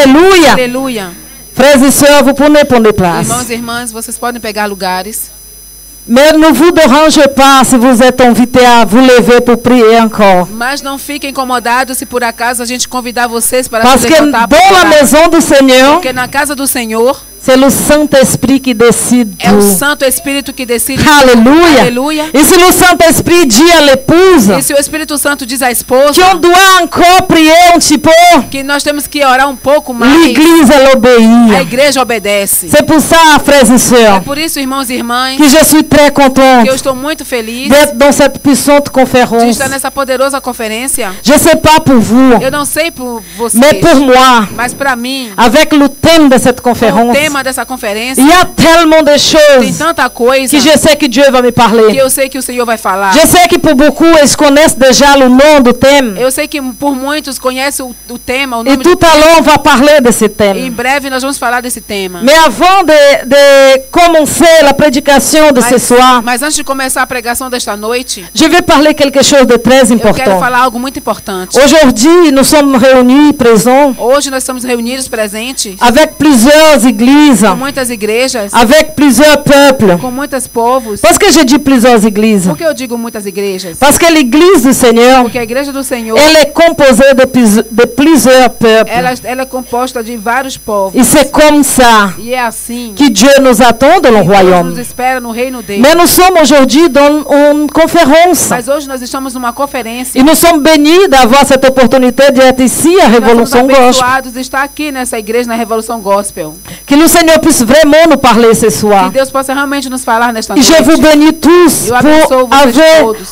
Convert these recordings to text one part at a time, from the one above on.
Alléluia. Aleluia. Frères et sœurs, vous pouvez prendre place. Irmãos e irmãs, vocês podem pegar lugares. Mais ne vous dérangez pas si vous êtes invité à vous lever pour prier encore. Mas não fiquem incomodados se por acaso a gente convidar vocês para Parce se que levantar para dans la orar. maison du Seigneur, Porque na casa do Senhor c'est le Saint-Esprit qui décide é o tout. Santo Espírito que decide. Alléluia. Aleluia. Et si le Saint-Esprit dit à l'épouse E se o Espírito Santo diz à esposa qu'on doit encore prier un petit peu, que nós temos que orar pouco mais, l'Église, elle a obéit. igreja obedece. C'est pour ça, frères et É sœurs, por isso, irmãos e irmãs, que je suis très contente que eu estou muito feliz d'être dans cette puissante de conférence. estar nessa poderosa conferência. Je ne sais pas pour vous, Eu não sei por vocês, mais pour moi, mas para mim, avec le thème de cette com o conférence, tema dessa conferência, il y a tellement de tem choses tanta coisa que je sais que Dieu va me que parler. eu sei que o Senhor vai falar. Je sais que pour beaucoup, ils connaissent déjà le nom du thème. Eu sei que por muitos conhecem o tema, o Et nome tout do à l'heure, on va parler de ce E em thème. breve nós vamos falar desse tema. Mais avant de commencer la prédication de ce soir, Mas antes de começar a pregação desta noite, je vais parler quelque chose de très eu quero important. falar algo muito importante. Aujourd'hui, nous sommes réunis, présents, Hoje nós estamos reunidos presentes avec plusieurs églises, com muitas igrejas, avec plusieurs peuples. com muitos povos. Parce que je dis plusieurs églises? Por que eu digo muitas igrejas? Parce que l'église du Seigneur, Porque a igreja do Senhor, elle est composée de plusieurs peuples. ela é composta de vários povos. Et c'est comme ça E é assim que Dieu nous attend dans le que Deus royaume. nos espera no reino dele. Mais nous sommes aujourd'hui dans une conférence. Mas hoje nós estamos numa conferência. Et nous sommes bénis d'avoir cette opportunité d'être ici à Nós somos Révolution Gospel. abençoados de estar aqui nessa igreja na Revolução Gospel. Que le Seigneur puisse vraiment nous parler ce Que soir. Deus possa realmente nos falar nesta Et noite. je vous bénis tous Eu abençoo pour vocês avoir todos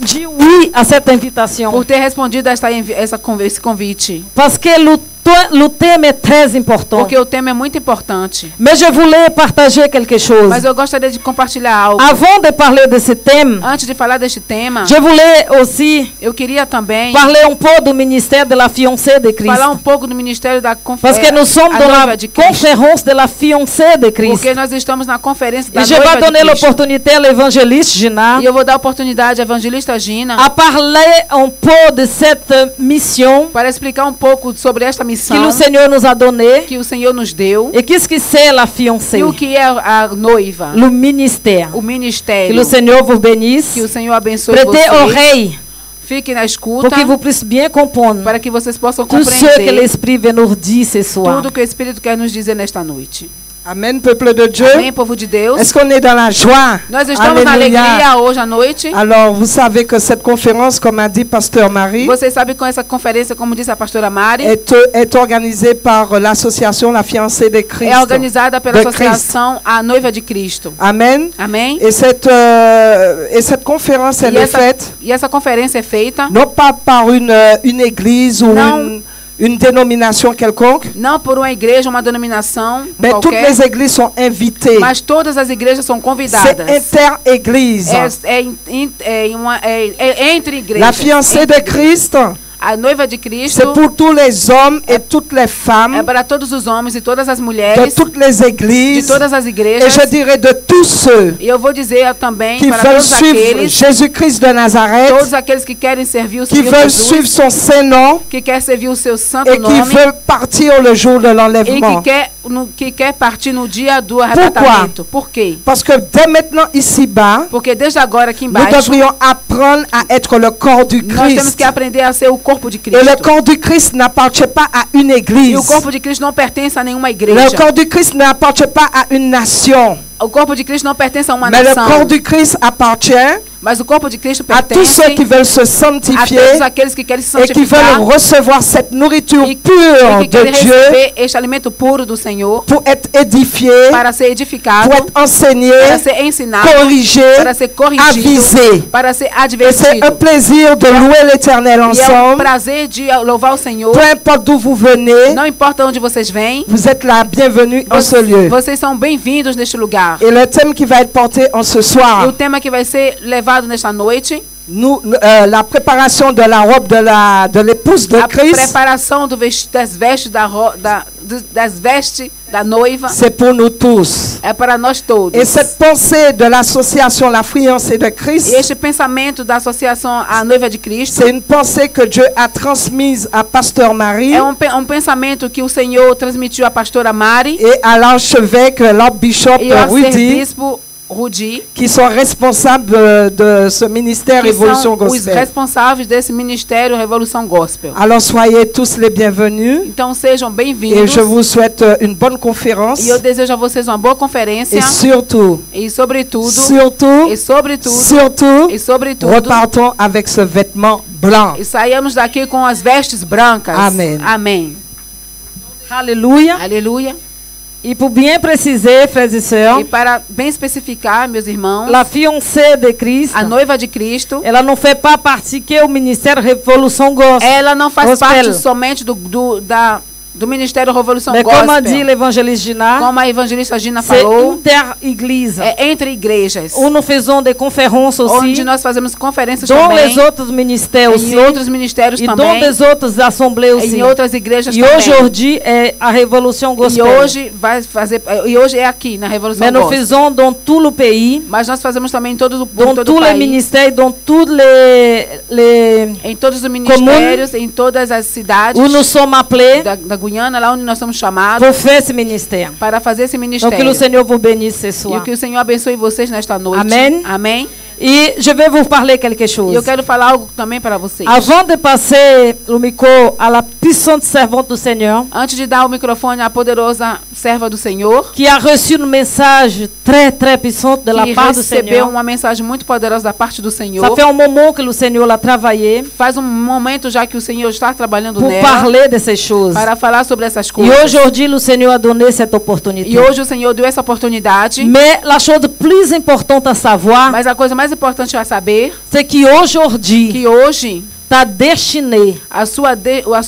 dit oui à cette invitation. por ter respondido a esse convite. Parce que le thème est très important. Porque o tema é muito importante. Mais je voulais partager quelque chose. Mas eu gostaria de compartilhar algo. Avant de parler de ce thème, Antes de falar deste tema, je voulais aussi eu queria também parler un peu du ministère de la fiancée de Christ. falar pouco do ministério da Parce que nous sommes dans la de Cristo. conférence de la fiancée de Christ. Porque nós estamos na conferência da Et je vais noiva de donner Cristo. l'opportunité à l'évangéliste Gina E eu vou dar a oportunidade à evangelista Gina à parler un peu de cette mission para explicar pouco sobre esta que missão le Seigneur nous a donnée. que o Senhor nos deu. Et qu'est-ce que c'est la fiancée? E o que é a noiva? Le ministère. O Que ministério. le Seigneur vous bénisse. Que o Senhor abençoe Prêtez vocês. oreille Fiquem na pour escuta que vous puissiez bien comprendre para que vocês possam tout ce que compreender l'Esprit veut nous dire ce soir. tudo que o Espírito quer nos dizer nesta noite. Amen, peuple de Dieu. Amém, povo de Deus. Est-ce qu'on est dans la joie? Nós estamos na Alléluia. alegria hoje à noite. Alors, vous savez que cette conférence, comme a dit Pasteur Marie, Vocês sabem que essa conferência, como disse a pastora Mari, est organisée par l'association La Fiancée de Christ. é organizada pela de Christ. associação A Noiva de Cristo. Amen. Amém? Et cette conférence, elle est faite E essa conferência é feita non pas par une église ou Non. une dénomination quelconque, não por uma igreja, uma denominação mais toutes qualquer, les églises sont invitées. mas todas as igrejas são C'est convidadas. inter-église. É entre igrejas. La fiancée de Christ, A noiva de c'est Cristo pour tous les hommes et toutes les é femmes para todos os homens e todas as de mulheres, toutes les de églises, todas as et igrejas. je dirais de tous ceux E eu vou dizer também qui para veulent todos suivre aqueles, Jésus-Christ de Nazareth, todos aqueles que querem servir o qui Senhor veulent Jesus, suivre son Saint-Nom que quer servir o seu santo et qui nome veulent partir le jour de e l'enlèvement. que quer partir no dia do arrebatamento. Por quê? Parce que dès maintenant ici-bas, Porque desde agora aqui nous embaixo devrions apprendre à être le corps du nós temos Christ. que aprender a ser o corpo de Et le Cristo. corps du Christ n'appartient pas à une E o église. corpo de Cristo não pertence a nenhuma Le igreja. corps du Christ n'appartient pas à une nation. O corpo de Cristo não pertence a uma Mais le nação. corps du Christ appartient Mas o corpo de Cristo à tous pertence ceux qui veulent se a sanctifier todos aqueles que querem se et qui santificar veulent recevoir cette nourriture e pure que de querem Dieu receber este alimento puro do Senhor pour être édifiés, para ser edificado, pour être enseignés, para ser ensinado, corrigés, para ser corrigido, avisés. para ser Et c'est un advertido. plaisir de louer l'Éternel E é um ensemble. prazer de louvar o Senhor. Peu importe d'où vous venez, Não importa onde vocês vêm, vous êtes la bienvenue en ce lieu. vocês são bem-vindos neste lugar. Et le thème qui va être porté en ce E o soir, tema que vai ser levado nesta noite, la préparation de la robe de l'épouse de a Christ, preparação das vestes da noiva, c'est pour nous tous. é para nós todos. Et cette pensée de l'association La Fiancée de Christ, E este pensamento da associação à noiva de Cristo c'est une pensée que Dieu a transmise à Pasteur Marie é um pensamento que o Senhor transmitiu à pastora Mari et à l'archevêque, l'archbishop e ao Rudy, arcebispo Rudi, qui sont responsables de ce ministère que Révolution são os Gospel. responsáveis desse ministério Revolução Gospel. Alors soyez tous les bienvenus Então sejam et bem-vindos. je vous souhaite une bonne conférence E eu desejo a vocês uma boa conferência et surtout, e sobretudo, surtout, repartons avec ce vêtement blanc. e saímos daqui com as vestes brancas. Amém. Amém. Alléluia. Aleluia. Et pour bien préciser, frères et sœurs, E para bem especificar, meus irmãos, la fiancée de Christ, a noiva de Cristo, ela não fait pas partie que o ministère Révolution Gospel. ela não faz Gospel. parte somente do Ministério Revolução Mais comme a dit Gospel. l'évangéliste Gina, Como a evangelista Gina c'est falou, inter-église. é entre igrejas, Où nous faisons des conférences aussi, onde nós fazemos conferências dans também, les autres ministères aussi, em outros ministérios et dans também, des autres assemblées aussi. em outras igrejas E também. aujourd'hui est a Révolution E Gospel. hoje é aqui na Revolução Mais nous Gospel. faisons dans tout le pays, Mas nós fazemos também em dans todo tous o les país, ministères, dans tous les em todos os ministérios, em todas as cidades où nous sommes appelés da Guiana, lá onde nós somos chamados pour faire ce ministère. para fazer esse Donc que ministério. le Seigneur vous bénisse ce E soir. que o Senhor abençoe vocês nesta noite. Amém. Amém. Et je vais vous parler quelque E chose. eu quero falar algo também para vocês. Avant de passer le micro à la puissante servante du Seigneur, Antes de dar o microfone à poderosa serva do Senhor, qui a reçu un message très très puissant de la que part du recebeu Seigneur. uma mensagem muito poderosa da parte do Senhor. Ça fait un moment que le Seigneur l'a travaillé Faz momento já que o Senhor está trabalhando pour nela parler de ces choses. para falar sobre essas Et coisas. aujourd'hui, le Seigneur a donné cette opportunité. E hoje o Senhor deu essa oportunidade. Mais la chose plus importante à savoir, Mas a coisa mais importante a saber c'est qu'aujourd'hui, que hoje ta destinée,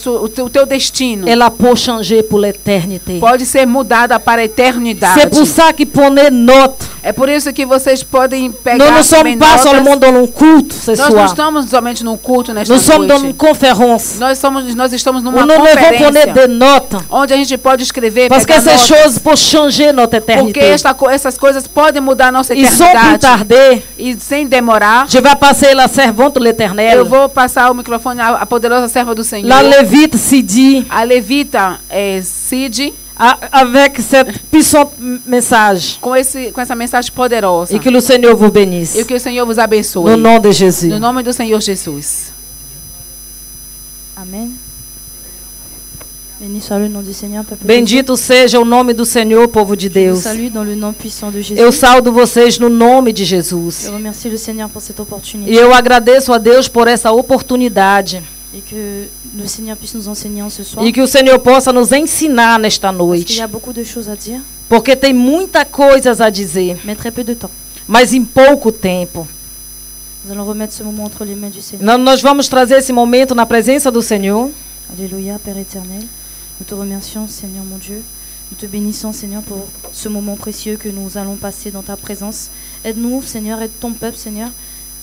o teu destino elle a pour changer pour l'éternité. pode ser mudada para a eternidade. C'est pour ça qu'il prenait note. É por isso que vocês podem pegar Nous ne também sommes pas notas. seulement dans le culte ce Nós não soir. estamos somente num culto nesta Nous sommes dans une noite. conférence Nós estamos où numa nous devons prendre conferência des notes. onde a gente pode escrever, Parce que pegar ces notas, choses peuvent changer notre porque éternité. essas coisas podem mudar a nossa Et sans plus eternidade. tarder, E sem demorar, je vais passer la servante de eu l'Éternel, vou passar o microfone à poderosa serva do Senhor, la Lévite Sidi, a levita Cid, avec cette puissante message. com essa mensagem poderosa. Et que le Seigneur vous bénisse. E que o Senhor vos abençoe. Au nom de Jésus. No nome do Senhor Jesus. Amen. Béni soit le nom du Seigneur, peuple de Bendito seja o nome do Senhor, povo de Dieu. Je vous Deus. salue dans le nom puissant de Jésus. Eu saldo vocês no nome de Je Jesus. remercie le Seigneur pour cette opportunité E eu agradeço a Deus por essa oportunidade. et que le Seigneur puisse nous enseigner en ce soir. E que o Senhor possa nos ensinar nesta Parce qu'il noite. y a beaucoup de choses à dire, Porque tem muita coisas a dizer, mais très peu de temps. mas em pouco tempo. Nous allons remettre ce moment entre les mains du Seigneur. Nós vamos trazer esse momento na presença do Senhor. Alléluia, Père éternel. Nous te remercions, Seigneur mon Dieu. Nous te bénissons, Seigneur, pour ce moment précieux que nous allons passer dans ta présence. Aide-nous, Seigneur, aide ton peuple, Seigneur,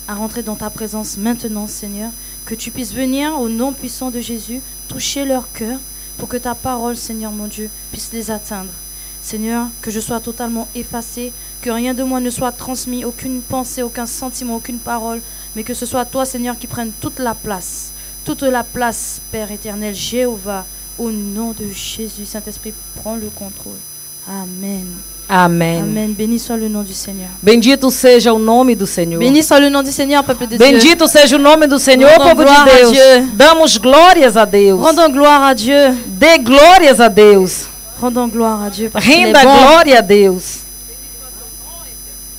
à rentrer dans ta présence maintenant, Seigneur. Que tu puisses venir au nom puissant de Jésus, toucher leur cœur pour que ta parole, Seigneur mon Dieu, puisse les atteindre. Seigneur, que je sois totalement effacé, que rien de moi ne soit transmis, aucune pensée, aucun sentiment, aucune parole, mais que ce soit toi, Seigneur, qui prenne toute la place, Père éternel, Jéhovah, au nom de Jésus. Saint-Esprit, prends le contrôle. Amen. Amém. Amen. Béni soit le nom du Seigneur. Bendito seja o nome do Senhor. Béni soit le nom du Seigneur, peuple de Dieu. Bendito seja o nome do Senhor, Rendons povo de glória a Deus. Dieu. Damos glórias a Deus. Rendons gloire à Dieu. Dê glórias a Deus. Rendons gloire à Dieu. Parce qu'il est Renda bon. glória a Deus.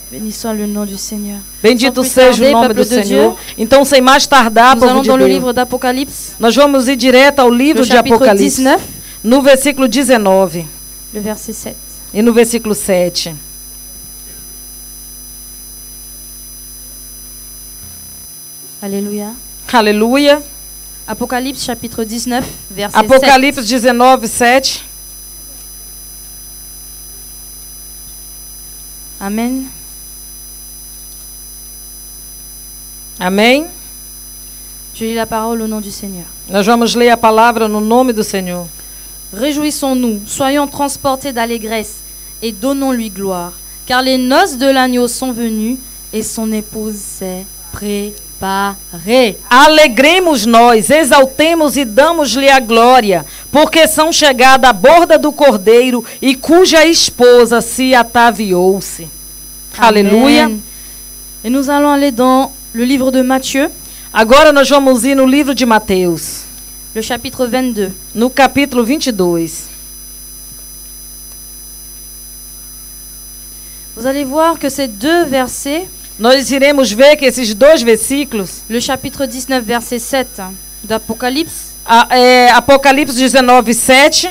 Béni soit le nom du Seigneur. Bendito Sans plus seja o tarder, nome do peuple de Senhor. Então, sem mais tardar, Nous povo allons de dans le Deus, livre d'Apocalypse, nós vamos ir direto ao livro le de chapitre Apocalipse, 19, no versículo 19 le verset 7. e no versículo 7. Alléluia. Aleluia. Apocalypse chapitre 19, verset 7. Apocalipse 19, 7. Amen. Amém? Je lis la parole au nom du Seigneur. Nós vamos ler a palavra no nome do Senhor. Réjouissons-nous, soyons transportés d'allégresse et donnons-lui gloire. Car les noces de l'agneau sont venues et son épouse s'est préparée. Alegremos nós, exaltemos e damos-lhe a glória, porque são chegada a borda do cordeiro e cuja esposa se ataviou-se. Aleluia. Et nous allons aller dans le livre de Matthieu, Agora nós vamos ir no livro de Mateus, le chapitre 22. no capítulo 22. Vous allez voir que ces deux versets, Nós iremos ver que esses dois versículos, le chapitre 19, verset 7 d'Apocalypse Apocalipse 19, 7,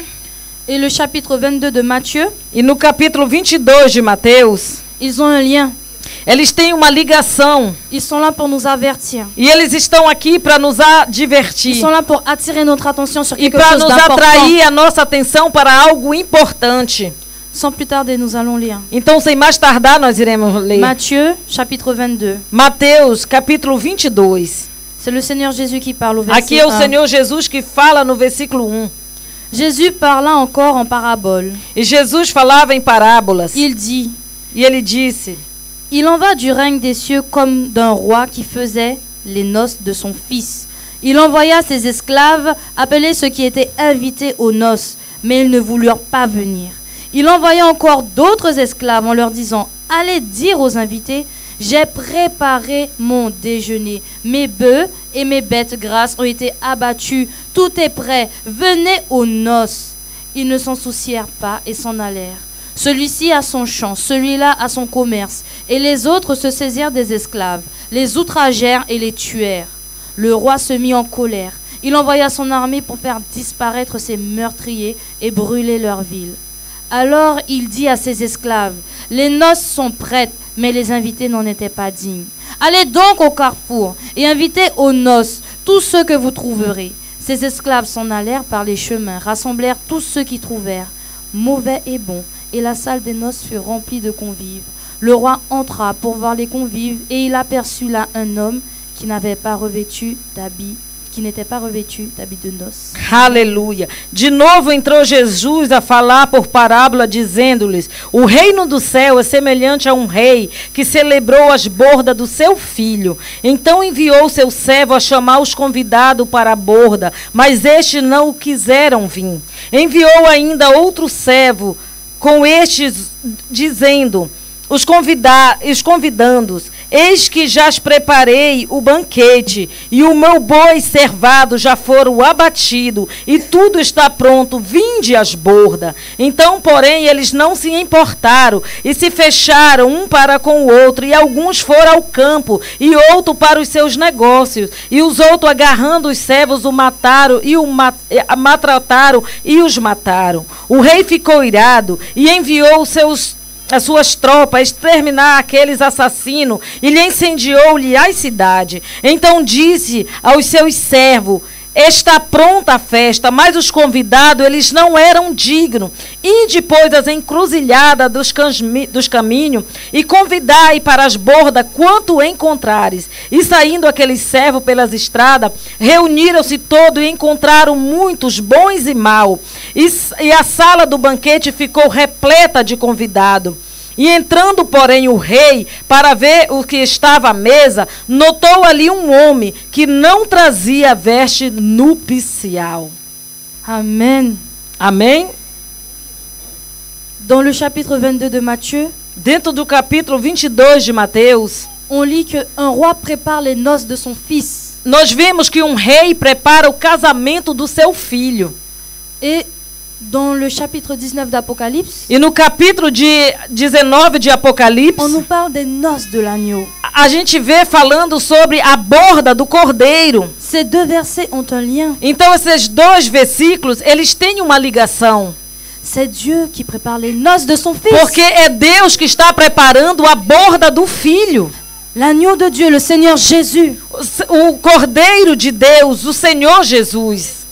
et le chapitre 22 de Matthieu, e no capítulo 22 de Mateus, ils ont un lien. eles têm uma ligação. Ils sont là pour nous avertir. E eles estão aqui para nos Ils advertir sont là pour attirer notre attention sur e quelque para chose nos d'important. atrair a nossa atenção para algo importante. Sans plus tarder, nous allons lire. Então, sem mais tardar, nós iremos ler. Matthieu, chapitre 22. Mateus, capítulo 22. C'est le Seigneur Jésus qui parle au verset Aqui é o 1. Senhor Jesus que fala no versículo 1. Jésus parla encore en parabole. E Jesus falava em parábolas. Il dit, E ele disse: il en va du règne des cieux comme d'un roi qui faisait les noces de son fils. Il envoya ses esclaves appeler ceux qui étaient invités aux noces, mais ils ne voulurent pas venir. Il envoya encore d'autres esclaves en leur disant, allez dire aux invités, j'ai préparé mon déjeuner. Mes bœufs et mes bêtes grasses ont été abattus. Tout est prêt. Venez aux noces. Ils ne s'en soucièrent pas et s'en allèrent. Celui-ci a son champ, celui-là a son commerce. Et les autres se saisirent des esclaves, les outragèrent et les tuèrent. Le roi se mit en colère. Il envoya son armée pour faire disparaître ces meurtriers et brûler leur ville. Alors il dit à ses esclaves, les noces sont prêtes, mais les invités n'en étaient pas dignes. Allez donc au carrefour et invitez aux noces tous ceux que vous trouverez. Ces esclaves s'en allèrent par les chemins, rassemblèrent tous ceux qui trouvèrent, mauvais et bons, et la salle des noces fut remplie de convives. Le roi entra pour voir les convives, et il aperçut là un homme qui n'était pas revêtu d'habits de noces. Aleluia. De novo entrou Jesus a falar por parábola, dizendo-lhes: o reino do céu é semelhante a um rei que celebrou as bordas do seu filho. Então enviou seu servo a chamar os convidados para a borda, mas estes não quiseram vir. Enviou ainda outro servo com estes, dizendo, os convidando-os: eis que já preparei o banquete, e o meu boi cevado já foram abatido, e tudo está pronto, vinde às bordas. Então, porém, eles não se importaram, e se fecharam um para com o outro, e alguns foram ao campo, e outro para os seus negócios, e os outros, agarrando os servos, o mataram, e maltrataram, e os mataram. O rei ficou irado, e enviou as suas tropas exterminar aqueles assassinos, e lhe incendiou-lhe a cidade. Então disse aos seus servos: está pronta a festa, mas os convidados, eles não eram dignos. E depois das encruzilhadas dos caminhos, e convidai para as bordas quanto encontrares. E saindo aqueles servos pelas estradas, reuniram-se todos e encontraram muitos, bons e maus. E a sala do banquete ficou repleta de convidados. E entrando, porém, o rei, para ver o que estava à mesa, notou ali um homem que não trazia veste nupcial. Amen. Amém? Dans le chapitre 22 de Matthieu, Dentro do capítulo 22 de Mateus, on lit qu'un roi prépare les noces de son fils. nós vemos que um rei prepara o casamento do seu filho. Et dans le chapitre 19 d'Apocalypse, E no capítulo 19 de Apocalipse, on nous parle des noces de l'agneau. a gente vê falando sobre a borda do cordeiro. Ces deux versets ont un lien. Então, esses dois versículos, eles têm uma ligação. C'est Dieu qui prépare les noces de son fils. Porque é Deus que está preparando a borda do filho. L'agneau de Dieu, le Seigneur Jésus. O cordeiro de Deus, o Senhor Jesus.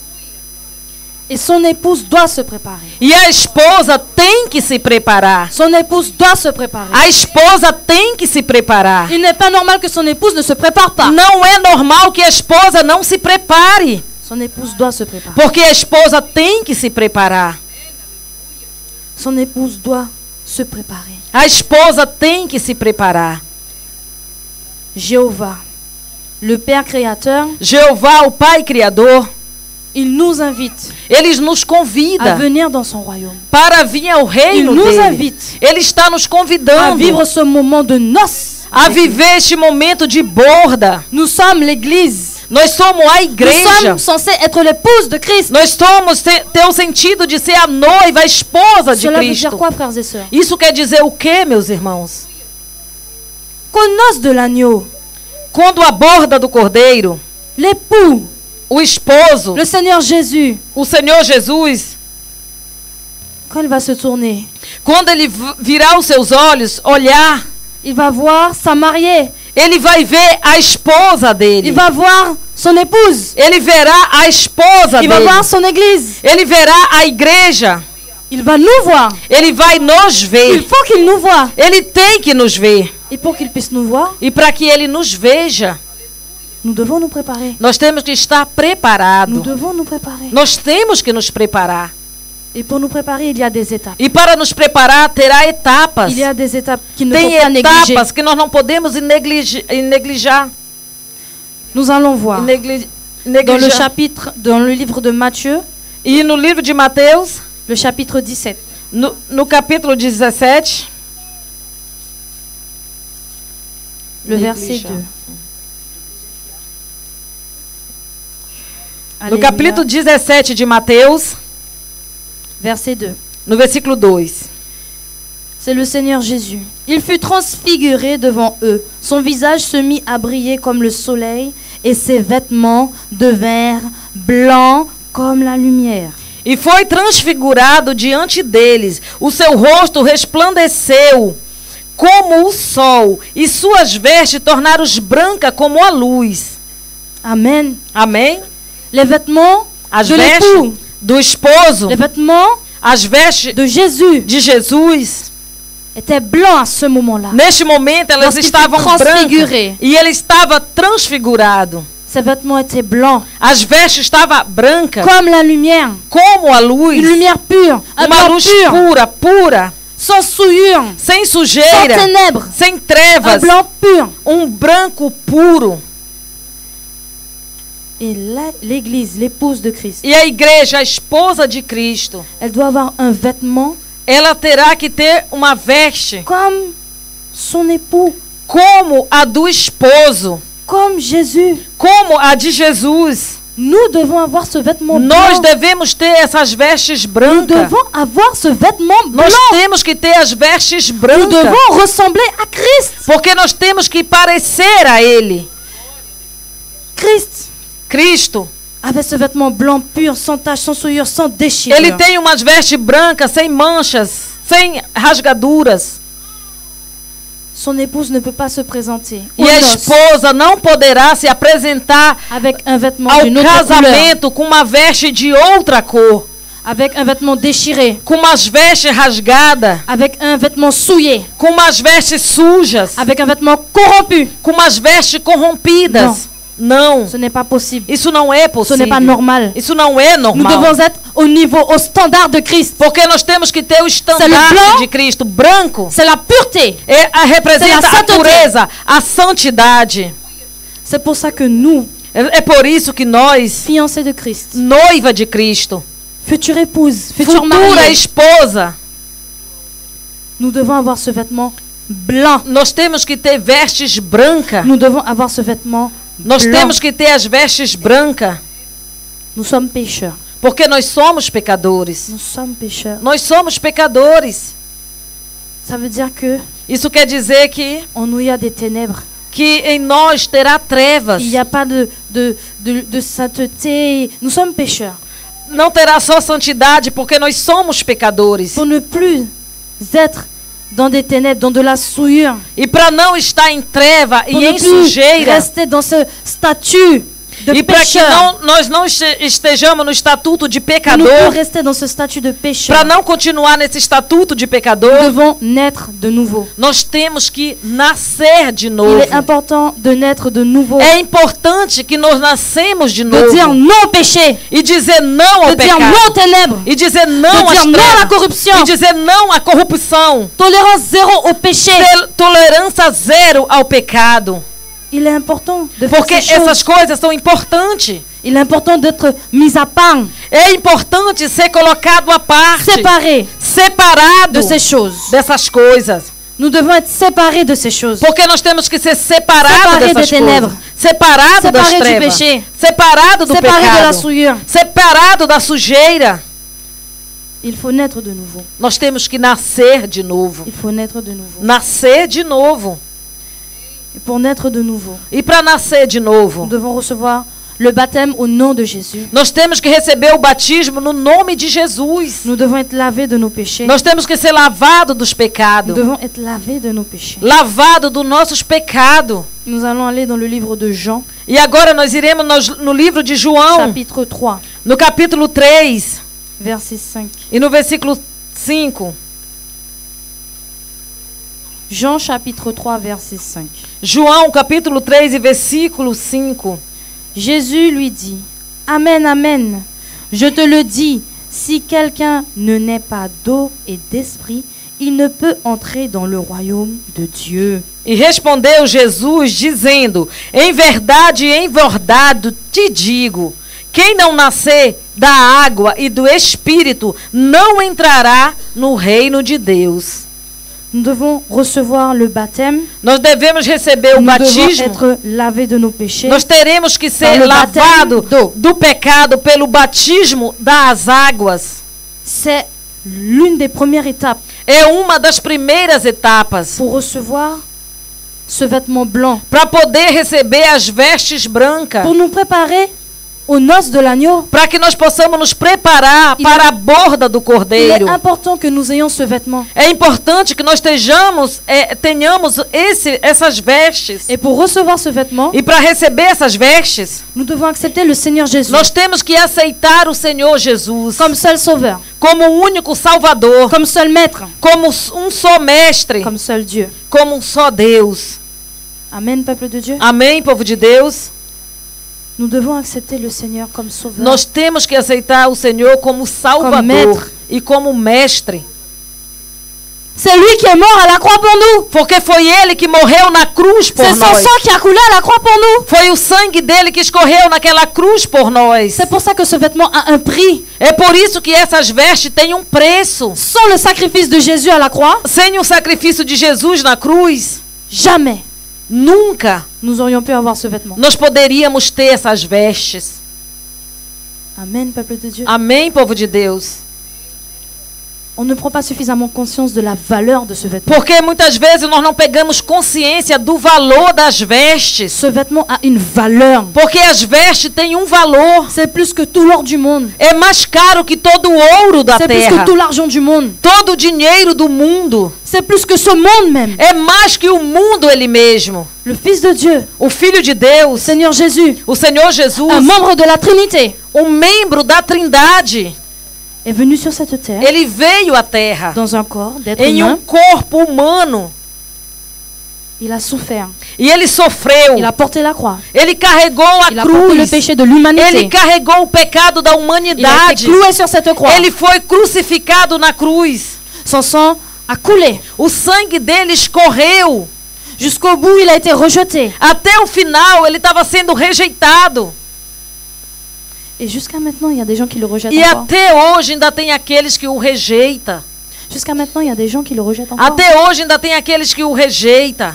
Et son épouse doit se préparer. E a esposa tem que se preparar. Son épouse doit se préparer. A esposa tem que se preparar. Il n'est pas normal que son épouse ne se prépare pas. Não é normal que a esposa não se prepare. Son épouse doit se préparer. Porque a esposa tem que se preparar. Son épouse doit se préparer. A esposa tem que se preparar. Jéhovah, le Père créateur, Jeová, o Pai Criador, il nous invite ele nos à convida venir dans son royaume. para vir ao Il reino nous dele. invite Ele está nos à convidando vivre ce moment de noces. a viver este momento de borda. Nous sommes l'Église. Nós somos a Nous igreja. sommes censés être l'épouse de Christ. Nós somos ter o sentido de ser a noiva, a esposa de Cela veut dire Cristo. quoi, frères et sœurs? Isso quer dizer o quê, meus irmãos? Qu'aux noces de l'agneau, Quando a borda do cordeiro, l'époux, o esposo, le Seigneur Jésus, o Senhor Jesus, quand il va se tourner, quando ele virar os seus olhos, olhar, il va voir sa mariée. ele vai ver a esposa dele. Il va voir son épouse. Ele verá a esposa Il va dele. voir son église. Ele verá a igreja. Il va nous voir. Ele vai nos Il ver. faut qu'il nous voie. Ele tem que nos ver. Et pour qu'il puisse nous voir, E para que ele nos veja, nous devons nous préparer. nós temos que estar Nous preparados. devons nous préparer. Nós temos que nos preparar. Et pour nous préparer, il y a des étapes. E para nos preparar, terá etapas. Il y a des étapes qu'il ne faut Tem pas négliger. etapas que nós não podemos neglijar. Nous allons voir dans le Neglijar. chapitre, dans le livre de Matthieu, E no livro de Mateus, le chapitre 17. no capítulo 17, Le verset Négliger. 2. no Alléluia. capítulo 17 de Mateus, Verset 2. no versículo 2. C'est le Seigneur Jésus. Il fut transfiguré devant eux. Son visage se mit à briller comme le soleil et ses vêtements devinrent blancs comme la lumière. E foi transfigurado diante deles. O seu rosto resplandeceu como o sol, e suas vestes tornaram-se brancas como a luz. Amen. Amém? Les vêtements As de vestes l'époux, do esposo, les vêtements as vestes de Jésus de Jesus, étaient blancs à ce moment-là. neste momento elas Lorsqu'il estavam fut transfiguré. brancas. E ele estava transfigurado. Ces vêtements étaient blancs As vestes estavam brancas, comme la lumière. como a luz. Une lumière pure, un Uma blanc luz pur, pura, pura, sans souillure, sem sans sujeira, ténèbres, sem un trevas, blanc pur. branco puro. Et l'Église, l'épouse de Christ, E a igreja, a esposa de Cristo, elle doit avoir un vêtement ela terá que ter uma veste comme son époux, como a do esposo, comme Jésus. como a de Jesus. Nous devons avoir ce vêtement Nós blanc. devemos ter essas vestes Nous brancas. devons avoir ce vêtement blanc. Nós temos que ter as vestes Nous brancas. devons ressembler à Christ. Porque nós temos que parecer a Ele. Christ Cristo, avait ce vêtement blanc pur, sans tache, sans souillure, sans déchirure. Ele tem umas vestes brancas, sem manchas, sem rasgaduras. Son épouse ne peut pas se présenter E aux a noces esposa não poderá se apresentar avec un vêtement ao d'une autre couleur, casamento com uma veste de outra cor, avec un vêtement déchiré, com umas vestes rasgadas, avec un vêtement souillé, com umas vestes sujas, avec un vêtement corrompu. com umas vestes corrompidas. Não. Ce n'est pas possible. Isso não é Ce possível. n'est pas normal. Isso não é Nous normal. devons être au niveau, au standard de Christ. Porque nós temos que ter o C'est le estandarte blanc. de Cristo. Branco C'est la pureté. representa C'est la a sainteté. pureza, a santidade. C'est pour ça que nous, É por isso que nós, fiancés de Christ, noiva de Cristo, future épouse, future futura mariée, esposa, nous devons avoir ce vêtement blanc. nós temos que ter vestes brancas. Nous devons avoir ce vêtement Nós blanc. temos que ter as vestes brancas. Nous sommes pécheurs. Porque nós somos pecadores. Nous sommes pécheurs. Nós somos pecadores. Ça veut dire que Isso quer dizer que en nous il y a des ténèbres. em nós terá trevas. Il n'y a pas de sainteté. Nous sommes pécheurs. Não terá só santidade, porque nós somos pecadores. Pour ne plus être dans des ténèbres, dans de la souillure. E para não estar em treva Pour e ne em plus sujeira, rester dans ce statut de E para que pécheur. nós não estejamos no estatuto de Pour nous pecador, rester dans ce statut de pécheur, para não continuar nesse estatuto de nous pecador, devons naître de nouveau. nós temos que nascer de Il novo. est important de naître de nouveau. É importante que nós nascemos de De dire novo non au péché. e dizer não De ao dire non pecado aux ténèbres. e dizer não De às dire non à la trevas corruption. e dizer não à corrupção. Tolérance zéro au péché. Tolerância zero ao pecado. Il est important de faire Porque ces choses. essas coisas são importantes. Il est important d'être mis à part, É importante ser colocado à parte, séparé separado de ces choses. dessas coisas. Nous devons être séparés de ces choses. Porque nós temos que ser separados Separé dessas des ténèbres. coisas. Separado das Séparé du trevas. péché. Separado do Séparé de la pecado. souillure. Separado da sujeira. Il faut naître de nouveau. Nós temos que nascer de novo. Il faut naître de nouveau. Nascer de novo. Et pour naître de nouveau, E para nascer de nous novo, devons recevoir le baptême au nom de Jésus. nós temos que receber o batismo no nome de Jesus. Nous devons être lavés de nos péchés. Nós temos que ser lavados dos Nous pecados. devons être lavés de nos péchés. Lavado dos nossos pecados. Nous allons aller dans le livre de Jean, E agora nós iremos no livro de João, chapitre 3, no capítulo 3 verset 5. e no versículo 5. Jean chapitre 3, verset 5. João, capítulo 3 e versículo 5. Jésus lui dit, Amen, Amen, je te le dis, si quelqu'un ne naît pas d'eau et d'esprit, il ne peut entrer dans le royaume de Dieu. E respondeu Jesus, dizendo: em verdade, te digo, quem não nascer da água e do Espírito não entrará no reino de Deus. Nous devons recevoir le baptême, Nós devemos receber o nous devons batismo. être lavés de nos péchés. Nós teremos que ser Par le lavados baptême do pecado pelo batismo das águas. C'est l'une des premières étapes É uma das primeiras etapas pour recevoir ce vêtement blanc, para poder receber as vestes brancas, pour nous préparer aux noces de l'agneau. para que nós possamos nos preparar Il é- para a borda do Il est cordeiro. important que nous ayons ce vêtement. É importante que nós tenhamos essas vestes. Et pour recevoir ce vêtement, E para receber essas vestes, nous devons accepter le Seigneur Jésus nós temos que aceitar o Senhor Jesus comme seul sauveur, como o único Salvador, comme seul maître, como um só mestre, comme seul Dieu. como um só Deus. Amen, peuple de Dieu. Amém, povo de Deus? Nous devons accepter le Seigneur comme sauveur. Nós temos que aceitar o Senhor como Salvador maître. e como mestre. C'est lui qui est mort à la croix pour nous. Porque foi ele que morreu na cruz por C'est son nós. sang qui a coulé à la croix pour nous. Foi o sangue dele que escorreu naquela cruz por nós. C'est pour ça que ce vêtement a un prix. É por isso que essas vestes têm um preço. Sans le sacrifice de Jésus à la croix, Sem o sacrifício de Jesus na cruz, jamais nunca nous aurions pu avoir ce vêtement. nós poderíamos ter essas vestes. Amen, peuple de Dieu. Amém, povo de Deus? On ne prend pas suffisamment conscience de la valeur de ce vêtement. Porque muitas vezes nós não pegamos consciência do valor das vestes. Ce vêtement a une valeur. Porque as vestes têm um valor. C'est plus que tout l'or du monde. É mais caro que todo o ouro da C'est plus que terra. tout l'argent du monde. Todo o dinheiro do mundo. C'est plus que ce monde même. É mais que o mundo ele mesmo. Le Fils de Dieu, O Filho de Deus, Seigneur Jésus, o Senhor Jesus, un membre de la Trinité, um membro da Trindade, est venu sur cette terre ele veio à terra dans un corps d'être em humain. um corpo humano. Il a souffert. E ele sofreu. Il a porté la croix. Ele carregou a Il a porté le cruz. péché de l'humanité. Ele carregou o pecado da Il a été humanidade. cloué sur cette croix. Ele foi crucificado na cruz. Son sang a coulé. O sangue dele escorreu. Jusqu'au bout, il a été rejeté. Até o final, ele estava sendo rejeitado. Et jusqu'à maintenant, il y a des gens qui le rejettent E encore. até hoje ainda tem aqueles que o rejeitam. Jusqu'à maintenant, il y a des gens qui le rejettent encore. Até hoje ainda tem aqueles que o rejeitam.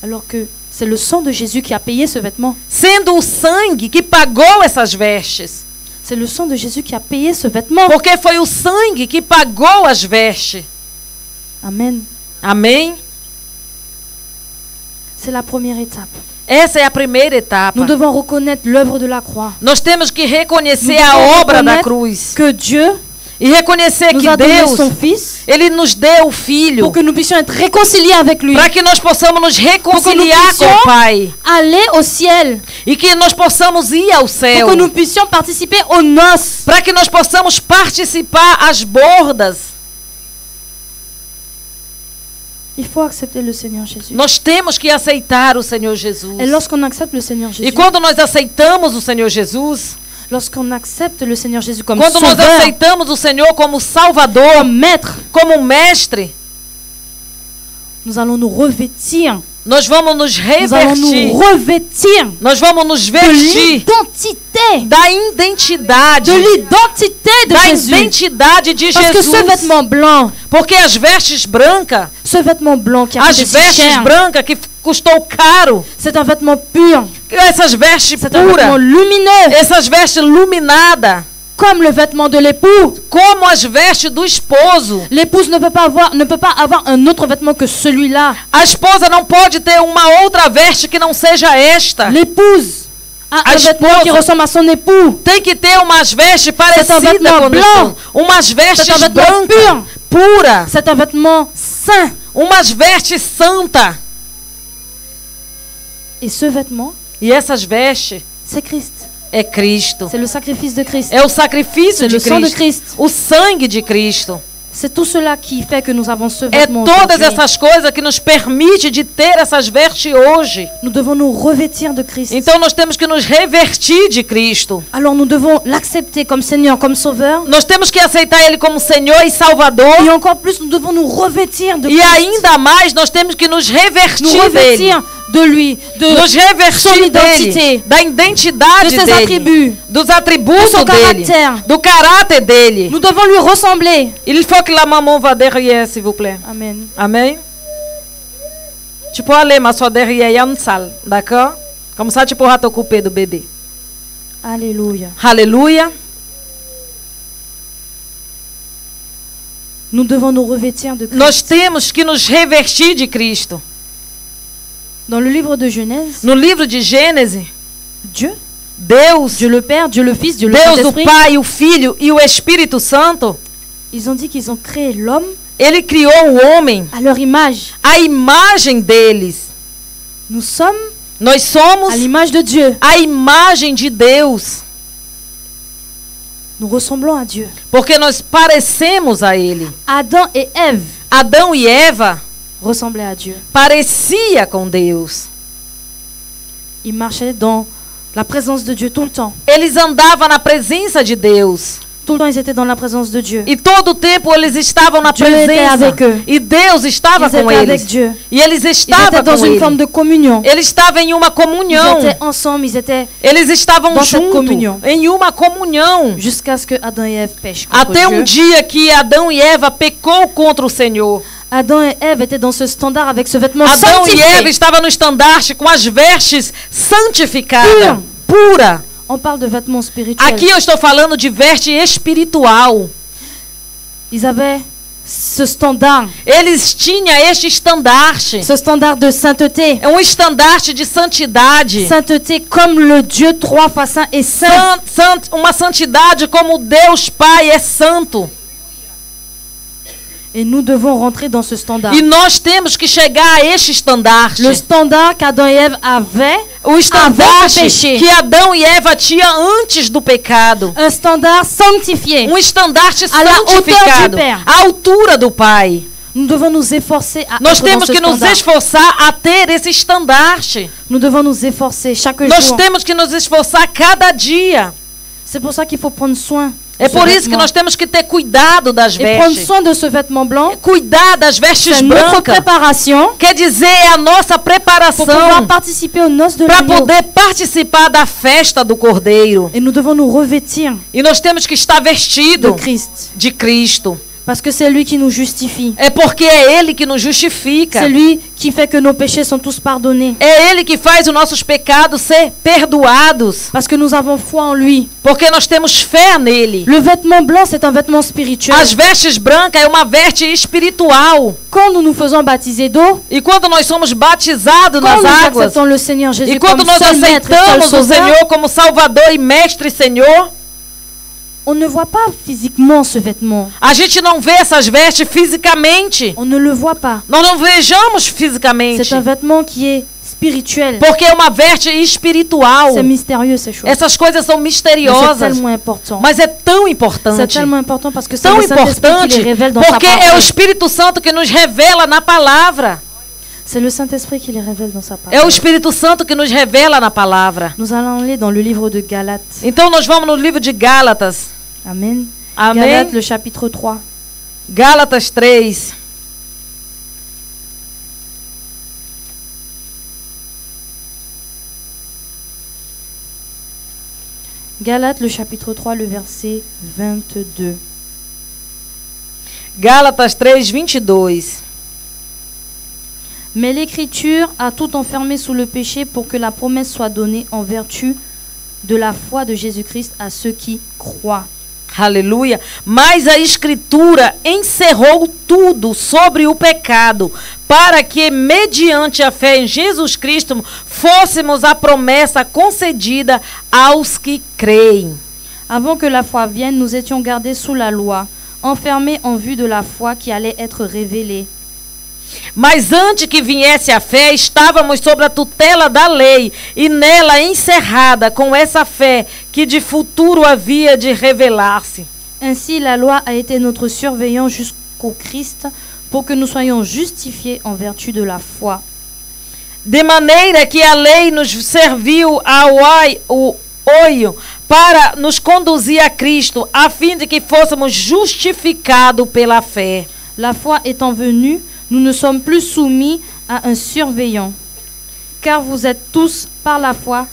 Alors que c'est le sang de Jésus qui a payé ce vêtement. Sendo o sangue que pagou essas vestes. C'est le sang de Jésus qui a payé ce vêtement. Porque foi o sangue que pagou as vestes. Amen. Amém? C'est la première étape. Essa é a primeira etapa. Nous devons reconnaître l'œuvre de la croix. Nós temos que reconhecer Nous devons a obra da reconnaître cruz. Que Dieu E reconhecer nous que a donné Deus, son Fils Ele nos deu o Filho pour que nous puissions être réconciliés avec lui, para que nós possamos nos reconciliar com o Pai aller au ciel, e que nós possamos ir ao pour céu, que nous puissions participer aux noces. para que nós possamos participar às bordas. Il faut accepter le Seigneur Jésus. Nós temos que aceitar o Senhor Jesus. Et lorsqu'on accepte le Seigneur Jésus, E quando nós aceitamos o Senhor Jesus, lorsqu'on accepte le Seigneur Jésus comme quando nós sauveur, aceitamos o Senhor como Salvador, comme maître, como mestre, nous allons nous revêtir. nós vamos nos Nous allons nous revertir. revêtir Nós vamos nos de vestir l'identité, da identidade, de l'identité de da Jésus. identidade de Parce que ce Jesus. vêtement blanc, Porque as vestes brancas, ce vêtement blanc qui a as coûté si vestes cher, brancas que custou caro, c'est un vêtement pur, essas vestes c'est un vêtement puras, lumineux, essas vestes iluminadas, comme le vêtement de l'époux. como as vestes do esposo. L'épouse ne peut pas avoir un autre vêtement que celui-là. A esposa não pode ter uma outra veste que não seja esta. L'épouse a A un vêtement esposa qui ressemble à son époux. Tem que ter umas vestes parecidas vêtement com o blanc. esposo. Umas vestes C'est un vêtement brancas, puras. C'est un vêtement saint. Umas vestes santas. Et ce vêtement, E essas vestes c'est Christ. é Cristo. C'est le sacrifice de Christ. É o sacrifício C'est de le sang de Cristo. Christ. O sangue de Cristo. C'est tout cela qui fait que nous avons ce É vêtement todas aujourd'hui. essas coisas que nos permite de ter essas vestes hoje. Nous devons nous revêtir de Christ. Então nós temos que nos revertir de Cristo. Alors nous devons l'accepter comme Seigneur, comme Sauveur. Nós temos que aceitar Ele como Senhor e Salvador. Et encore plus, nous devons nous revêtir de E Christ. ainda mais nós temos que nos Nous revertir dele. revêtir de lui, de Nos son revertir identité, dele, da identidade de ses dele, attributs, dos atributos de son dele, caractère. do caráter dele. Nous devons lui ressembler. Il faut que la maman va derrière, s'il vous plaît. Amen. Amém? Tu peux aller, mais só derrière, il y a une salle, d'accord? Comme ça, tu pourras t'occuper do bébé. Alléluia. Alléluia. Nous devons nous revêtir de Christ. Nós temos que nos revertir de Cristo. Dans le livre de Genèse, No livro de Gênesis, Dieu, Deus, Dieu le Père, Dieu le Fils, Dieu le Deus o Saint-Esprit, Pai, o Filho e o Espírito Santo, ils ont dit qu'ils ont créé l'homme Ele criou o homem, à leur image. a imagem deles. Nous sommes Nós somos à l'image de Dieu. a imagem de Deus, Nous ressemblons à Dieu. porque nós parecemos a Ele. Adam et Ève Adão e Eva ressemblaient à Dieu. parecia com Deus. Ils marchaient dans la présence de Dieu tout le temps. Eles andavam na presença de Deus. Tout le temps, ils étaient dans la présence de Dieu. E todo o tempo eles estavam na Dieu était presença. avec eux. E Deus estava Ils com étaient eles. avec Dieu. E eles Ils estavam étaient dans com une forme ele. de communion. Eles estavam em uma comunhão. Ils étaient ensemble, ils étaient Eles estavam dans cette juntos communion. em uma comunhão. jusqu'à ce que Adam et Ève pêchent contre Até Dieu. dia que Adão e Eva pecou contra o Senhor. Adam et Ève étaient dans ce standard avec ce vêtement Adão e Eva sanctifié. estavam no estandarte com as vestes santificadas, pura. On parle de vêtements spirituels. Aqui eu estou falando de veste espiritual. Ils avaient ce standard Eles tinham este estandarte. de sainteté. É um estandarte de santidade. Sainteté comme le Dieu trois fois saint et saint. Uma santidade como Deus Pai é santo. Et nous devons rentrer dans ce standard. E nós temos que chegar a este estandarte. Le standard qu'Adam et Ève avaient, O estandarte péché. que Adão e Eva tinham antes do pecado. un standard sanctifié. Um estandarte À la hauteur du santificado. Père. À altura do Pai. Nous devons nous efforcer à Nós être dans temos ce que nos standard. esforçar a ter esse estandarte. Nous devons nous efforcer chaque Nós jour. temos que nos esforçar cada dia. C'est pour ça qu'il faut prendre soin. É de ce por isso que vêtement. nós temos que ter cuidado das Et prendre vestes. soin de ce vêtement blanc, Cuidar das vestes c'est notre brancas. préparation Quer dizer, é a nossa pour pouvoir preparação participer aux noces de para l'agneau. poder participar da festa do Cordeiro. Et nous devons nous revêtir E nós temos que estar de vestido Christ. de Cristo. Parce que c'est lui qui nous justifie. É porque é Ele que nos justifica. C'est lui qui fait que nos péchés sont tous pardonnés. É Ele que faz os nossos pecados ser perdoados. Parce que nous avons foi en lui. Porque nós temos fé nele. Le vêtement blanc, c'est un vêtement spirituel. As vestes brancas é uma veste espiritual. Quand nous nous faisons baptiser d'eau, E quando nós somos batizados quand nas nous águas, acceptons le Seigneur Jésus e quando comme nós seul maître et seul aceitamos o sauveur, Senhor como Salvador e Mestre e Senhor, On ne voit pas physiquement ce vêtement. A gente não vê essas vestes fisicamente. On ne le voit pas. Nós não vejamos fisicamente. C'est un vêtement qui est spirituel. Porque é uma veste espiritual. C'est mystérieux ces choses. Essas coisas são Mais c'est misteriosas. tellement important. Mas é tão C'est importante. tellement important parce que c'est Tão le Saint-Esprit qui importante les révèle dans sa porque é o parole. Espírito Santo que nos revela na palavra. C'est le Saint-Esprit qui les révèle dans sa É o parole. Espírito Santo que nos revela na palavra. Nous allons aller dans le livre de Galates. Então nós vamos no livro de Gálatas. Amen. Amém. Galates, le chapitre 3. Gálatas 3. Galates, le chapitre 3, le verset 22. Gálatas 3, 22. Mais l'Écriture a tout enfermé sous le péché pour que la promesse soit donnée en vertu de la foi de Jésus-Christ à ceux qui croient. Aleluia. Mas a Escritura encerrou tudo sobre o pecado, para que, mediante a fé em Jesus Cristo, fôssemos a promessa concedida aos que creem. Avant que la foi vienne, nous étions gardés sous la loi, enfermés en vue de la foi qui allait être révélée. Mas antes que viesse a fé, estávamos sob a tutela da lei, e nela encerrada com essa fé que de futuro havia de revelar-se. Ainsi, la loi a été notre surveillant jusqu'au Christ pour que nous soyons justifiés en vertu de la foi. De maneira que a lei nos serviu ao olho para nos conduzir a Cristo, a fim de que fôssemos justificados pela fé. La foi étant venue, nous ne sommes plus soumis à un surveillant, car vous êtes tous par la foi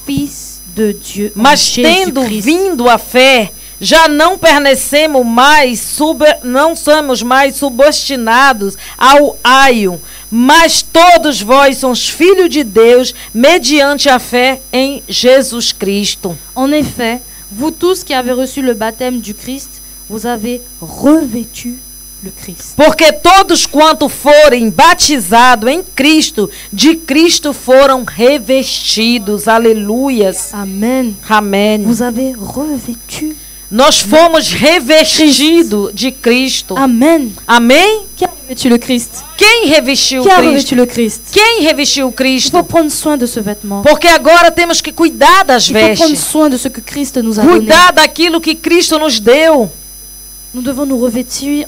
fils de Dieu en Mas tendo Jésus-Christ. vindo a fé, já não permanecemos mais, não somos mais subordinados ao aio, mas todos vós sois filhos de Deus, mediante a fé em Jesus Cristo. En effet, vous tous qui avez reçu le baptême du Christ, vous avez revêtu le Christ. Porque todos quanto forem batizados em Cristo, de Cristo foram revestidos. Aleluias. Amen. Amém. Vous avez revêtu. Nós fomos revestidos de Cristo. Amen. Amém? Qui a revêtu le Christ? Quem revestiu Qui a Cristo? revêtu le Christ? Quem revestiu Il faut Cristo? prendre soin de ce vêtement. Porque agora temos que cuidar das Il faut prendre vestes. soin de ce que Christ nous a donné. Cuidar daquilo que Cristo nos deu. Nous devons nous revêtir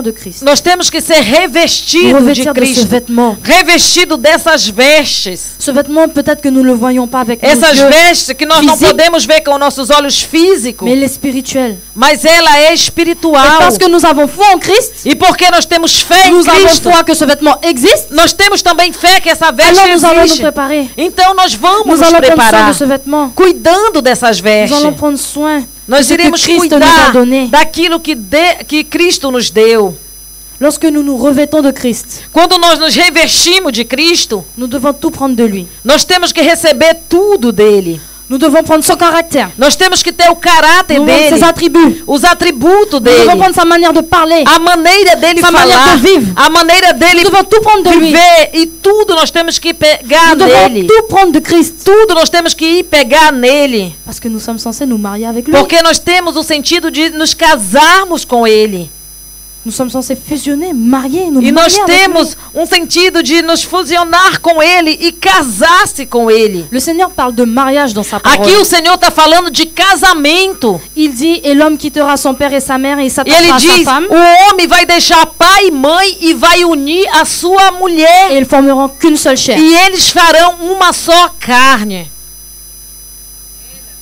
de Christ. Nós temos que ser Nous revestidos de revêtir de ce Cristo. vêtement. Revestido dessas vestes. Ce vêtement, peut-être que nous ne le voyons pas avec nos Essas yeux, vestes que nós não Físico. podemos ver com nossos olhos físicos. mais il est spirituel. Mas ela é Et espiritual. parce que nous avons foi en Christ, E porque nós temos fé em nous avons Cristo, foi que ce vêtement existe, nós temos também fé que essa veste alors nous allons nous existe. préparer. Então nós vamos Nous nos allons prendre soin preparar, de ce vêtement. cuidando dessas Nous vestes. allons prendre soin de Nós ce que iremos Christ nous a cuidar donné. daquilo que Cristo nos deu. Lorsque nous nous revêtons de Christ, Quando nós nos revestimos de Cristo, nous devons tout prendre de lui. nós temos que receber tudo dele. Nous devons prendre son caractère, Nós temos que ter o caráter nous devons dele, ses attributs. os atributos Nous dele, devons prendre sa manière de parler. a maneira dele Sa manière falar, de vivre. a maneira dele Nous devons tout prendre de lui. viver, e tudo nós temos que pegar Nous devons nele. tout prendre de Christ. Tudo nós temos que ir pegar nele. Parce que nous sommes censés nous marier avec lui. Porque nós temos o sentido de nos casarmos com ele. Nous sommes censés fusionner, marier, nous E nós marier avec temos lui. um sentido de nos fusionar com ele e casar-se com ele. Le Seigneur parle de mariage dans sa parole. Aqui o Senhor está falando de casamento. Il dit, et l'homme quittera son père et sa mère et il E ele s'attachera à sa diz, femme o homem vai deixar pai e mãe e vai unir a sua mulher. et ils formeront qu'une seule chair. E eles farão uma só carne.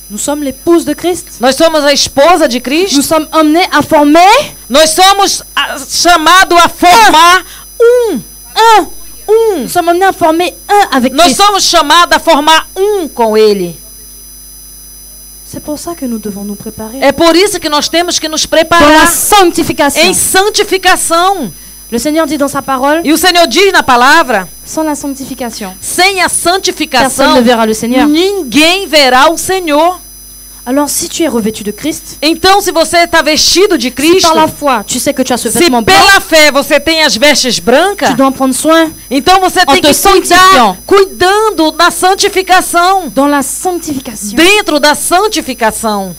Nous sommes l'épouse de Christ. Nós somos a esposa de Nous Cristo. sommes emmenés à former Nós somos chamados a formar un. Nous sommes emmenés à former un avec Nós Christ. somos chamados a formar com ele. C'est pour ça que nous devons nous préparer. É por isso que nós temos que nos Dans la preparar sanctification. em santificação. Le Seigneur dit dans sa parole, E o Senhor diz na palavra, sans la sanctification, sem a personne santificação, ne verra le Seigneur. ninguém verá o Senhor. Alors si tu es revêtu de Christ, Então, se você está vestido de si Cristo, par la foi tu sais que tu as ce se vêtement blanc, pela fé você tem as vestes brancas, tu dois en prendre soin então você tem te que santifiant. cuidando da santificação. dans la sanctification. Dentro da santificação.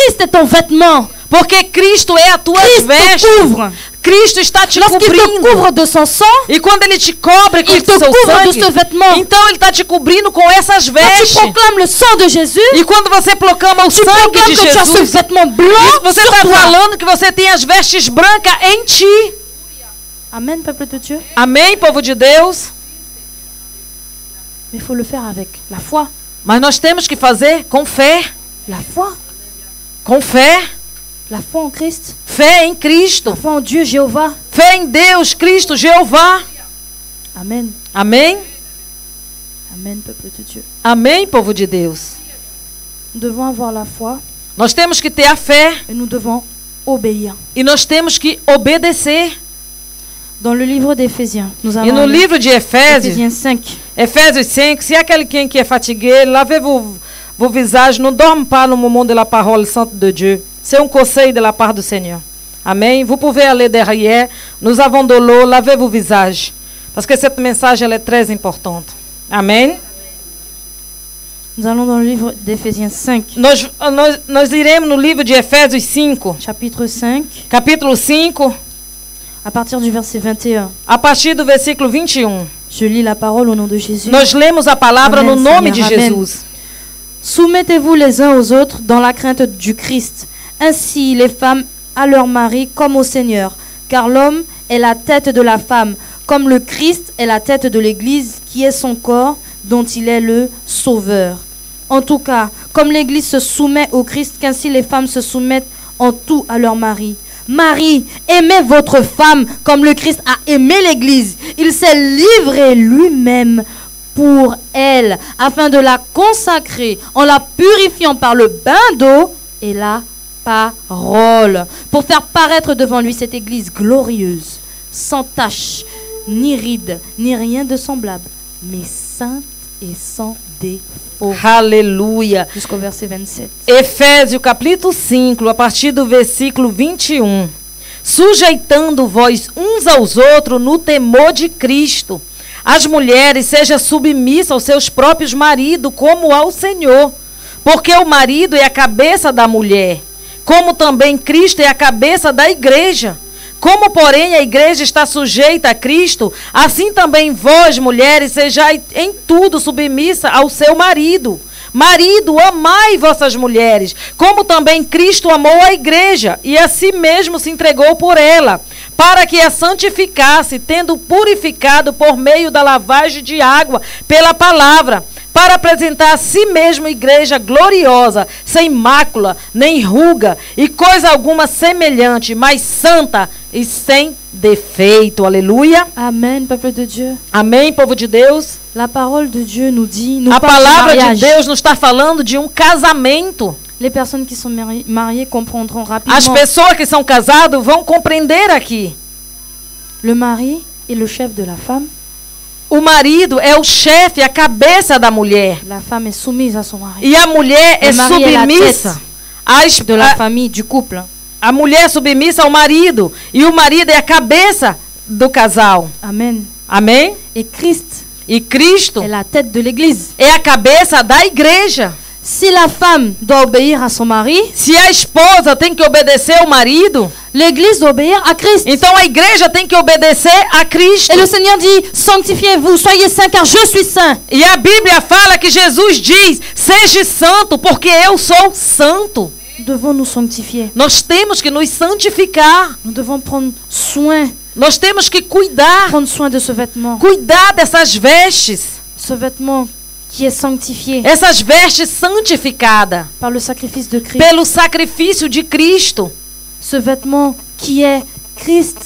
Christ est ton vêtement. Porque Cristo é a tua Christ te veste. couvre. Cristo está te Lorsqu'il te cobrindo. couvre de son sang, E quando ele te cobre com il te o seu couvre de sangue, ce vêtement. então ele está te cobrindo com essas Quand tu vestes. proclames le sang de Jésus, E quando você proclama o tu sangue proclames de que tu as ce Jesus, vêtement blanc você sur está toi. falando que você tem as vestes brancas em ti. Amen, peuple de Dieu. Amém, povo de Deus? Mais il faut le faire avec la foi. Mas nós temos que fazer com fé. La foi. Com fé. La foi en Christ. Fé em La Cristo. foi en Dieu, Jéhovah. Fé em Deus, Cristo, Jeová. Amen. Amém? Amen, peuple de Dieu. Amém, povo de Deus? Nous devons avoir la foi Nós temos que ter a fé et nous devons obéir. e nós temos que obedecer. Dans le livre d'Éphésiens, nous E allons no aller livro de Efésios, Éphésiens 5. Efésios 5, se há quelqu'un qui est fatigué, lavez-vous vos visages, ne dorme pas no moment de la parole sainte de Dieu. C'est un conseil de la part du Seigneur. Amen. Vous pouvez aller derrière. Nous avons de l'eau, lavez vos visages. Parce que cette message, elle est très importante. Amen. Nous allons dans le livre d'Éphésiens 5, Nós iremos no livro de Efésios 5, chapitre 5, capítulo 5, à partir du verset 21. a partir do versículo 21. Je lis la parole au nom de Jésus. Nós lemos a palavra Amen, no nome Seigneur, de amen. Jesus. Soumettez-vous les uns aux autres dans la crainte du Christ. Ainsi, les femmes à leur mari comme au Seigneur, car l'homme est la tête de la femme, comme le Christ est la tête de l'Église, qui est son corps, dont il est le sauveur. En tout cas, comme l'Église se soumet au Christ, qu'ainsi les femmes se soumettent en tout à leur mari. Marie, aimez votre femme comme le Christ a aimé l'Église. Il s'est livré lui-même pour elle, afin de la consacrer en la purifiant par le bain d'eau et la parole, pour faire paraître devant lui cette Église glorieuse, sans tache, ni ride, ni rien de semblable, mais sainte et sans défaut. Aleluia. Jusqu'au verset 27. Efésios capítulo 5, a partir do versículo 21. Sujeitando vós uns aos outros no temor de Cristo. As mulheres sejam submissas aos seus próprios maridos, como ao Senhor. Porque o marido é a cabeça da mulher, como também Cristo é a cabeça da igreja. Como, porém, a igreja está sujeita a Cristo, assim também vós, mulheres, sejais em tudo submissa ao seu marido. Marido, amai vossas mulheres, como também Cristo amou a igreja, e a si mesmo se entregou por ela, para que a santificasse, tendo purificado por meio da lavagem de água pela palavra, para apresentar a si mesmo igreja gloriosa, sem mácula, nem ruga, e coisa alguma semelhante, mas santa e sem defeito. Aleluia. Amen, peuple de Dieu. Amém, povo de Deus. La parole de Dieu nous dit, nous A parle du palavra de mariage. Deus nos está falando de um casamento. Les personnes qui sont mariées comprendront As rapidement. pessoas que são casadas vão compreender aqui. Le mari est le chef de la femme. O marido é o chefe, a cabeça da mulher. La femme est soumise à son mari. E a mulher é O marido é a submissa. De la famille, du couple. A mulher é submissa ao marido. E o marido é a cabeça do casal. Amen. Amém? Et Christ E Cristo est la tête de l'Église. é a cabeça da igreja. Si la femme doit obéir à son mari, Se a esposa tem que obedecer ao marido, l'Église doit obéir à Christ. então a igreja tem que obedecer a Cristo. Et le Seigneur dit, sanctifiez-vous, soyez saints car je suis saint. E a Bíblia fala que Jesus diz: seja santo, porque eu sou santo. Nous devons nous sanctifier. Nós temos que nos santificar. Nous devons prendre soin Nós temos que cuidar de ce vêtement. Cuidar dessas vestes. Ce vêtement qui est sanctifié Essas vestes santificadas par le sacrifice de Christ. pelo sacrifício de Cristo. Ce vêtement qui est Christ.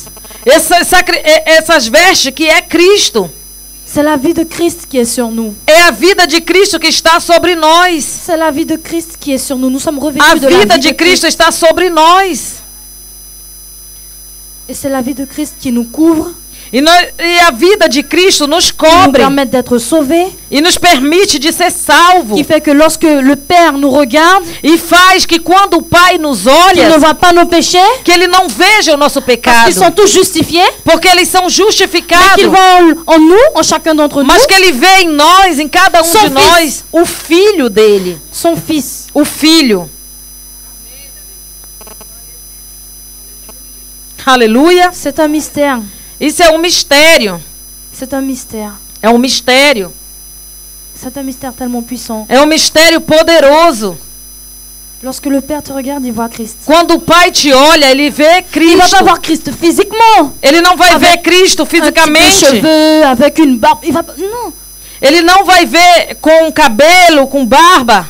Essas vestes que é Cristo. C'est la vie de Christ qui est sur nous. É a vida de Cristo que está sobre nós. C'est la vie de Christ qui est sur nous. Nous sommes A revêtus de la vida vie de de Christ. Cristo está sobre nós. Et c'est la vie de Christ qui nous couvre, E a vida de Cristo nos qui nous cobre permet d'être sauvés, e nos permite de ser salvo. qui fait que lorsque le Père nous regarde, E faz que quando o Pai nos qu'il ne olha, voit pas nos péchés, que Ele não veja o nosso parce pecado. qu'ils sont tous justifiés, Porque eles são mais justificados. qu'il voit en nous, en chacun d'entre nous, Mas que Ele vê em nós, em cada um Son de nós, o Filho dele. son Fils. O Filho. Aleluia. C'est un mystère. Isso é um mistério. C'est un mystère. É um mistério. C'est un mystère tellement puissant. É um mistério poderoso. Lorsque le Père te regarde, il voit Christ. Quando o Pai te olha, ele vê Il va pas Cristo. voir Christ physiquement. Ele não vai ver Cristo Un petit peu de fisicamente. cheveux, avec une barbe. Il va pas... Non. Ele não vai ver com cabelo, com barba.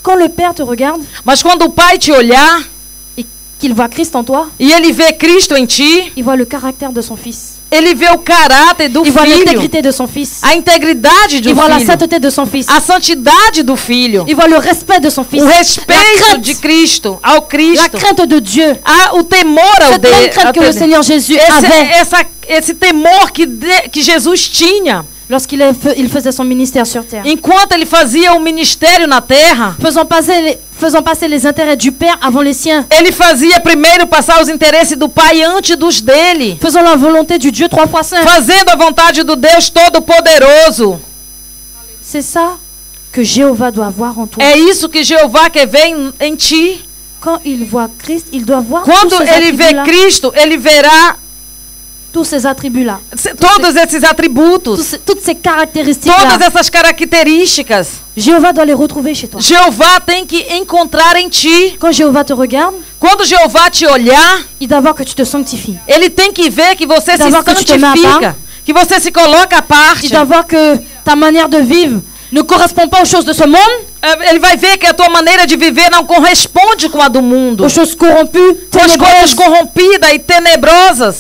Quand le Père te regarde Mas quando o Pai te olhar et qu'il voit Christ en toi, e ele vê Cristo em ti, il voit le caractère de son Fils. ele vê o caráter do Il voit filho, l'intégrité de son Fils. a integridade do Il voit la filho, sainteté de son Fils. a santidade do filho, Il voit le respect de son Fils. o La respeito crainte, de Cristo ao la Cristo, crainte de Dieu. o temor ao Cette même Deus. crainte que le Seigneur Jésus avait Esse temor que Jesus tinha lorsqu'il il faisait son ministère sur terre. enquanto ele fazia o ministério na terra. Faisant passer les intérêts du Père avant les siens. Ele fazia primeiro passar os interesses do Pai antes dos dele. Faisant la volonté du Dieu 3 fois saint. Fazendo a vontade do Deus Todo-Poderoso. C'est ça que Jéhovah doit voir en toi. É isso que Jeová quer ver em ti. Quand il voit Christ, il doit voir Quando tous ces ele vê attributs-là. Cristo, ele verá Tous ces attributs-là. todos esses atributos, Toutes ces caractéristiques-là. todas essas características. Jéhovah doit les retrouver chez toi. Jeová tem que encontrar em ti. Quand Jéhovah te regarde, Quando Jeová te olhar, il doit voir que tu te sanctifies. ele tem que ver que você se D'abord que tu te mets à santifica, part. que você se coloca à parte. Il doit voir que ta manière de vivre ne correspond pas aux choses de ce monde, Ele vai ver que a tua maneira de viver não corresponde com a do mundo. aux choses corrompues, Com as coisas ténébreuses, corrompidas e tenebrosas.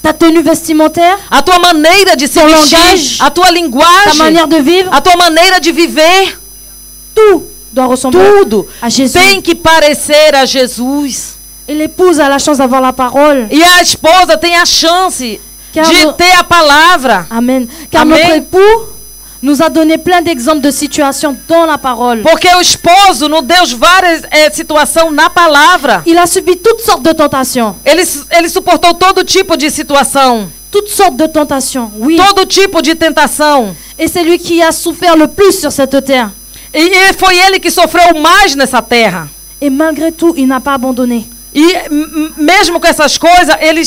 ta tenue vestimentaire, A tua maneira de se Ton vestir, langage, a tua ta linguagem, manière de vivre, a tua maneira de viver, tout doit ressembler tudo à Jésus. tem que parecer a Jesus. Et l'épouse a la chance d'avoir la parole. E a esposa tem a chance Car de no- ter a palavra. Amen. Car Amen. notre époux nous a donné plein d'exemples de situations dans la parole. Porque o esposo nos deu várias situações na palavra. Il a subi toutes sortes de tentations. Ele suportou todo tipo de situação, Toutes sortes de tentations, oui. todo tipo de tentação. Et c'est lui qui a souffert le plus sur cette terre. E foi ele que sofreu mais nessa terra. Et malgré tout, il n'a pas abandonné. E mesmo com essas coisas, ele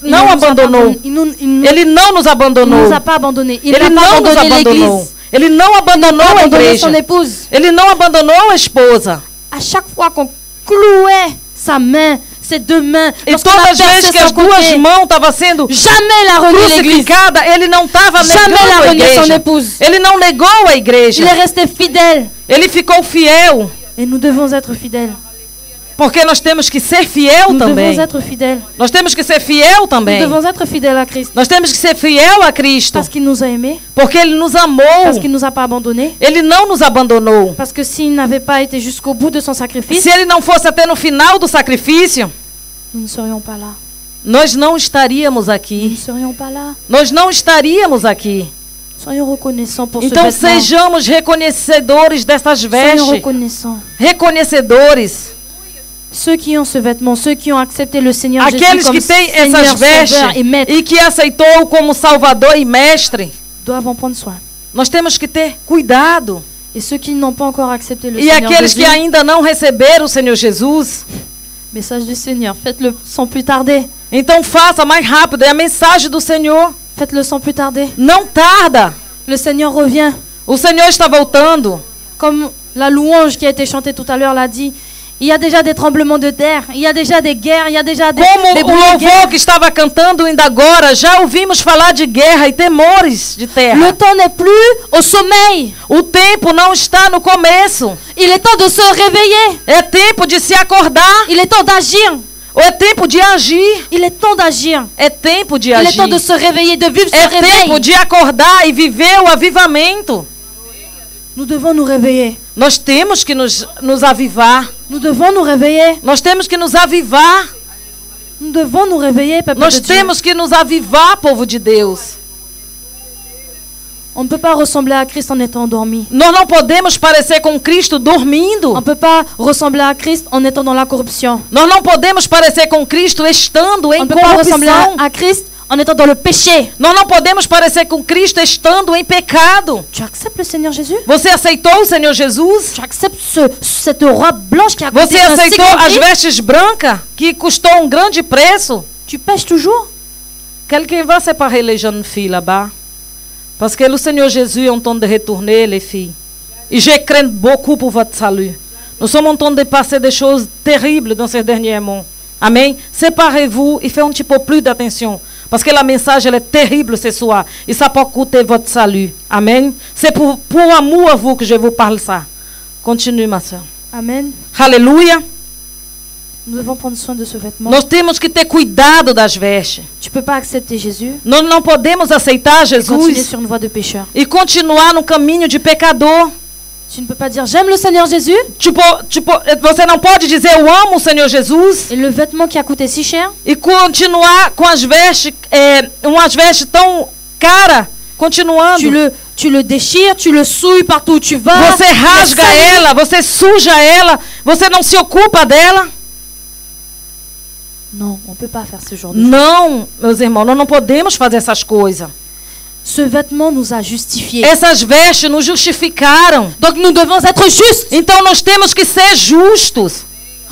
não abandonou. Ele não nos Il abandonou. nous a pas abandonné. Il Ele n'a pas não nos abandonné abandonou. l'église. Ele não abandonou a Abandonné son igreja. épouse. Ele não abandonou a esposa. À chaque fois qu'on clouait sa main, ses deux mains, E lorsqu'on a todas as vezes percé que son as duas côté, mãos estavam sendo jamais la renié l'église. crucificadas, ele não estava Jamais negando la a renié son igreja. épouse. Ele não negou a igreja. Il est resté fidèle. Ele ficou fiel. Et nous devons être fidèles. Porque nós temos que ser fiel Nous também. devons être fidèles. Nós temos que ser fiel Nous também. devons être fidèles à Christ. Nós temos que ser fiel a Cristo. Parce qu'il nous a aimés. Porque Ele nos amou. Parce qu'il ne nous a pas abandonnés. Ele não nos abandonou. Parce que s'il n'avait pas été jusqu'au bout de son sacrifice, Se Ele não fosse até no final do sacrifício, nous ne serions pas là. nós não estaríamos Nous ne aqui. serions pas là. Nós não estaríamos aqui. Soyons reconnaissants pour Então ce vêtement. sejamos reconhecedores dessas Soyons vestes. reconnaissants. Reconhecedores. Ceux qui ont ce vêtement, ceux qui ont accepté le Seigneur Jésus Aqueles comme que têm Seigneur, essas vestes Sauveur et Maître, e que aceitou como Salvador e Mestre, doivent en prendre soin. nós temos que ter cuidado. Et ceux qui n'ont pas encore accepté le E Seigneur aqueles Jésus, que ainda não receberam o Senhor Jesus, message du Seigneur, faites-le sans plus tarder. então faça mais rápido. É a mensagem do Senhor. Faites-le sans plus tarder. Não tarda. Le Seigneur revient. O Senhor está voltando. Comme la louange qui a été chantée tout à l'heure l'a dit, il y a déjà des tremblements de terre, il y a déjà des guerres, il y a déjà des Como o bruits de guerre. louvor que estava cantando ainda agora, já ouvimos falar de guerra e temores de Le terra. temps n'est plus au sommeil. O tempo não está no começo. Il est temps de se réveiller. É tempo de se acordar. Il est temps d'agir. Ou é tempo de agir. Il est temps d'agir. É tempo de Il est agir. temps de se réveiller, de vivre ce É réveil. tempo de acordar e viver o avivamento. Nous devons nous réveiller. Nós temos que nos avivar. Nous devons nous réveiller. Nós temos que nos avivar. Nous devons nous réveiller, peuple Nós de Dieu. temos que nos avivar, povo de Deus. On ne peut pas ressembler à Christ en étant endormi. Nós não podemos parecer com Cristo dormindo. On ne peut pas ressembler à Christ en étant dans la corruption. Nós não podemos parecer com Cristo estando On em ne peut pas ressembler corrupção. à Christ en étant dans le péché. Nós não podemos parecer com Cristo estando em pecado. Tu acceptes le Seigneur Jésus? Você aceitou o Senhor Jesus? Tu acceptes cette robe blanche qui a coûté Você un si aceitou grand as prix? vestes brancas que custou um grande preço? Tu pêches toujours? Quelqu'un va séparer les jeunes filles là-bas? Parce que le Seigneur Jésus est en train de retourner les filles. Et je crains beaucoup pour votre salut. Nous sommes en train de passer des choses terribles dans ces derniers mois. Amen. Séparez-vous et faites un petit peu plus d'attention. Parce que la message elle est terrible ce soir. Et ça peut coûter votre salut. Amen. C'est pour amour à vous que je vous parle ça. Continue, ma soeur. Amen. Alléluia. Nous devons prendre soin de ce vêtement. Nós temos que ter cuidado das vestes. Tu peux pas accepter Jésus Nós não podemos aceitar et continuer Jesus sur une voie de pécheur. e continuar no caminho de pecador. Tu ne peux pas dire j'aime le Seigneur Jésus Você não pode dizer eu amo o Senhor Jesus et le vêtement qui a coûté si cher. e continuar com as vestes, umas vestes tão caras, continuando. Tu le déchires, tu le souilles partout où tu vas. Você rasga ela, você suja ela, você não se ocupa dela. Non, on peut pas faire ce genre de choses. Não, meus irmãos, nós não podemos fazer essas coisas. Ce vêtement nous a justifiés. Essas vestes nos justificaram. Donc nous devons être justes. Então nós temos que ser justos.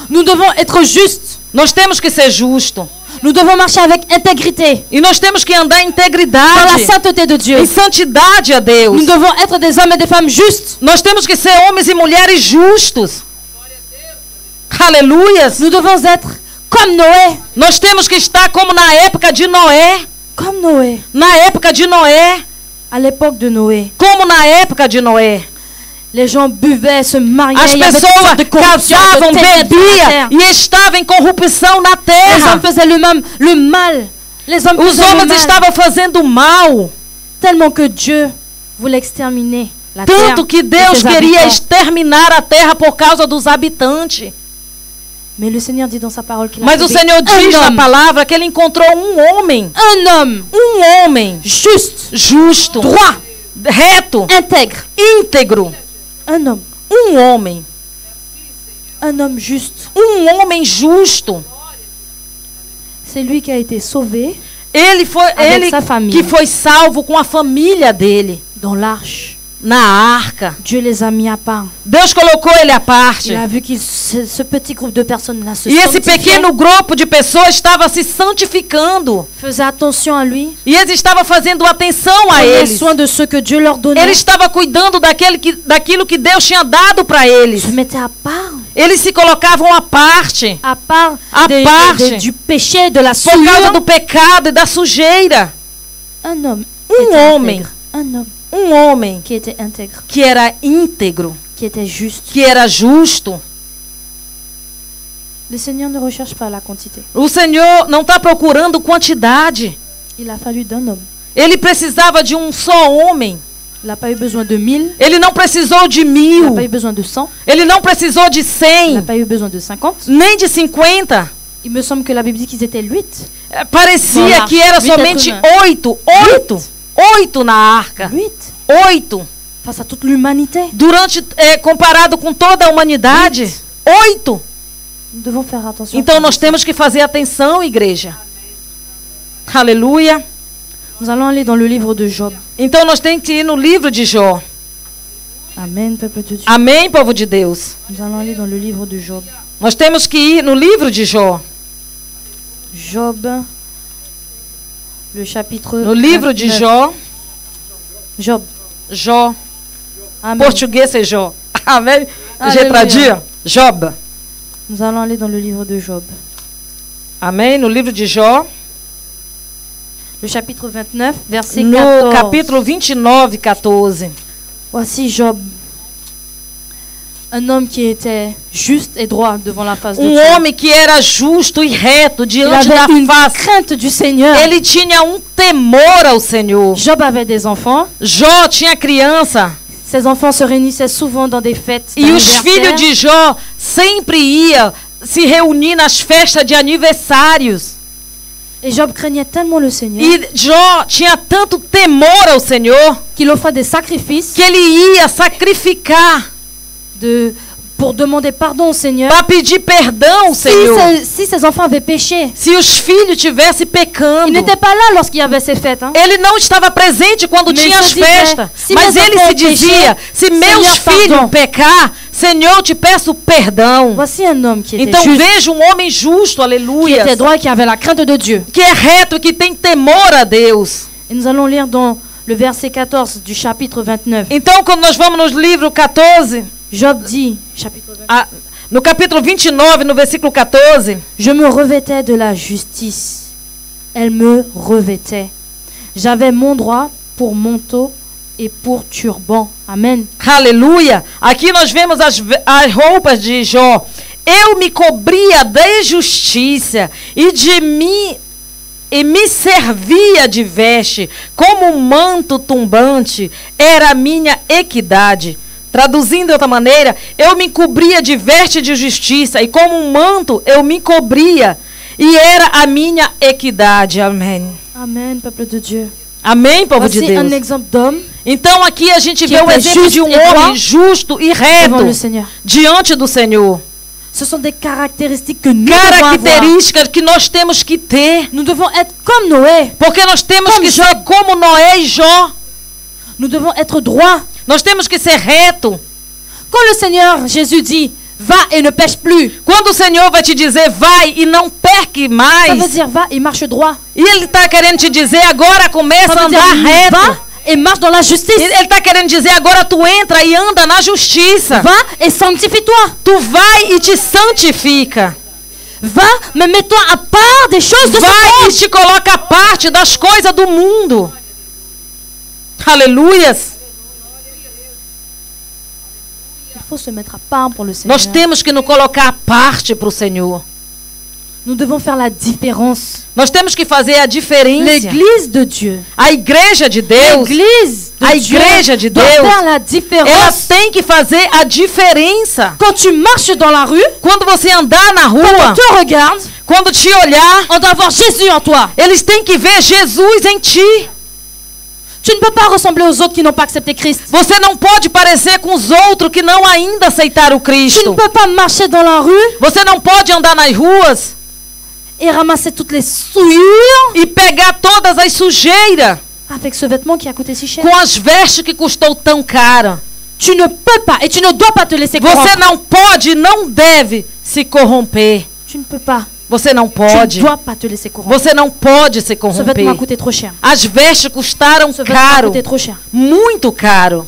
Nous devons être justes. Nós temos que ser justos. Nous devons marcher avec intégrité E nós temos que andar em dans la integridade, sainteté de Dieu. em santidade a Deus. Nous devons être des hommes et des femmes justes. Nós temos que ser homens e mulheres justos. Aleluias. Nous devons être comme Noé. Nós temos que estar como na época de Noé. Comme Noé. Na época de Noé. À l'époque de Noé, Como na época de Noé. les gens buvaient, se mariaient, As il y avait toutes pessoas sortes de corruption, casavam, de ténèbres sur la terre. bebiam e estavam em corrupção na Les terra. hommes faisaient le mal. Les hommes Os faisaient le homens mal. estavam fazendo mal. Tellement que Dieu voulait exterminer la terre. Tanto que et Deus ses queria habitants. exterminar a terra por causa dos habitantes. Mais le Seigneur dit dans sa parole qu'il a Mas o trouvé Senhor diz un na homme, palavra que ele encontrou um homem un homme juste, justo, droit, reto, intègre. íntegro. Un homme juste. Homem justo. C'est lui qui a été sauvé Ele foi Avec ele sa famille. que foi salvo com a família dele dans l'arche. na arca. Dieu les a mis à part. Deus colocou ele à parte. Il a vu que ce petit groupe de personnes-là se E esse sanctifiaient, pequeno grupo de pessoas estava se santificando. faisaient attention à lui, E eles estavam fazendo atenção a prenaient eles. soin de ce que Dieu leur donnait, Ele estava cuidando daquilo que Deus tinha dado para eles. se mettaient à part Eles se colocavam à parte à part, À parte. du péché, de la por causa souillure. do pecado e da sujeira. Un homme Um était homem. intègre. Un homme Homem qui était intègre, que era íntegro, qui était juste. que era justo. Le Seigneur ne recherche pas la quantité. O Senhor não está procurando quantidade. Il a fallu d'un homme. Ele precisava de um só homem. Il n'a pas eu besoin de 1000. Ele não precisou de Il n'a 1000. pas eu besoin de 100. Ele não precisou de Il n'a 100. pas eu besoin de 50. Nem de 50. Il me semble que la Bible dit qu'ils étaient 8. Parecia Olá, que era 8 somente êtres humains. 8. 8 na arca. 8 8. face à toute l'humanité. Comparado com toda a humanidade. 8. Nous devons faire attention. Então nós temos que fazer atenção, igreja. Aleluia. Nous allons aller dans le livre de Job. Então nós temos que ir no livro de Jó. Amen, peuple de Dieu. Amém, povo de Deus. Nous allons aller dans le livre de Job. Nós temos que ir no livro de Jó. Job, le chapitre. No livro de 29. Jó. Job. Jó. Amen. Português é Jó. Amém? Aleluia. J'ai traduit. Job. Nous allons aller dans le livre de Job. Amém? No livro de Jó. Le chapitre 29, verset No 14. capítulo 29, 14. Voici Job. Un homme qui était juste et droit devant la face de Um Dieu. homem que era justo e reto Il diante da avait une face. crainte du Seigneur. Ele tinha um temor ao Senhor. Job avait des enfants. Jó tinha criança. Ses enfants se réunissaient souvent dans des fêtes E os d'anniversaire. filhos de Jó sempre iam se reunir nas festas de aniversários. Et Job craignait tellement le Seigneur E Jó tinha tanto temor ao Senhor qu'il offrait des sacrifices que ele ia sacrificar pour demander pardon au Seigneur. para pedir perdão ao Senhor. Si ses enfants avaient péché, Se os filhos tivessem il pecando, n'était pas là lorsqu'il y avait ces fêtes. Hein. ele não estava presente quando Mas tinha as se disser, festas. se Mas meus ele avós se dizia, se Senhor, meus filhos pardon. pecar, Senhor, te peço perdão. Voici un homme qui était Então juste, veja um homem justo, qui aleluia, était droit, qui avait la crainte de Dieu. que é reto, que tem temor a Deus. Et nous allons lire dans le verset 14 du chapitre 29. Então, quando nós vamos no livro 14, Job dit, chapitre 29, no capítulo 29, no versículo 14, je me revêtais de la justice. Elle me revêtait. J'avais mon droit pour manteau et pour turban. Amen. aleluia. Aqui nós vemos as roupas de Jó. Eu me cobria de justiça e me servia de veste, como um manto tumbante, era a minha equidade. Traduzindo de outra maneira, eu me cobria de veste de justiça, e como um manto eu me cobria, e era a minha equidade. Amém. Amen, peuple de Dieu. Amém, povo de Voici un Deus. exemple d'homme Então aqui a gente Que vê o é exemplo de um justo e homem droit justo e reto devant le Seigneur. diante do Senhor. Ce sont des caractéristiques que nous devons avoir. Características que nós temos que ter. Nous devons être comme Noé. Porque nós temos Como que Jó. ser como Noé e Jó. Nous devons être droits. Nós temos que ser reto. Quand le Seigneur Jésus dit va et ne pêche plus, Quando o Senhor vai te dizer vai e não perque ça veut mais. dire va et marche droit. E Ele está querendo te dizer agora começa Ça a veut andar dire reto. va et marche dans la justice. Ele está querendo dizer agora tu entra e anda na justiça. Va et sanctifie-toi. Tu vai e te santifica. Va, mais mets-toi à part des choses de ce Vai e monde. te coloca a parte das coisas do mundo. Aleluias. Il faut se mettre à part pour le Seigneur. Nós temos que nos colocar a parte para o Senhor. Nous devons faire la différence. Nós temos que fazer a diferença. L'église de Dieu. A igreja de Deus, L'église de a Dieu igreja de doit Deus, faire la ela différence. tem que fazer a diferença. Quand tu marches dans la rue, Quando você andar na quand on rua, te regarde, quando te olhar, on doit voir Jésus en toi. eles têm que ver Jesus em ti. Tu ne peux pas ressembler aux autres qui n'ont pas accepté Christ. Você não pode parecer com os outros que não ainda aceitaram o Tu ne Cristo. peux pas marcher dans la rue Você não pode andar nas ruas et ramasser toutes les souillures e pegar todas as sujeiras avec ce vêtement qui a coûté si cher. com as vestes que custou tão caro. Tu ne peux pas et tu ne dois pas te laisser Você corrompre. não pode, não deve se corromper. Tu ne peux pas. Você não Tu pode. ne dois pas te laisser corrompre. Você não pode se Ce vêtement a corromper. coûté trop cher. As vestes custaram Ce vêtement a caro, coûté trop cher. muito caro.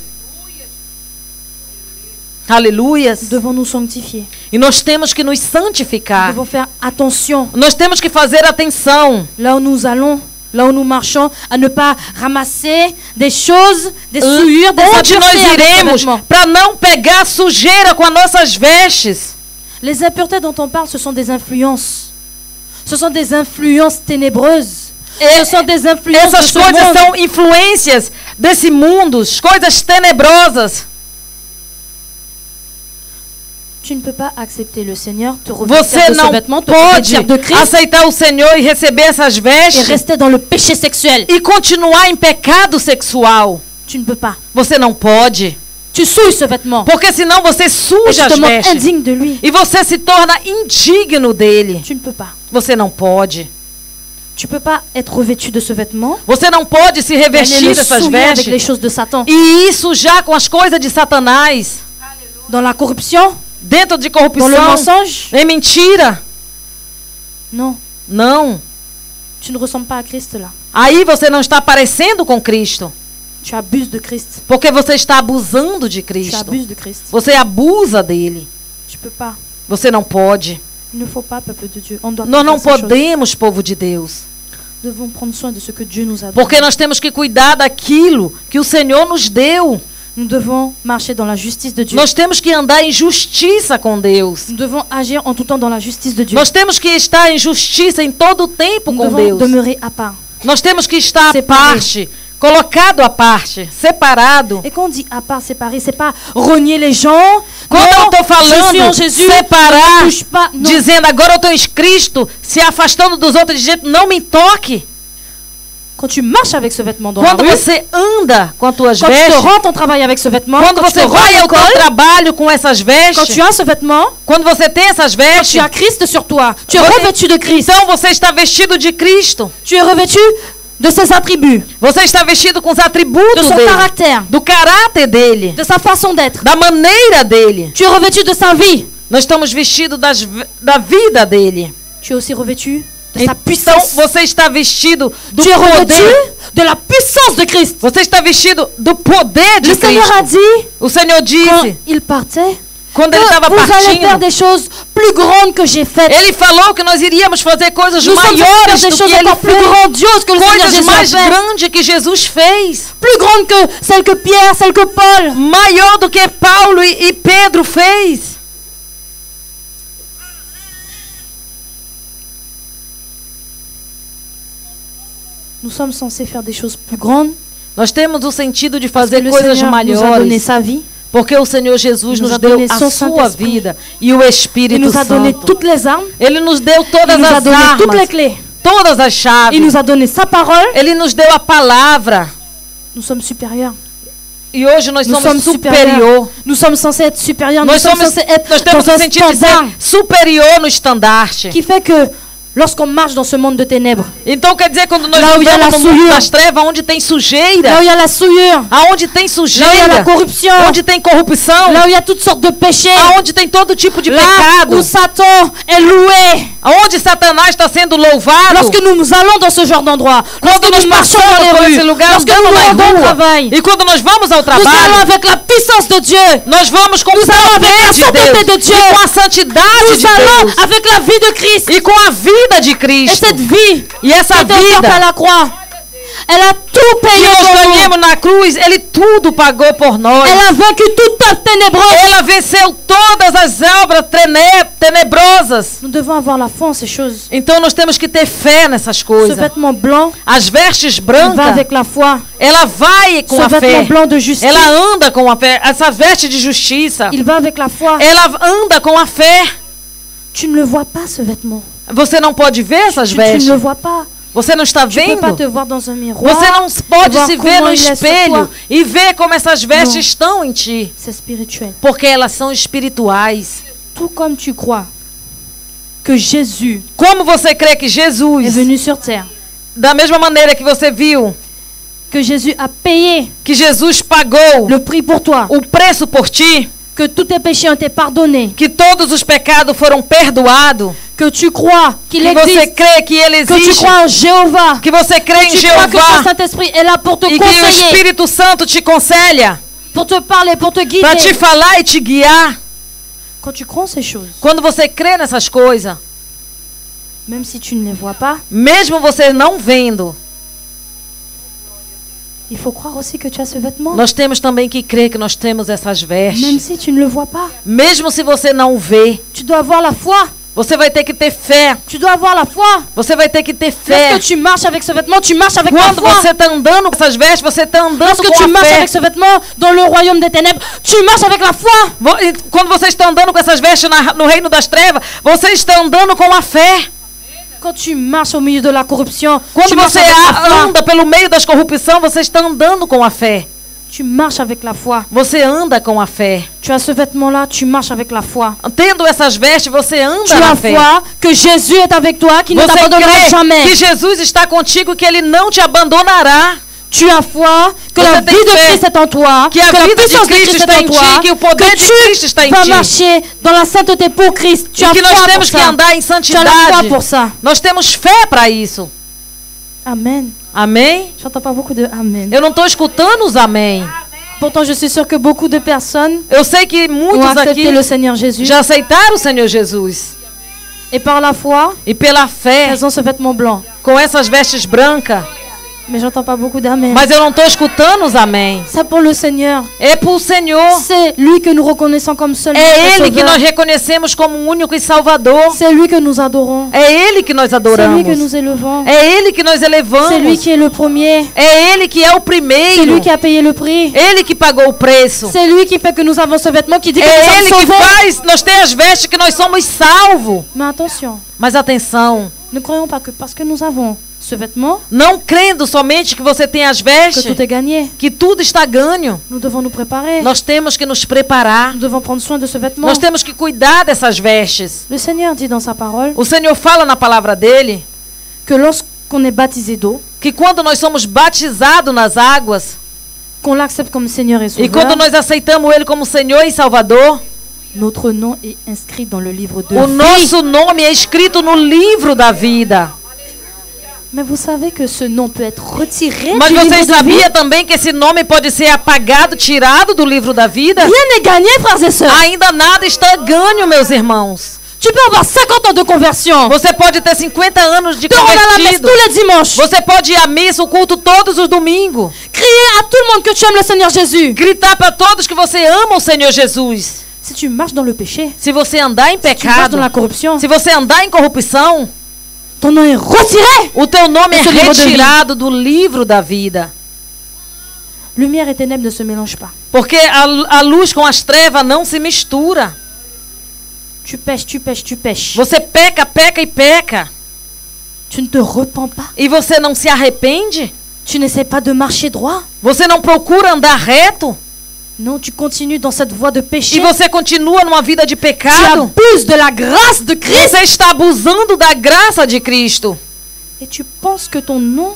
Aleluias. Nous devons nous sanctifier. E nós temos que nos Nous santificar. devons faire attention Nós temos que fazer atenção. là où nous allons, là où nous marchons, à ne pas ramasser des choses, des souillures, des Onde impuretés nós avec nos iremos vêtements. para não pegar sujeira com as nossas vestes? Les impuretés dont on parle, ce sont des influences. Ce sont des influences ténébreuses. Ce sont des influences de Essas ce coisas monde. são influências desse mundo, coisas tenebrosas. Tu ne peux pas accepter le Seigneur, te revêtir Você de ce não vêtement, te pode revêtir de Christ aceitar o Senhor e receber essas et vestes rester dans le péché sexuel. e continuar em pecado sexual. Tu ne peux pas. Você não pode. Tu souilles ce vêtement. Porque senão você Et tu suja te as montres vestes. indigne de lui. E você se torna indigno dele. Tu ne peux pas. Você não pode. Tu peux pas être revêtu de ce vêtement Você não pode se et aller revestir le dessas souiller avec les vestes choses de Satan. e ir sujar com as coisas de Satanás. Dans la corruption, Dentro de dans le corrupção. mensonge. É mentira. Non, Não. tu ne ressembles pas à Christ là. Aí você não está parecendo com Cristo. Tu abuses de Christ. Porque você está abusando de Tu Cristo. abuses de Christ. Você abusa dele. Tu peux pas. Você não pode. Il ne faut pas, peuple de Dieu. On doit Nós pas não faire ces choses. podemos, povo de Deus. Nous devons prendre soin de ce que Dieu nous a donné. Porque nós temos que cuidar daquilo que o Senhor nos deu. Nous devons marcher dans la justice de Dieu. Nós temos que andar em justiça com Deus. Nous devons agir en tout temps dans la justice de Dieu. Nós temos que estar em justiça em todo o tempo Nous com devons Deus. demeurer à part. Nós temos que estar à Separado. parte, colocado à parte, separado. Et quand on dit à part, séparé, c'est pas renier les gens. Quando eu estou je suis en falando Jésus, separar, ne touche pas. Non. dizendo agora eu estou em Cristo, se afastando dos outros de jeito, não me toque. Quand tu marches avec ce vêtement dans la quando rue, você anda com as tuas quand tu te vestes, rends ton travail avec ce vêtement, quando quand tu você te rends à vai ao teu l'école, trabalho com essas quand vestes, tu as ce vêtement, quando você tem essas quand vestes, tu as Christ sur toi, tu es você- revêtu de Christ, então você está vestido de Cristo. tu es revêtu de ses attributs, Você está vestido com os de atributos son dele, caractère, do caráter dele, de sa façon d'être. da maneira dele. Tu es revêtu de sa vie. Nós estamos vestidos da vida dele. Tu es aussi revêtu de sa Então puissance. você está vestido do Tu es revêtu poder. de la puissance de Christ. Você está vestido do poder de Le Seigneur a Cristo. dit, O Senhor quand disse, il partait, quando ele estava que vous allez faire partindo, des choses plus grandes que j'ai faites. ele falou que nós iríamos fazer coisas Nous sommes maiores faire des do que choses ele encore plus fez. grandioses que le Seigneur Coisas Jésus a mais fait. grandes que Jesus fez. Plus grandes que celles que Pierre, celles que Paul. Maior do que Paulo e Pedro fez. Nous sommes censés faire des choses plus grandes. Nós temos o sentido de Parce que fazer le coisas Seigneur nous a donné maiores. sa vie. Porque o Senhor Jesus Ele nos nos a deu donné a son sua Saint-Esprit. vida e o Il Espírito nous a donné Santo. toutes les armes. Ele nos deu Il todas nous a as donné toutes les armas, clés. todas as chaves. Il nous a donné sa parole. Ele nos deu a palavra. Nous sommes supérieurs. E hoje nós Nous somos sommes superior. supérieurs. Nous sommes censés être supérieurs. Nous Nós sommes somos, censés être nós temos dans o un sentido de standard ser superior no estandarte. qui fait que lorsqu'on marche dans ce monde de ténèbres, Então quer dizer, quando nós Lá où il y a andamos la no mundo souillure. das trevas, onde tem là sujeira, où il y a la souillure, aonde tem là où il y a la sujeira, corruption, onde tem corrupção, là où il y a toutes sortes de péchés, aonde tem todo tipo de là pecado, où Satan est loué. aonde Satanás está sendo louvado. Lorsque nous allons dans ce genre d'endroit, Quando lorsque nós nous marchons passamos dans por les esse rues, lugar, lorsque andamos nous na rendons au rua, travail, e quando nós vamos ao nous allons trabalho, avec la puissance de Dieu. nós vamos com o Nous allons avec poder la de sainteté Deus, de Dieu. e com a santidade Nous de allons Deus, avec la vie de Christ. e com a vida de Et Cristo. cette vie E essa qui était offerte à vida la croix, elle a tout que payé nós pour nous. ganhamos na cruz, Ele tudo pagou por nós. Elle a vaincu toute œuvre ténébreuse. Ela venceu todas as obras tenebrosas. Nous devons avoir la foi en ces choses. Então nós temos que ter fé nessas Ce coisas. vêtement blanc, As vestes il va brancas, avec la foi. ela vai com Ce a vêtement fé. blanc de justice, Ela anda com a fé. Essa veste de justiça, il va avec la foi. ela anda com a fé. Tu ne le vois pas, ce vêtement. Você não pode ver essas Tu ne vestes. le vois pas. Você não está Tu ne peux pas vendo. te voir dans un miroir. Você não pode voir se ver comment no il est sur espelho toi. e ver como essas vestes Não. estão em ti. C'est spirituel. Porque elas são espirituais. Tout comme tu crois que Jésus Como você crê que est Jesus, venu sur terre, da mesma maneira que você viu que Jésus a payé que Jesus pagou le prix pour toi, o preço por ti, que tous tes péchés ont été pardonnés, que todos os pecados foram perdoados, que tu crois qu'il que você existe, crê que Ele que tu existe, crois en Jéhovah, que você crê em tu crois que ton Jeová Saint-Esprit est là pour te e que o conseiller, Espírito Santo te conselha pour te parler, pour te para guider. te falar e te guiar. Quand tu crois en ces choses, Quando você crê nessas coisas, même si tu ne les vois pas, mesmo você não vendo, il faut croire aussi que tu as ce vêtement. nós temos também que crer que nós temos essas Même vestes. si tu ne le vois pas, Mesmo se você não vê, tu dois avoir la foi. você vai ter que ter fé. Tu dois avoir la foi. Você vai ter que ter fé. Lorsque tu marches avec ce vêtement, tu marches avec la Quando foi. você está andando com essas vestes, você está andando Lorsque tu com a marches fé. avec ce vêtement dans le royaume des ténèbres, tu marches avec la foi. E quando você está andando com essas vestes no reino das trevas, você está andando com a fé. Quand tu marches au milieu de la corruption, tu Quando marches você avec la foi. anda pelo meio das corrupção, você está andando com a fé. Tu marches avec la foi. Você anda com a fé. Tu as ce vêtement-là, tu marches avec la foi. Tendo essas vestes, você Tu anda na as fé. foi que Jésus est avec toi, qu'il ne Você t'abandonnera crê jamais. que Jesus está contigo, que Ele não te abandonará. Tu as foi que Você la tem vie de fé Christ est en toi, que a que la vida de puissance de Cristo Christ está est em en ti, toi, que o poder que de Cristo está tu em vas ti. marcher dans la sainteté pour Christ. Tu E as que nós foi pour temos que ça. andar em Tu as la foi santidade. pour ça. Nós temos fé para isso. Amen. Amém? J'entends pas beaucoup de Amen. Eu não estou escutando os amém. Pourtant, je suis sûre que beaucoup de personnes Eu sei que ont muitos accepté aqui le Seigneur Jésus. já aceitaram o Senhor Jesus. Et par la foi, E pela fé, elles ont ce vêtement blanc. com essas vestes brancas. Mais j'entends pas beaucoup d'Amen. Mas eu não estou escutando os amém. C'est pour le Seigneur. É para o Senhor. C'est lui que nous reconnaissons comme seul É notre Ele que Sauveur. nós reconhecemos como o único e Salvador. C'est lui que nous adorons. É Ele que nós C'est lui adoramos. que nous élevons. É Ele que nós C'est lui elevamos. qui est le premier. É Ele que é o C'est primeiro. lui qui a payé le prix. Ele que pagou o preço. C'est lui qui fait que nous avons ce vêtement qui dit que É nous Ele sommes que sauvés. faz nós ter as vestes que nós somos salvos. Mais attention, Mas atenção, ne croyons pas que parce que nous avons ce vêtement, não crendo somente que você tem as que vestes, tout est gagné. que tudo está ganho. Nous devons nous préparer. Nós temos que nos preparar. Nous devons prendre soin de ce vêtement. Nós temos que cuidar dessas vestes. Le Seigneur dit dans sa parole O Senhor fala na palavra dele que lorsqu'on est baptisé d'eau, que quando nós somos batizados nas águas qu'on l'accepte comme Seigneur et e Sauveur, quando nós aceitamos ele como Senhor e Salvador, notre nom est inscrit dans le livre de o vie. nosso nome é escrito no livro da vida. Mais vous savez que ce nom peut être retiré Mas du livre vocês de vie. sabiam também que esse nome pode ser apagado, tirado do livro da vida? Rien n'est gagné, frères et sœurs. Ainda nada está ganho, meus irmãos. Tu peux avoir 50 ans de conversion. Você pode ter 50 anos de Te rendre à la messe convertido. tous les dimanches. Você pode ir à missa, o culto todos os domingos. Crier à tout le monde que tu aimes le Seigneur Jésus. Gritar para todos que você ama o Senhor Jesus. Si tu marches dans le péché, Se você andar em tu marches pecado, dans la corruption, se você andar em corrupção, ton nom est retiré. o teu nome é Esse livro de retirado do livro da vida. Lumière et ténèbres ne se mélangent pas. Porque a luz com as trevas não se mistura. Tu pèches, tu pèches, tu pèches. Você peca, peca e peca. Tu ne te repens pas. E você não se arrepende? Tu n'essaies pas de marcher droit. Você não procura andar reto? Non, tu continues dans cette voie de péché. E você continua numa vida de Tu pecado? abuses de la grâce de Christ. Você está abusando da graça de Cristo. Et tu penses que ton nom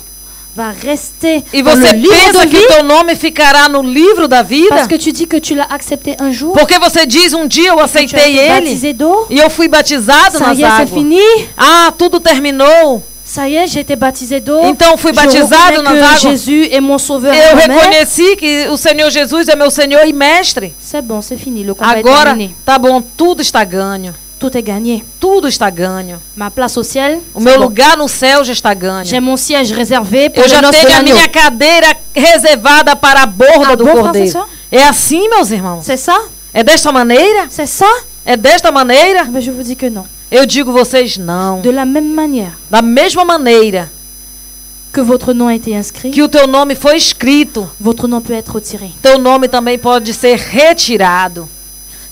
va rester E dans você le livre pensa de que vie teu nome ficará no livro da vida? parce que tu dis que tu l'as accepté un jour. Porque você diz, um dia eu Tu as aceitei été ele baptisé d'eau. e eu fui batizado Ça nas y est, c'est águas. fini. Ah, tudo terminou. Ça y est, j'ai été baptisé d'eau. Então fui Je batizado reconnais nas que águas. Jésus est mon sauveur. et Eu mon maître. reconheci que o Senhor Jesus é meu Senhor e mestre. C'est bon, c'est fini. Le combat est Agora, terminé. tá bom, tudo está ganho. Tout est gagné. Tudo está ganho. Ma place au ciel. O c'est meu bon. lugar no céu já está ganho. J'ai mon siège réservé pour Eu les já noces de tenho a l'agneau. minha cadeira reservada para a borda Ah, do bom, cordeiro. professor? É assim, meus irmãos? C'est ça? É desta maneira? C'est ça? É desta maneira? Mais je vous dis que non. Eu digo vocês não. De la même manière Da mesma maneira que votre nom a été inscrit, que o teu nome foi escrito, votre nom peut être retiré. teu nome também pode ser retirado.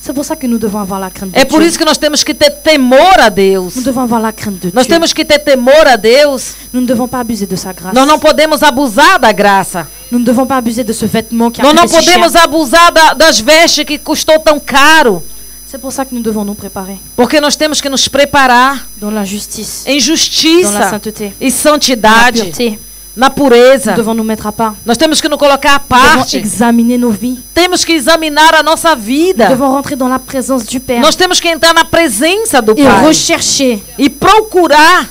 C'est pour ça que nous devons avoir la crainte de É por Dieu. isso que nós temos que ter temor a Deus. Nous devons avoir la crainte de Nós Dieu. temos que ter temor a Deus. Nous ne devons pas abuser de sa grâce. Nós não podemos abusar da graça. Nous ne devons pas abuser de ce vêtement qui a Nós não coûté si cher. podemos abusar das vestes que custou tão caro. C'est pour ça que nous devons nous préparer Porque nós temos que nos preparar dans la justice, em dans la justiça sainteté, e dans la santidade, pureté. na pureza. Nous devons nous mettre à part. Nós temos que nos colocar à Nous devons parte. examiner nos vies. Temos que examinar a nossa Nous vida. devons rentrer dans la présence du Père Nós temos que entrar na presença do et Pai rechercher e procurar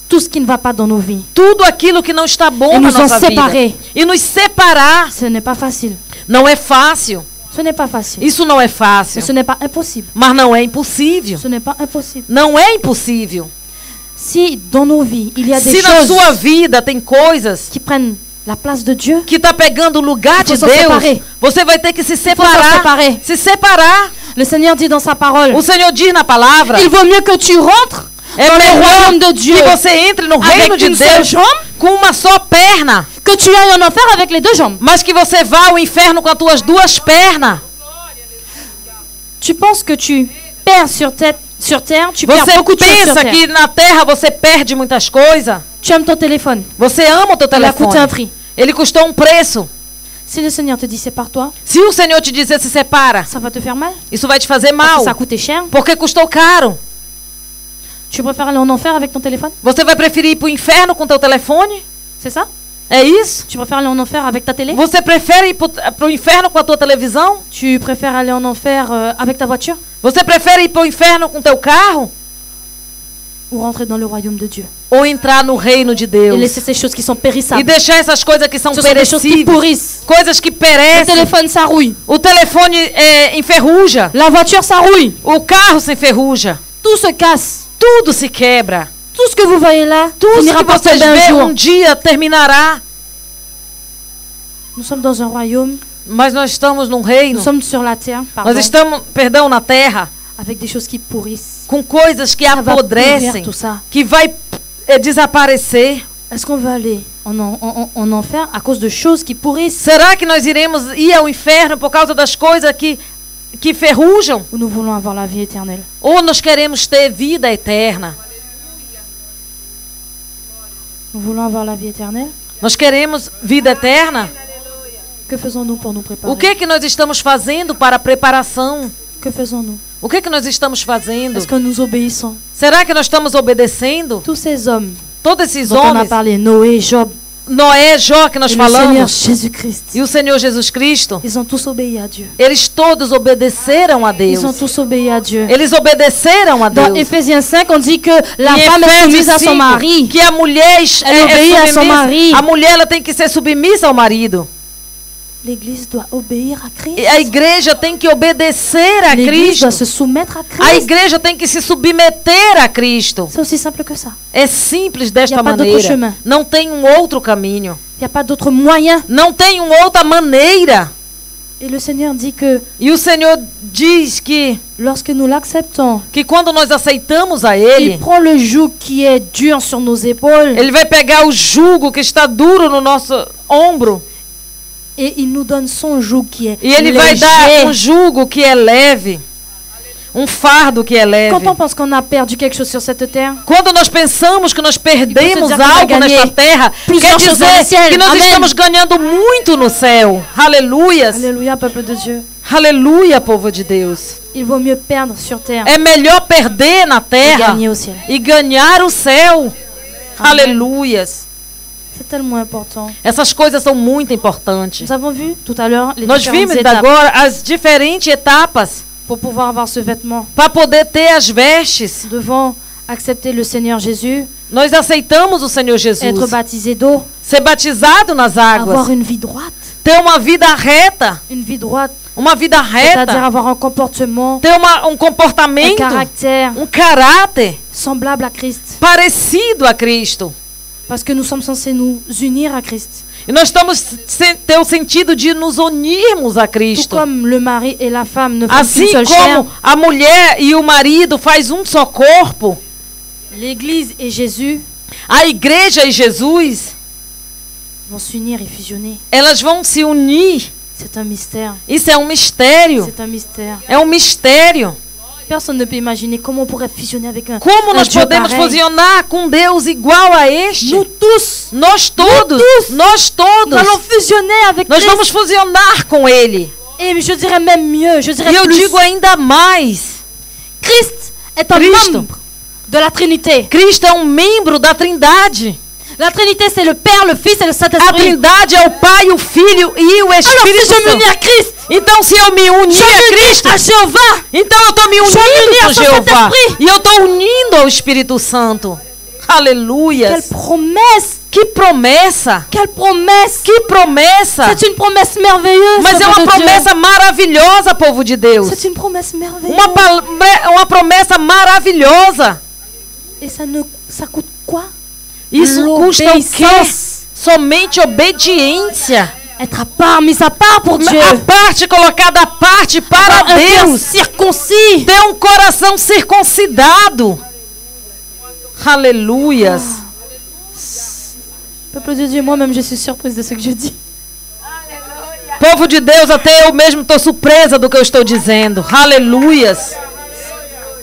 tout ce qui ne va pas dans nos vies. tudo aquilo que não está bom E na nos en nossa vida. séparer. E nos separar. Ce n'est pas facile. Não é fácil. Ce n'est pas facile. Isso não é Mais fácil. ce n'est pas impossible. Mas não é impossível. Ce n'est pas impossible. Não é impossível. Si dans nos vies, il y a des Se na choses sua vida tem coisas qui prennent la place de Dieu, que está pegando o lugar Il de faut se Deus, séparer. você vai ter que se faut se separar. séparer. Se separar. Le Seigneur dit dans sa parole, O Senhor diz na palavra, il vaut mieux que tu rentres é dans le royaume melhor de Dieu que você entre no reino avec de une seule Deus jambe com uma só perna, que tu ailles en enfer avec les deux jambes. mas que você vá ao inferno com as tuas duas pernas. Tu penses que tu perds sur terre, tu perds Você beaucoup de choses sur pensa terre. que na terra você perde muitas coisas? Tu aimes ton téléphone, Você ama o teu il a coûté un telefone. prix. Ele custou um preço. Si le Seigneur te dit sépare-toi, Se o Senhor te dizer se separa, ça va te faire mal isso vai te fazer parce mal, que ça a coûté cher. porque custou caro. Tu préfères aller en enfer avec ton téléphone? Você vai preferir ir para o inferno com teu telefone? C'est ça? É isso? Tu préfères aller en enfer avec ta télé? Você prefere ir para o inferno com a tua televisão? Tu préfères aller en enfer avec ta voiture? Você prefere ir para o inferno com teu carro? Ou rentrer dans le royaume de Dieu Ou entrar no reino de et Deus? laisser ces choses qui sont E périssables? deixar essas coisas que são Ce sont des choses qui perecíveis, pourrissent. coisas que Le perecem. téléphone s'arrouille. O telefone enferruja, La voiture s'arrouille. o carro se enferruja, Tout se casse. tudo se quebra. Tout ce que vous voyez là Tudo finira que par vocês tomber un veem jour. dia terminará. Nous sommes dans un royaume. Mas nós estamos num Nous reino, sommes sur la terre, pardon, nós estamos, perdão, na terra, avec des choses qui pourrissent. com coisas que Ça va pourrir apodrecem, tout ça. que vai desaparecer. Est-ce qu'on va aller en enfer à cause de choses qui pourrissent? Será que nós iremos ir ao inferno por causa das coisas que ferrujam? Ou nous voulons avoir la vie éternelle? Ou nós queremos ter vida eterna? Nous voulons avoir la vie éternelle. Nós queremos vida eterna. Que faisons-nous pour nous préparer? O que nós estamos fazendo para a preparação? Que faisons-nous? O que nós estamos fazendo? Est-ce que nous obéissons? Será que nós estamos obedecendo? Tous ces hommes Todos esses dont on a homens, parlé, Noé, Job, Noé, Jó, que nós et le Seigneur falamos, Jésus-Christ, e o Senhor Jesus Cristo, ils ont tous obéi à Dieu. eles todos obedeceram a Ils ont Deus. tous obéi à Dieu. Eles obedeceram a Dans Deus. Éphésiens 5, on dit que la Em femme est Efésios soumise à son 5, mari. que a mulher Ela obéit a son submissa. mari. A mulher ela tem que ser submissa ao marido. L'Église doit obéir à Christ. E a igreja tem que obedecer a L'Église Cristo. doit se soumettre à A Christ. igreja tem que se submeter a Cristo. C'est aussi simple que ça. É simples desta Y a pas d'autre maneira. chemin. Não tem um outro caminho. Il n'y a pas d'autre moyen. Não tem uma outra maneira. Et le Seigneur dit que E o Senhor diz lorsque nous l'acceptons, que quando nós aceitamos a il Ele, prend le joug qui est dur sur nos épaules Ele vai pegar o jugo que está duro no nosso ombro. et il nous donne son joug qui est E Ele vai léger. dar um jugo que é leve. Um fardo que é leve. Quand on pense qu'on a perdu quelque chose sur cette terre, Quando nós pensamos que nós perdemos dizer que vai algo ganhar nesta terra, plusieurs quer choses dans le dizer ciel. que nós Amém. estamos ganhando muito no céu. Aleluias. alléluia, peuple de Dieu, Aleluia, povo de Deus. il vaut mieux perdre sur terre É melhor perder na et terra gagner au ciel. e ganhar o céu. Amém. Aleluias. C'est tellement important. Essas coisas são muito importantes. Nous avons vu tout à l'heure les Nós différentes vimos étapes agora as diferentes etapas pour pouvoir avoir ce vêtement. para poder ter as vestes. Nous devons accepter le Seigneur Jésus, Nós aceitamos o Senhor être Jesus, baptisé d'eau, ser batizado nas avoir águas, une vie droite. ter uma vida reta, Une vie droite, uma vida c'est-à-dire reta, avoir un comportement, ter um un comportamento, caractère um caráter semblable à Christ. parecido a Cristo. Parce que nous sommes censés nous unir à Christ. E nós estamos ter o sentido de nos unirmos a Tout Cristo. comme le mari et la femme ne forment Assim qu'une seule chair, como a mulher e o marido faz um só corpo, l'Église et Jésus a igreja e Jesus, vont s'unir et fusionner. elas vão se unir. C'est un mystère. Isso é um mistério. C'est un mystère. É um mistério. Personne ne peut imaginer comment on pourrait fusionner avec un, Como un nós Dieu podemos pareil. fusionar com Deus igual a este? Nous tous, Nós todos, nós nous todos, allons fusionner avec nós Christ. vamos fusionar com Ele. Et je dirais même mieux, je dirais E eu plus. digo ainda mais: Christ est un Cristo. membre de la Trinité. Cristo é um membro da Trindade. La Trinité, c'est le Père, le Fils et le A Saint-Esprit. Trindade é o Pai, o Filho e o Alors, Espírito si je Santo. m'unis à Christ, Então, se eu me unir je a m'unis Cristo, à Jéhovah. então eu estou me Je unindo m'unis com ao Jeová. Saint-Esprit. E eu estou unindo ao Espírito Santo. Quelle Aleluia. promesse! Que promessa! Quelle promesse! Que promessa! C'est une promesse merveilleuse. Mas é peuple uma de Dieu. promessa maravilhosa, povo de Deus. C'est une promesse merveilleuse. Uma promessa maravilhosa. Et ça coûte quoi? Isso custa o quê? L'obéissance. Somente obediência. Être à part, mis à part pour Dieu. A parte colocada à parte para Un cœur Deus. circoncis. Ter um coração circuncidado. Aleluias. Peuple de Dieu, moi-même, je suis surprise de ce que je dis. Povo de Deus, até eu mesmo estou surpresa do que eu estou dizendo. Aleluias.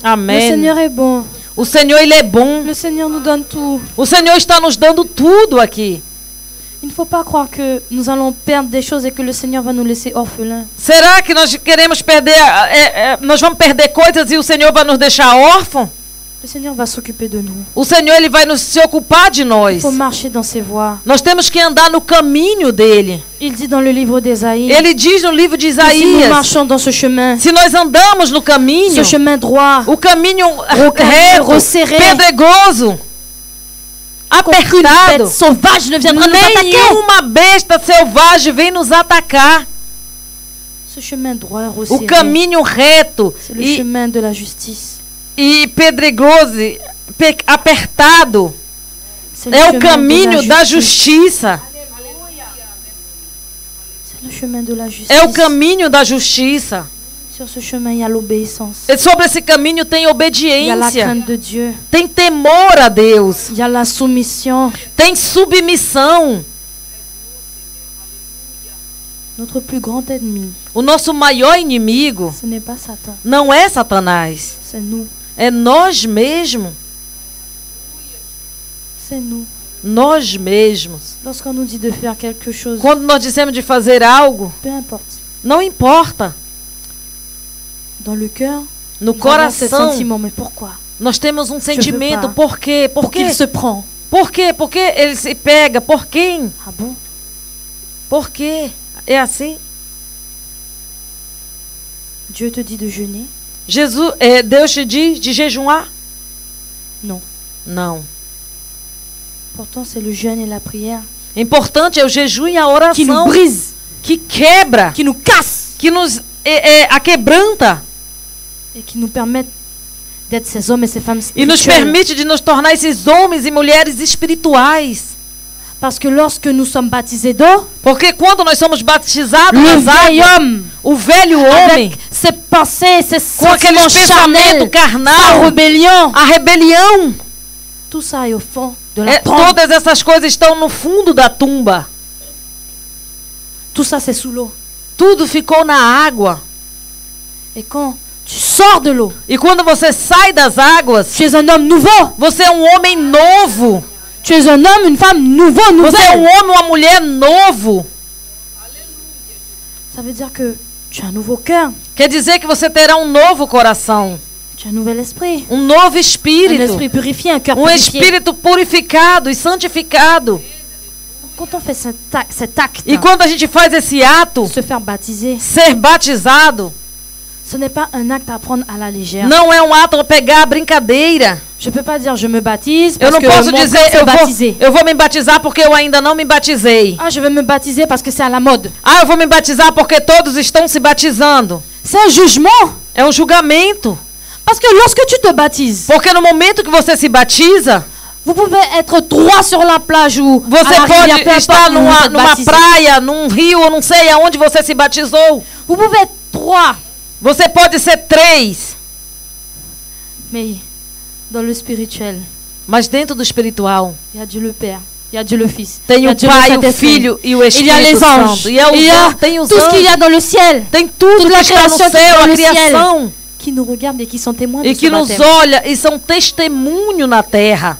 Le Amém. Seigneur est bon. O Senhor, Ele é bom. Le Seigneur nous donne tout. O Senhor está nos dando tudo aqui. Il ne faut pas croire que nous allons perdre des choses et que le Seigneur va nous laisser orphelins. Será que nós queremos perder, nós vamos perder coisas e o Senhor vai nos deixar órfãos? Le Seigneur va s'occuper de nous. O Senhor, Ele vai se ocupar de Il nós. faut marcher dans ses voies. Nós temos que andar no caminho dele. Il dit dans le livre d'Ésaïe, Ele diz no livro de que si nous Isaías, marchons dans ce chemin, se nós andamos no caminho, ce chemin droit, o caminho Rocailleux, reto, resserré, pedregoso, qu'aucune apertado, bête sauvage ne viendra nous attaquer. nenhuma besta selvagem vem nos atacar. Ce chemin droit O resserré, caminho reto c'est le chemin de la justice. e pedregoso, apertado, C'est le é o chemin caminho de da la justice. justiça. C'est le chemin de la justice. É o caminho da justiça. Sur ce chemin, il y a l'obéissance. E sobre esse caminho tem Il y a la obediência, crainte de Dieu. tem temor a Deus, Il y a la soumission. tem submissão. Notre plus grand ennemi, O nosso maior inimigo ce n'est pas Satan, não é Satanás, c'est nous. é nós mesmos. C'est nous. Nós mesmos. Lorsqu'on nous dit de faire quelque chose, Quando nós dissemos de fazer algo, peu importe, não importa. dans le cœur, No nous avons ce coração, sentiment, mais pourquoi? nós temos um sentimento. pas. Por quê? Por Pour quê? qu'il se prend. Por quê? Por que ele se pega? Por quem? Ah bon? Por quê? É assim? Dieu te dit de jeûner? Deus te diz de jejuar? Non. Não. Pourtant, c'est le jeûne et la prière Importante é o jejum e a qui nous oração brise, que quebra, qui nous casse que nos aquebranta et qui nous permettent d'être ces hommes et ces femmes e nos spirituels. permite de nos tornar esses homens e mulheres espirituais. Parce que lorsque nous sommes baptisés d'eau, Porque quando nós somos batizados le nas vieil águas, homme, o velho homem, avec ses pensées, ses com aquele sentiments charnels, pensamento sa carnal, rébellion, a rebelião, tout ça est au fond de la tombe. todas essas coisas estão no fundo da tumba. Tout ça, c'est sous l'eau. Tudo ficou na água. Et quand tu sors de l'eau, E quando você sai das águas, tu es un homme nouveau. você é um homem novo. Tu es un homme, une femme nouveau, Você é um nouvelle. homem, uma mulher novo. Ça veut dire que tu as un nouveau cœur, Quer dizer que você terá um novo coração, tu as un nouvel esprit. um novo Un espírito, esprit purifié, un cœur um purifié. espírito purificado e santificado. Quand on fait cet acte, E quando a gente faz esse ato, se faire baptiser, ser batizado, ce n'est pas un acte à prendre à la légère. não é um ato a pegar a brincadeira. Je peux pas dire je me baptise Eu parce não que posso mon dizer frère s'est eu baptisé. vou me batizar porque eu ainda não me batizei. Ah, je vais me baptiser parce que c'est à la mode. Ah, eu vou me batizar porque todos estão se batizando. C'est un jugement. É um julgamento. Parce que lorsque tu te baptises, Porque no momento que você se batiza, vous pouvez être droit sur la plage ou à você la rivière, peu pode estar importe où vous êtes numa baptisé. praia, num rio, ou não sei aonde você se batizou. Vous pouvez être droit, Você pode ser 3, mais dans le spirituel, mas dentro do espiritual il y a Dieu le Père, il y a Dieu le Fils, tem il y a o Dieu le Pai, o Saint-Esprit, Filho e o il y a les Espírito anges, Santo. il y a Tem os tout ce qu'il y anjos, a dans le ciel tem tudo toute que la está no création qui est céu, dans a le ciel. criação, qui nous regardent et qui sont témoins de e ce que nos baptême. olha e são testemunho na terra.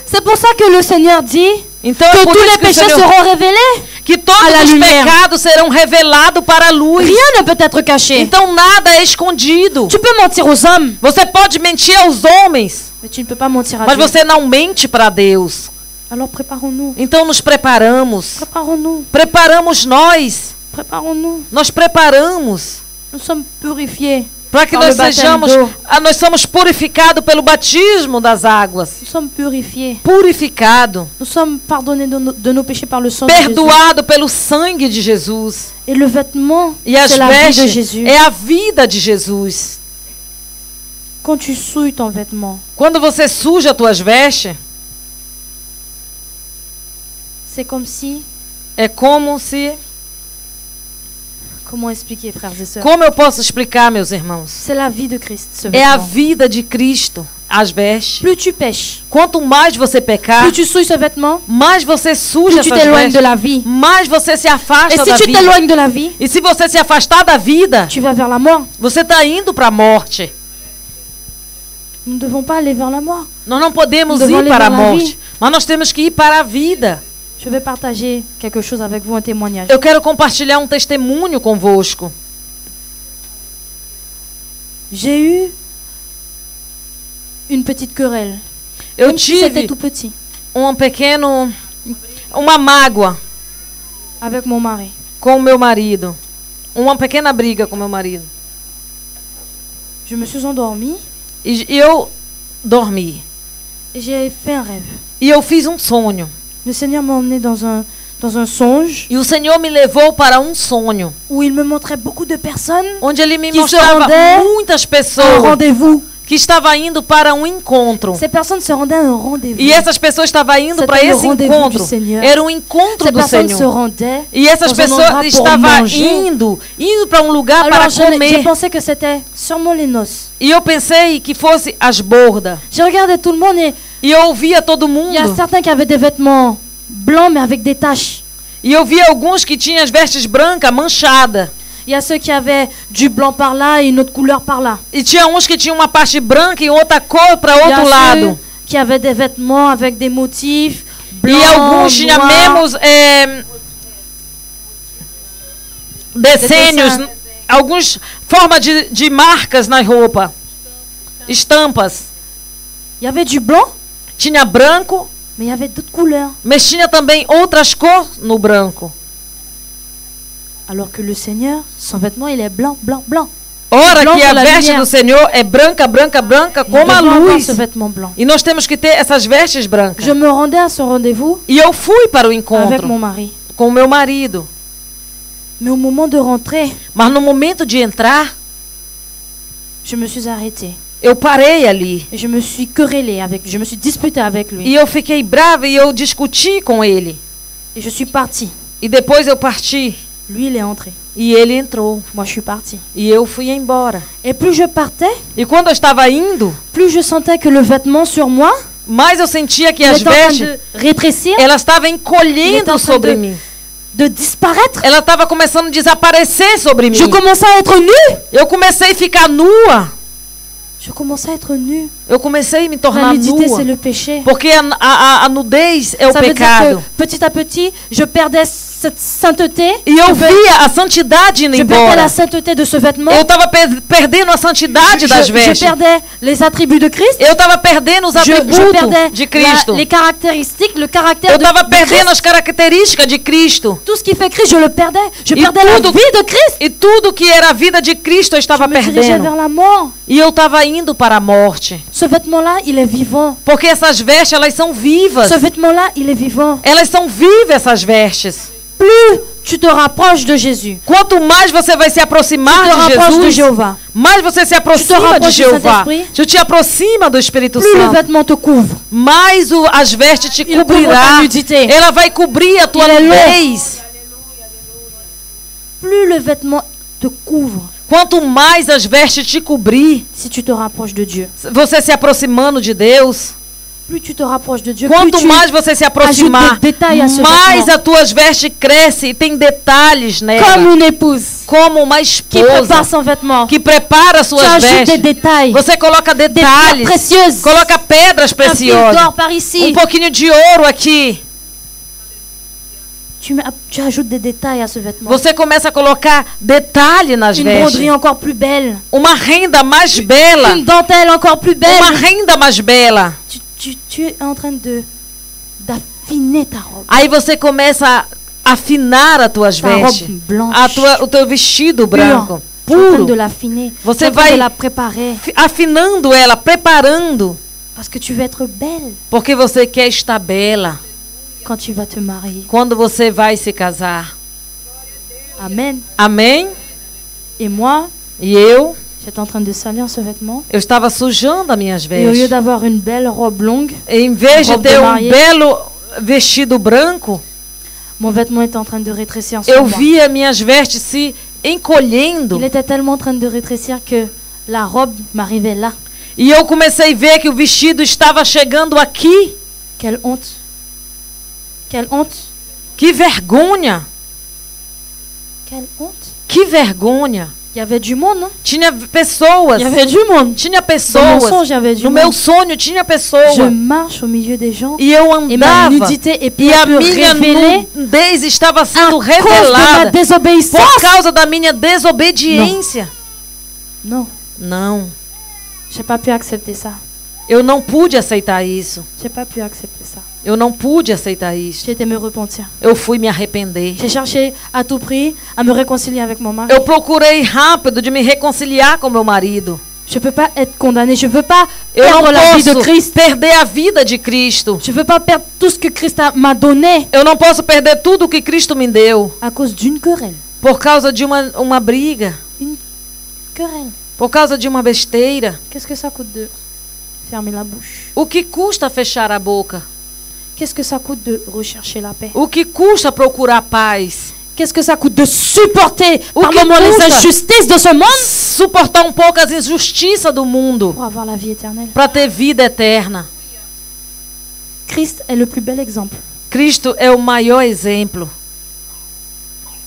C'est pour ça que le Seigneur dit Então é que por tous isso les que o péchés Senhor, seront révélés. que todos à la os lumière. pecados serão revelados para a luz. Rien ne peut être caché. Então nada é escondido. Tu peux mentir aux hommes, Você pode mentir aos homens, mais tu ne peux pas mentir à mas Dieu. você não mente para Deus. Alors préparons-nous. Então nos preparamos. Préparons-nous. Preparamos nós. Préparons-nous. Nós preparamos Nous sommes purifiés. para que Par le nós baptême sejamos, d'eau. nós somos purificados pelo batismo das águas. Nous sommes purifiés. Purificado, Nous sommes pardonnés de nos péchés par le sang de Jésus. perdoado pelo sangue de Jesus. Et le vêtement, E as c'est la vie de vestes Jésus. é a vida de Jesus. Quand tu souilles ton vêtement, Quando você suja as tuas vestes, c'est comme si... é como se... Comment expliquer, frères et sœurs? Como eu posso explicar, meus irmãos? C'est la vie de Christ, ce É a vêtement. vida de Cristo, as vestes. Plus tu pêches, Quanto mais você pecar, plus tu souilles ce vêtement, mais você suja plus tu essas t'éloignes vestes, de la vie. mais você se Et afasta si da tu vida. t'éloignes de la vie, E se você se afastar da vida, tu vas vers la mort. você está indo para a morte. Nous ne devons pas aller vers la mort. Nós não podemos Nous devons ir aller para a vers la morte, vie. mas nós temos que ir para a vida. Je vais partager quelque chose avec vous, un témoignage. Eu quero compartilhar um testemunho convosco. J'ai eu une petite querelle. Eu Même si c'était tive tout petit, uma mágoa avec mon mari. com o meu marido. Uma pequena briga com meu marido. Je me suis endormie E eu dormi. et j'ai fait un rêve. E eu fiz um sonho. Le Seigneur m'a emmené dans un songe E o Senhor me levou para um sonho, où il me montrait beaucoup de personnes onde Ele me Que se mostrava rendaient muitas à un pessoas rendez-vous. que estavam indo para um encontro. Ces personnes se rendaient à un rendez-vous. E essas pessoas estavam indo C'était para le esse rendez-vous encontro. du Seigneur. Era um encontro Ces do personnes se Senhor. rendaient E essas dans un endroit pessoas pour estavam manger. indo para um lugar para Alors j'ai comer. pensé que c'était sûrement les noces. E eu pensei que fosse as bordas. J'ai regardé tout le monde et E eu ouvia todo il y a mundo. certains qui avaient des vêtements blancs mais avec des taches. E eu via alguns que tinham as vestes brancas manchadas. Il y a ceux qui avaient du blanc par là et une autre couleur par là. E tinha uns que tinham uma parte branca e outra cor para Il y outro a lado. qui avaient des vêtements avec des motifs blancs, E alguns tinham noirs. mesmo desenhos, alguns formas de marcas na roupa, estampas. Il y avait du blanc, Tinha branco, mais il y avait d'autres couleurs. mas tinha também outras cores no branco. Alors que le Seigneur, son vêtement, il est blanc, blanc, blanc. Ora Blanco que a la veste lumière. do Senhor é branca, branca, branca, Nous como a devons avoir luz. ce vêtement blanc. E nós temos que ter essas vestes brancas. Je me rendais à ce rendez-vous E eu fui para o avec encontro mon mari. com o meu marido. Mais au moment de rentrer, Mas no momento de entrar, je me suis arrêtée. eu parei ali. Et je me suis querellée avec lui. Je me suis disputée avec lui. E eu fiquei brava e eu discuti com ele. Et je suis partie. E depois eu parti. Lui, il est entré. E ele entrou. Moi, je suis partie. E eu fui embora. Et plus je partais, E quando eu estava indo, plus je sentais que le vêtement sur moi mais eu sentia que il as était en train vestes, de rétrécir, ela estava Ele encolhendo tá sobre sendo- mim. de disparaître. Ela estava começando a desaparecer sobre mim. Je commençais à être nue. Eu comecei a ficar nua. Je commençais à être nue. Eu comecei a me La tornar nudité, nua. c'est le péché. Porque a nudez é o Ça veut dire pecado. que petit à petit, je perdais cette sainteté. E eu via a santidade indo Je perdais embora. la sainteté de ce vêtement. Eu estava perdendo a santidade das Je vestes. perdais les attributs de Christ. Eu estava perdendo os Je atributos perdais de Cristo. les caractéristiques, le caractère Eu de, estava de perdendo Christ. as características de Cristo. Tout ce qui fait Christ, je le perdais. Je E perdais la tudo- vie de Christ. E tudo que era a vida de Cristo eu estava Je me dirigeais vers perdendo. la mort. E eu estava indo para a morte. Ce vêtement-là, il est vivant. Porque essas vestes, elas são vivas. Ce vêtement-là, il est vivant. Elas são vivas, essas vestes. Plus tu te rapproches de Jésus, Quanto mais você vai se tu te aproximar de rapproches de Jesus, Jéhovah, mais você se aproxima de rapproches do Jeová. Saint-Esprit. Tu te aproxima do Espírito plus le Santo. vêtement te couvre. Mais as vestes te Il couvre cobrirá. ta nudité. Ela vai cobrir a tua Il est long. nudez. Plus le vêtement te couvre, Quanto mais as vestes te cobrir, si tu te rapproches de Dieu. você se aproximando de Deus, Plus tu te rapproches de Dieu, plus quanto tu mais você se aproximar, ajoutes des détails à ce mais vêtement. as tuas vestes crescem e tem detalhes nela. Comme une épouse Como uma qui prépare esposa son vêtement. que prepara Tu suas ajoutes des vestes. détails, Você coloca des pierres detalhes, précieuses, coloca pedras un fil preciosas, d'or par ici. pouquinho de ouro aqui. Tu ajoutes des détails à ce vêtement. Você começa a colocar detalhe nas Une vestes. broderie encore plus belle. Uma renda mais bela. Une dentelle encore plus belle. Uma renda mais bela. Tu es en train d'affiner ta robe. Aí você começa a afinar as tuas Ta vestes. robe blanche. O teu vestido branco. Tu es en train Puro. de l'affiner. Você Tu es en train vai de la préparer. Afinando ela, preparando. Parce que tu veux être belle Porque você quer estar bela quand tu vas te marier. quando você vai se casar. Amen. Amém? Et moi, E eu j'étais en train de salir ce vêtement. estava sujando as minhas Et au lieu vestes. d'avoir une belle robe longue, Em vez de Robe de ter mariée. belo vestido branco, mon vêtement était en train de rétrécir sur eu moi. via minhas vestes se encolhendo. Il était tellement en train de rétrécir que la robe m'arrivait là. E eu comecei a ver que o vestido estava chegando aqui. Quelle honte. Quelle honte. Que vergonha! Quelle honte. Que vergonha! Il y avait du monde, hein? Tinha pessoas. Il y avait du monde. Tinha Dans mon pessoas. songe, il y avait du No monde. meu sonho tinha Je pessoas. marche au milieu des gens E eu et ma andava. nudité est peu E à a peu minha révélée nudez estava à sendo cause de ma revelada désobéissance. por causa da minha desobediência. Non, Não, j'ai pas pu accepter ça. eu não pude aceitar isso. J'ai pas pu accepter ça. Eu não pude aceitar isso. J'ai été me repentir. Eu fui me arrepender. J'ai cherché à tout prix à me réconcilier avec mon mari. Eu procurei rápido de me reconciliar com meu marido. Je peux pas être condamnée. Je veux pas Eu não perdre la vie de posso Christ. perder a vida de Cristo. Je veux pas perdre tout ce que Christ m'a donné Eu não posso perder tudo que Cristo me deu à cause d'une querelle. por causa de uma briga, Querelle. por causa de uma besteira. Qu'est-ce que ça coûte de fermer la bouche? O que custa fechar a boca? Qu'est-ce que ça coûte de rechercher la paix? O que custa procurar paz? Qu'est-ce que ça coûte de supporter O par que moments les custa? injustices de ce monde Suportar um pouco as injustiças do mundo pour avoir la vie éternelle? para ter vida eterna. Christ est le plus bel exemple. Cristo é o maior exemplo.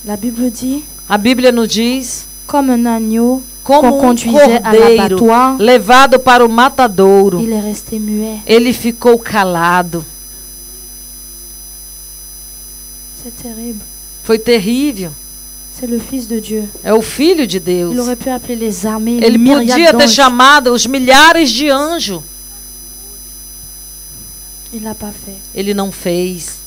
La Bible dit, A Bíblia nos diz, comme un agneau como qu'on um conduisait à cordeiro l'abattoir, levado para o matadouro. il est resté muet. Ele ficou calado. C'est terrible. Foi terrível. C'est le Fils de Dieu. É o Filho de Deus. Il aurait pu appeler les armées, les Ele myriades podia ter d'anges. chamado os milhares de anjos. Il l'a pas fait. Ele não fez.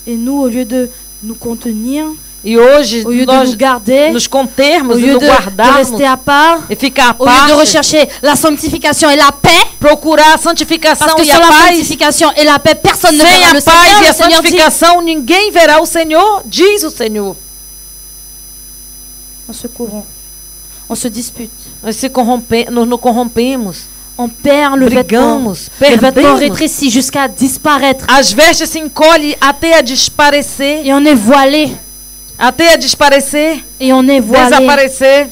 Et nous, au lieu de nous contenir, E hoje au lieu de nós nous garder, nos contermos au e lieu nos de guardarmos rester à part, e ficar à au lieu de parte, rechercher la sanctification et la paix, procurar a parce santificação que e sans a la paz. sanctification et la paix, personne ne Sem verra le a paz e Seigneur. a Le Seigneur dit, santificação, ninguém verá o Senhor, diz o Senhor. on se corrompt, on se dispute, Nós nos corrompemos, on perd le vêtement. brigamos, Le vêtement perdemos. rétrécit jusqu'à disparaître. As vestes se encolhem até a desparecer, Et on est voilé. até a desparecer, Et on est voilé. desaparecer.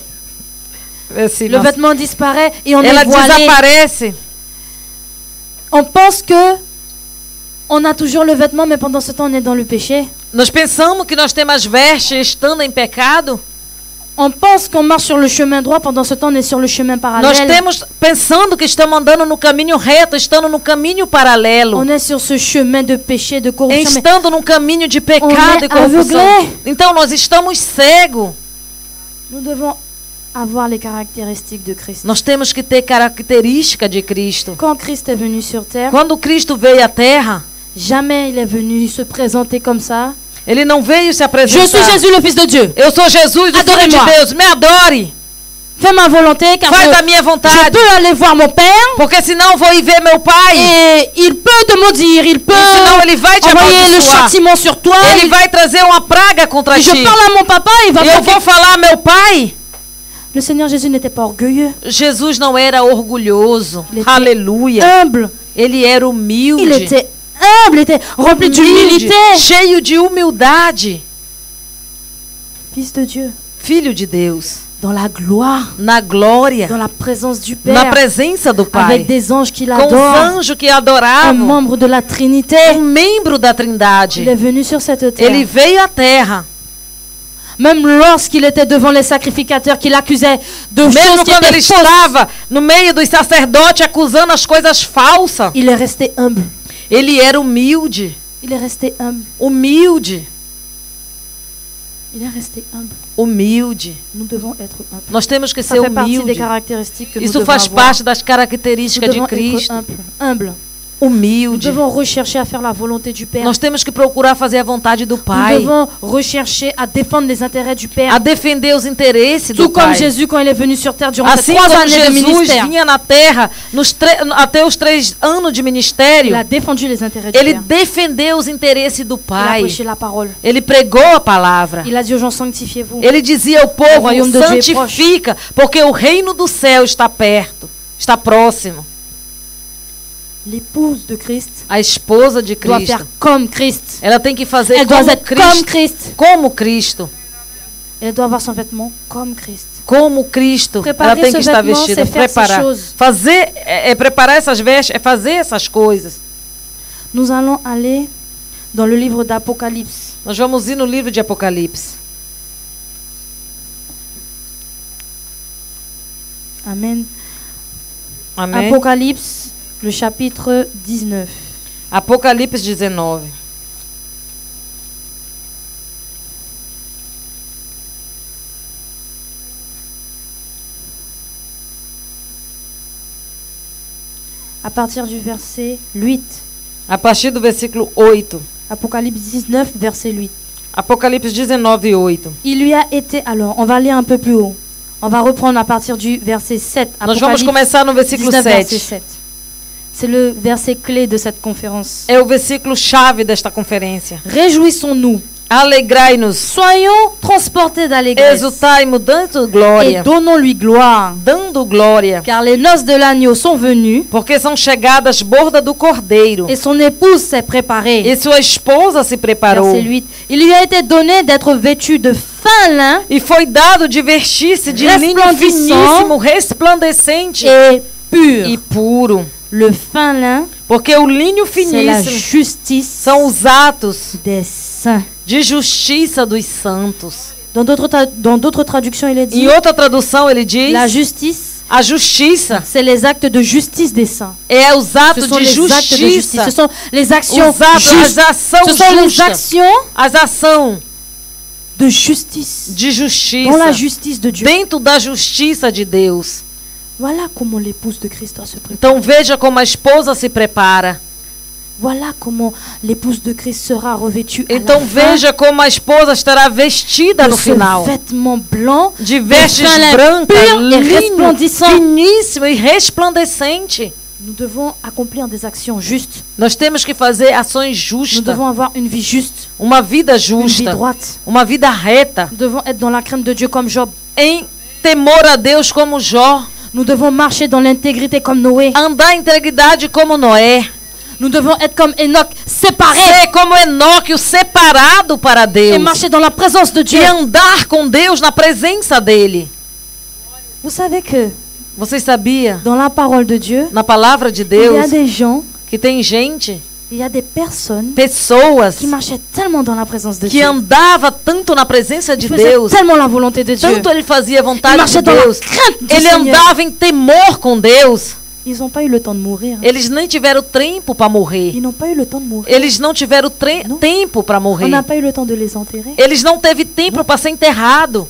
Assim, Le nossa. vêtement disparaît et on Ela est voilé. desaparece. On pense que on a toujours le vêtement, mais pendant ce temps, on est dans le péché. Nós pensamos que nós temos as vestes estando em pecado. On pense qu'on marche sur le chemin droit, pendant ce temps, on est sur le chemin Nós parallèle. temos pensando que estamos andando no caminho reto, estando no caminho paralelo, On est sur ce chemin de péché, de corruption. Mais estando num caminho de On pecado est e corrupção. aveuglé. Então nós estamos cegos. nous devons avoir les caractéristiques de Christ. Nós temos que ter característica de Cristo. Quand Christ est venu sur terre, Quando Cristo veio à Terra, jamais il est venu se présenter comme ça. Ele não veio se Je apresentar. suis Jésus, le Fils de Dieu. Eu sou Jesus, o Filho de Adorez-moi. Deus. Me adore. Fais ma volonté, car Faz a je minha vontade. peux aller voir mon Père. Porque senão eu vou ir ver meu Pai. Et il peut te maudire, il peut E senão ele vai te envoyer le amaldiçoar. châtiment sur toi. Ele vai trazer uma praga contra Et je ti. parle à mon papa, il va E eu me vou falar a meu Pai. Le Seigneur Jésus n'était pas orgueilleux, Jesus não era orgulhoso. Ele était Aleluia. humble. Ele era humilde. Il était humble, il était rempli Humilde, d'humilité. cheio de humildade. Fils de Dieu, Filho de Deus. dans la gloire, Na glória. dans la présence du Na Père, presença do Pai. avec des anges qui Com os l'adorent, anjos que un adoravam. membre de la Trinité. Membro da Trindade. Il est venu sur cette terre. Ele veio à Terra. Même lorsqu'il était devant les sacrificateurs qui l'accusaient de Mesmo choses qui quando ele étaient fausses, estava no meio dos sacerdotes acusando as coisas falsas. il est resté humble. Ele era humilde. Il est resté humble. Humilde. Il est resté humble. Humilde. Nous devons être humbles. Nós temos que Ça ser fait partie des humildes. caractéristiques que nous Isso devons faz avoir. parte das Nous características de devons être Cristo. humbles. Nous Humilde. devons rechercher à faire la volonté du Père. Nós temos que procurar fazer a vontade do Nous Pai. devons rechercher à défendre les intérêts du Père. A defender os interesses Tout do comme Pai. Jésus quand il est venu sur terre durant ces Assim 3 como années de Jesus ministère. vinha na Terra até os 3 anos de ministério, Il a défendu les intérêts du ele Père. defendeu os interesses do Il a Pai. prêché la parole. Ele pregou a palavra. Il a dit aux gens, sanctifiez-vous. Ele dizia ao O povo, royaume de Deus é santifica, porque o reino do céu está perto, está próximo. L'épouse de Christ A esposa de doit Cristo, faire comme Christ. ela tem que fazer Elle doit como être comme Cristo, Christ. como Cristo, Elle doit avoir son vêtement comme Christ. como Cristo. Preparer Ela tem que ce estar vêtement, vestida, c'est faire ces preparar. choses. Fazer, preparar essas vestes, é fazer essas coisas. Nous allons aller dans le livre d'Apocalypse. Nós vamos ir no livro de Apocalipse. Amen. Amém? Apocalypse, le chapitre 19. Apocalipse 19. À partir du verset 8. A partir do versículo 8. Apocalypse 19, verset 8. Apocalipse 19, 8. Il lui a été... Alors, on va aller un peu plus haut. On va reprendre à partir du verset 7. Nós vamos começar no versículo 19, verset 7. 7. C'est le verset clé de cette conférence. É o versículo chave desta conferência. Réjouissons-nous. Alegrai-nos, Soyons transportés d'allégresse. exultai-mo, dando Et glória, donnons-lui gloire. dando glória, Car les noces de l'agneau sont venues porque são chegadas borda do cordeiro, et son épouse s'est préparée. e sua esposa se preparou, Verset 8. Il lui a été donné d'être vêtu de fin lin e foi dado de vestir-se de linho Resplandecent, finíssimo, resplandecente et pur. e puro, Le fin lin, porque o linho c'est la finíssimo justice são os atos des saints. de justiça dos santos. Dans d'autres traductions, il est dit Em outra tradução ele diz: la justice, a justiça c'est les actes de justice des saints. é os Ce atos sont de les actes de justice. justiça. Ce sont les actions Os atos, justes. as ações Ce sont les justas. actions As ações de justice. de Dans la justiça. justice de Dieu. Dentro da justiça de Deus. Voilà comment l'épouse de Christ doit se préparer. Então veja como a esposa se prepara. Voilà comment l'épouse de Christ sera revêtue à Então la fin veja como a esposa estará vestida de no ce final. vêtement blanc, De vestes fin brancas, pur et linho, resplendissant. finíssimo e resplandecente. Nous devons accomplir des actions justes. Nós temos que fazer ações Nous justas. devons avoir une vie juste, Uma vida une vie justa. droite. Uma vida reta. Nous devons être dans la crainte de Dieu comme Job. Em temor a Deus como Jó. Nous devons marcher dans l'intégrité comme Noé. Andar em integridade como Noé. Nous devons être comme Enoch, séparés Ser como Enoque, o separado para et Deus. marcher dans la présence de Dieu. E andar com Deus na presença dele. Vous savez que Você sabia, dans la parole de Dieu, na palavra de il y a Deus, des gens, que tem gente, il y a des personnes pessoas, qui marchaient tellement dans la présence de que Dieu. andava tanto na presença Ils de faisaient Deus, tellement la volonté de Dieu. tanto ele fazia a Ils vontade de marchaient dans la Deus, crainte du ele Seigneur. andava em temor com Deus. Ils n'ont pas eu le temps de mourir. Eles nem tiveram tempo para morrer. Ils n'ont pas eu le temps de mourir. Eles não tiveram Não. tempo para On morrer. n'a pas eu le temps de les enterrer. Eles não teve tempo para ser enterrado.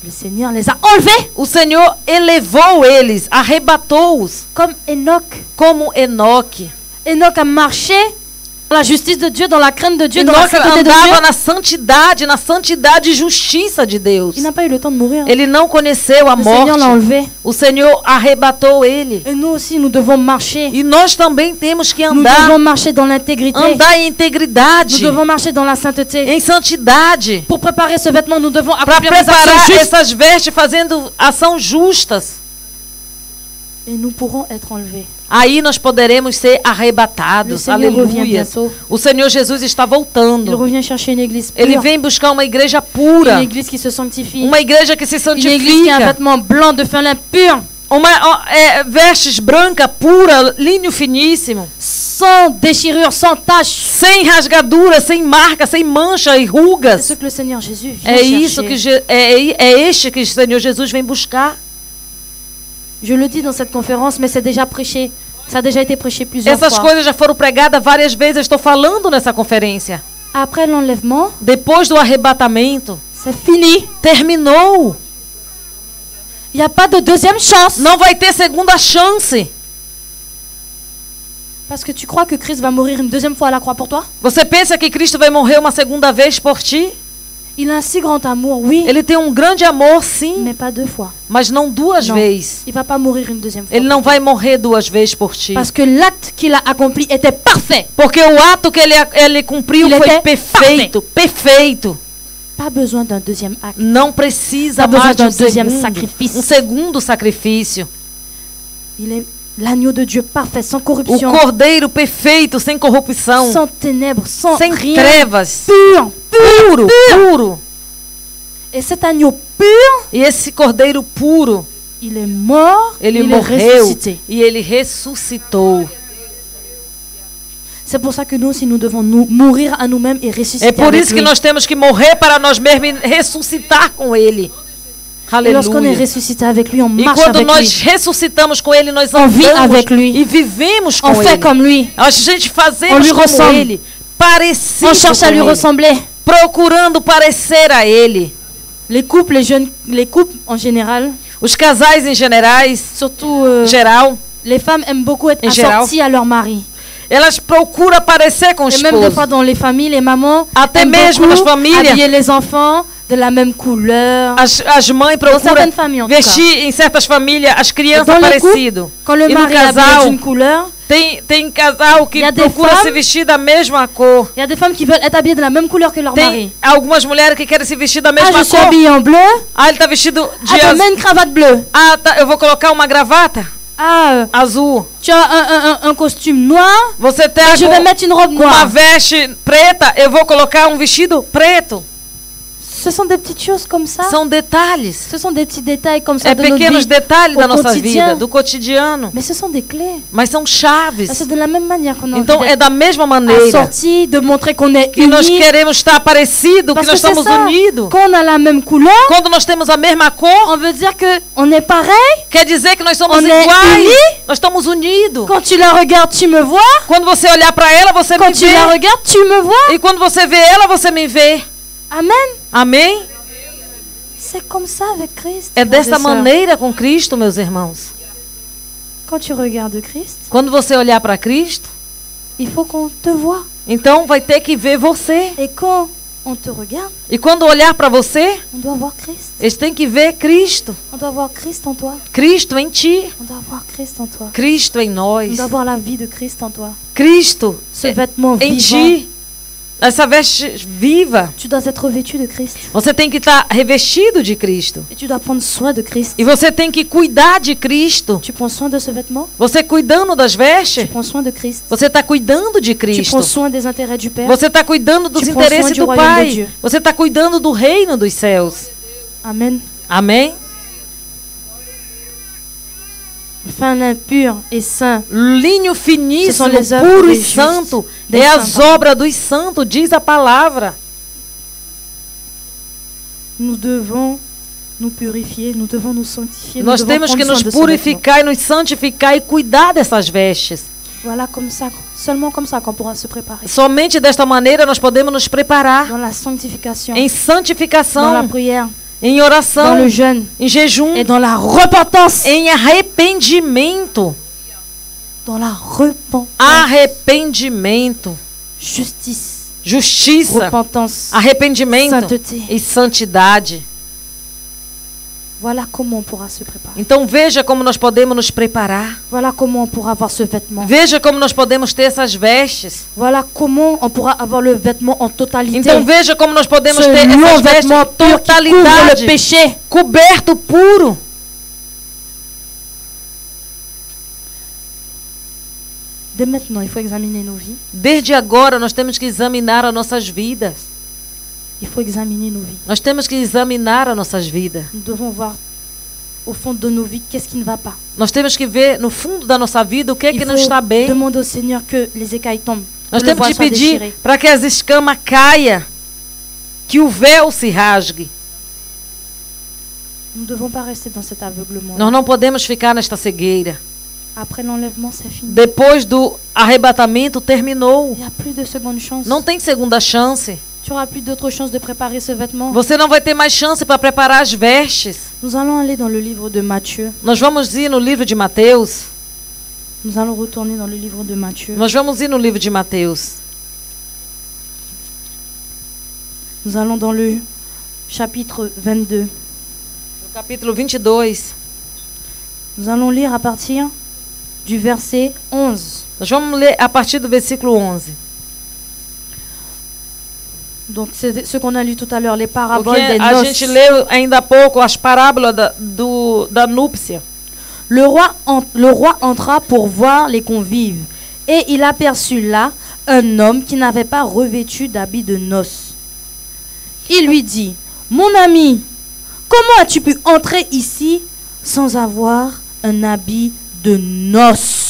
Le Seigneur les a enlevés O Senhor elevou eles, arrebatou-os, comme Enoch. como Enoque. Enoch a marché dans la justice de Dieu, dans la crainte de Dieu, dans la Enoque sainteté de andava Dieu. na santidade e justiça de Deus. Il n'a pas eu le temps de mourir. Ele não conheceu a Le Seigneur l'a morte. enlevé. O Senhor arrebatou ele. Et nous aussi, nous devons marcher. E nós também temos que Nous andar, devons marcher dans l'intégrité. andar em Nous integridade, devons marcher dans la sainteté. em santidade, Pour préparer ce vêtement, nous devons para accomplir des actions preparar justes. essas vestes fazendo ações justas. Et nous pourrons être enlevés. Aí nós poderemos ser Le arrebatados. Seigneur revient Aleluia. bientôt. O Senhor Jesus está Il voltando. revient chercher une église Ele pure. vem buscar uma igreja Une pura, église qui se sanctifie. uma igreja que se Une église qui a un santifica, vêtement blanc de fin lin pur. vestes branca, pura, linho finíssimo, Sans déchirure, sans tache. sem rasgadura, sem marca, sem mancha e C'est rugas. ce que le Seigneur Jésus vient É isso que chercher. é este que o Senhor Jesus vem buscar. Je le dis dans cette conférence, mais c'est déjà prêché. Ça a déjà été prêché plusieurs Essas fois. coisas já foram pregadas várias vezes. Eu estou falando nessa conferência. Après l'enlèvement, Depois do arrebatamento, c'est fini. terminou. Il n'y a pas de deuxième chance. Não vai ter segunda chance. Parce que tu crois que Christ va mourir une deuxième fois à la croix pour toi? Você pensa que Cristo vai morrer uma segunda vez por ti? Il a un si grand amour, oui, Ele tem um grande amor, sim, mais pas deux fois. mas não duas Não. vezes. Il va pas mourir une deuxième fois. Ele não vai morrer duas vezes por ti. Parce que l'acte qu'il a accompli était parfait. Porque o ato que ele cumpriu Ele foi était perfeito, perfeito. Pas besoin d'un deuxième acte. Não precisa Pas besoin mais de d'un deuxième segundo, sacrifício. segundo sacrifício. Il est l'agneau de Dieu parfait, sans O corruption, cordeiro perfeito, sem corrupção, sans ténèbres, sans sem rien. trevas, Pur. puro, puro. Et cet agneau pur, E esse cordeiro puro, il est mort, ele il est morreu ressuscité. e ele ressuscitou. C'est pour ça que nous aussi, nous devons nous mourir à nous-mêmes et ressusciter É por avec isso que lui. nós temos que morrer para nós mesmos e ressuscitar com ele. Et lorsqu'on est Aleluia. ressuscité avec lui, on E marche quando avec nós lui. ressuscitamos com ele, nós On vit andamos avec lui. e vivemos com On fait ele. comme lui. A gente On fazemos lui como ressemble. ele, parecido On cherche à com lui ele, ressembler. procurando parecer a ele. Les couples, les jeunes, les couples en général, Os casais em generais, surtout geral, les femmes aiment beaucoup être En général. assorties à leur mari. elas procuram parecer com o Et même des fois esposo. dans les familles, les mamans Até aiment mesmo nas beaucoup famílias. habiller les enfants de la même couleur. As mães Dans procuram certaines familles, en tout cas. vestir em certas famílias as crianças Dans les parecidas. Quand le Et no mari est habillé casal, d'une couleur, Tem casal que E a de procura femme? se vestir da mesma cor. il y a des femmes qui veulent être habillées de la même couleur que leur mari. Tem algumas mulheres que querem se vestir da Ah, mesma je suis cor. habillée en bleu. Ah, ele tá vestido de Ah, tu azul. mets une cravate bleue. Ah, tá, eu vou colocar uma gravata Ah, azul. tu as un costume noir. Você tá Je vais mettre une robe com uma noire. veste preta, eu vou colocar um vestido preto. Ce sont des petites choses comme ça. São detalhes. Ce sont des petits détails comme ça É de notre pequenos vie. detalhes da au nossa quotidien. vida, do cotidiano. Mais ce sont des clés. Mas são chaves. C'est de la même manière qu'on a Então envie é d'être da mesma maneira assorti, de montrer qu'on est que nós unis. queremos estar parecido, que Parce nós que c'est estamos ça. unidos. Quand on a la même couleur, Quando nós temos a mesma cor, on veut dire que on est pareil. quer dizer que nós somos On est iguais. unis. Nós estamos unidos. Quand tu la regardes, tu me vois. Quando você olhar para ela, você me Quand tu la vê. regardes, tu me vois. E quando você vê ela, você me vê. Amen. Amém? C'est comme ça avec Christ. É frères et dessa sœurs. maneira com Cristo, meus irmãos. Quand tu regardes Christ, Quando você olhar para Cristo, il faut qu'on te voie. então vai ter que ver você. Et quand on te regarde, E quando olhar para você, on doit voir Christ. eles têm que ver Cristo. On doit voir Christ en toi. Cristo em ti. On doit voir Christ en toi. Cristo em On nós. doit voir la vie de Christ en toi. Cristo Ce vêtement em vivant. ti. Essa veste viva. Tu dois être revêtu de Christ. Você tem que estar revestido de Cristo. Et tu dois prendre soin de Christ. E você tem que cuidar de Cristo. Tu prends soin de ce vêtement. Você cuidando das Tu vestes, prends soin de Christ. você está cuidando de Tu Cristo. prends soin des intérêts du Père. Você está cuidando dos Tu prends interesses soin du do royaume de Pai. Dieu. Você está cuidando do reino dos céus. Amen. Amém? Fin impur et saint. Linho finíssimo, são les œuvres puro e des justes, santo, des é saints, as pardon. obras dos santos, diz a palavra. Nous devons nous purifier, nous devons nous sanctifier. Nós nous devons temos que prendre nos soin de ce vêtement. purificar e nos santificar e cuidar dessas vestes. Voilà, comme ça, seulement comme ça qu'on pourra se préparer. Somente desta maneira nós podemos nos preparar Dans la sanctification, em dans la santificação, prière, em dans oração, le jeûne em jejum, et dans la repentance. em arrependimento. Dans la repentance. Arrependimento, Justice, justiça, repentance, arrependimento sainteté. e santidade. Voilà comment on pourra se préparer. Então veja como nós podemos nos preparar. Voilà comment on pourra avoir ce vêtement. Veja como nós podemos ter essas vestes. Voilà comment on pourra avoir le vêtement en totalité. Então veja como nós podemos Ce ter long essas vestes vêtement em pur qui couvre totalidade, le péché. coberto, puro. Dès maintenant, il faut examiner nos vies. Desde agora nós temos que examinar as nossas vidas. Il faut examiner nos vies. Nós temos que examinar as nossas vidas. Nous devons voir au fond de nos vies qu'est-ce qui ne va pas. Nós temos que ver no fundo da nossa vida o que é Il que faut não está bem. demander au Seigneur que les écailles tombent. Nós que le temos voile que soit pedir déchiré. para que as escamas caia, que o véu se rasgue. Nous ne devons pas rester dans cet aveuglement. Nós não podemos ficar nesta cegueira. Après l'enlèvement, c'est fini. Depois do arrebatamento terminou. Il n'y a plus de seconde chance. Não tem segunda chance. Tu n'auras plus d'autre chance de préparer ce vêtement. Você não vai ter mais chance para preparar as vestes. Nous allons aller dans le livre de Matthieu. Nós vamos ir no livro de Mateus. Nous allons retourner dans le livre de Matthieu. Nós vamos ir no livro de Mateus. Nous allons dans le chapitre 22. No capítulo 22. Nous allons lire à partir du verset 11. Nós vamos ler a partir do versículo 11. Donc c'est ce qu'on a lu tout à l'heure, les Porque paraboles des a noces. gente leu ainda há pouco as parábolas da núpcia. Le roi entra pour voir les convives, et il aperçut là un homme qui n'avait pas revêtu d'habit de noces. Il lui dit, « Mon ami, comment as-tu pu entrer ici sans avoir un habit de noces ?»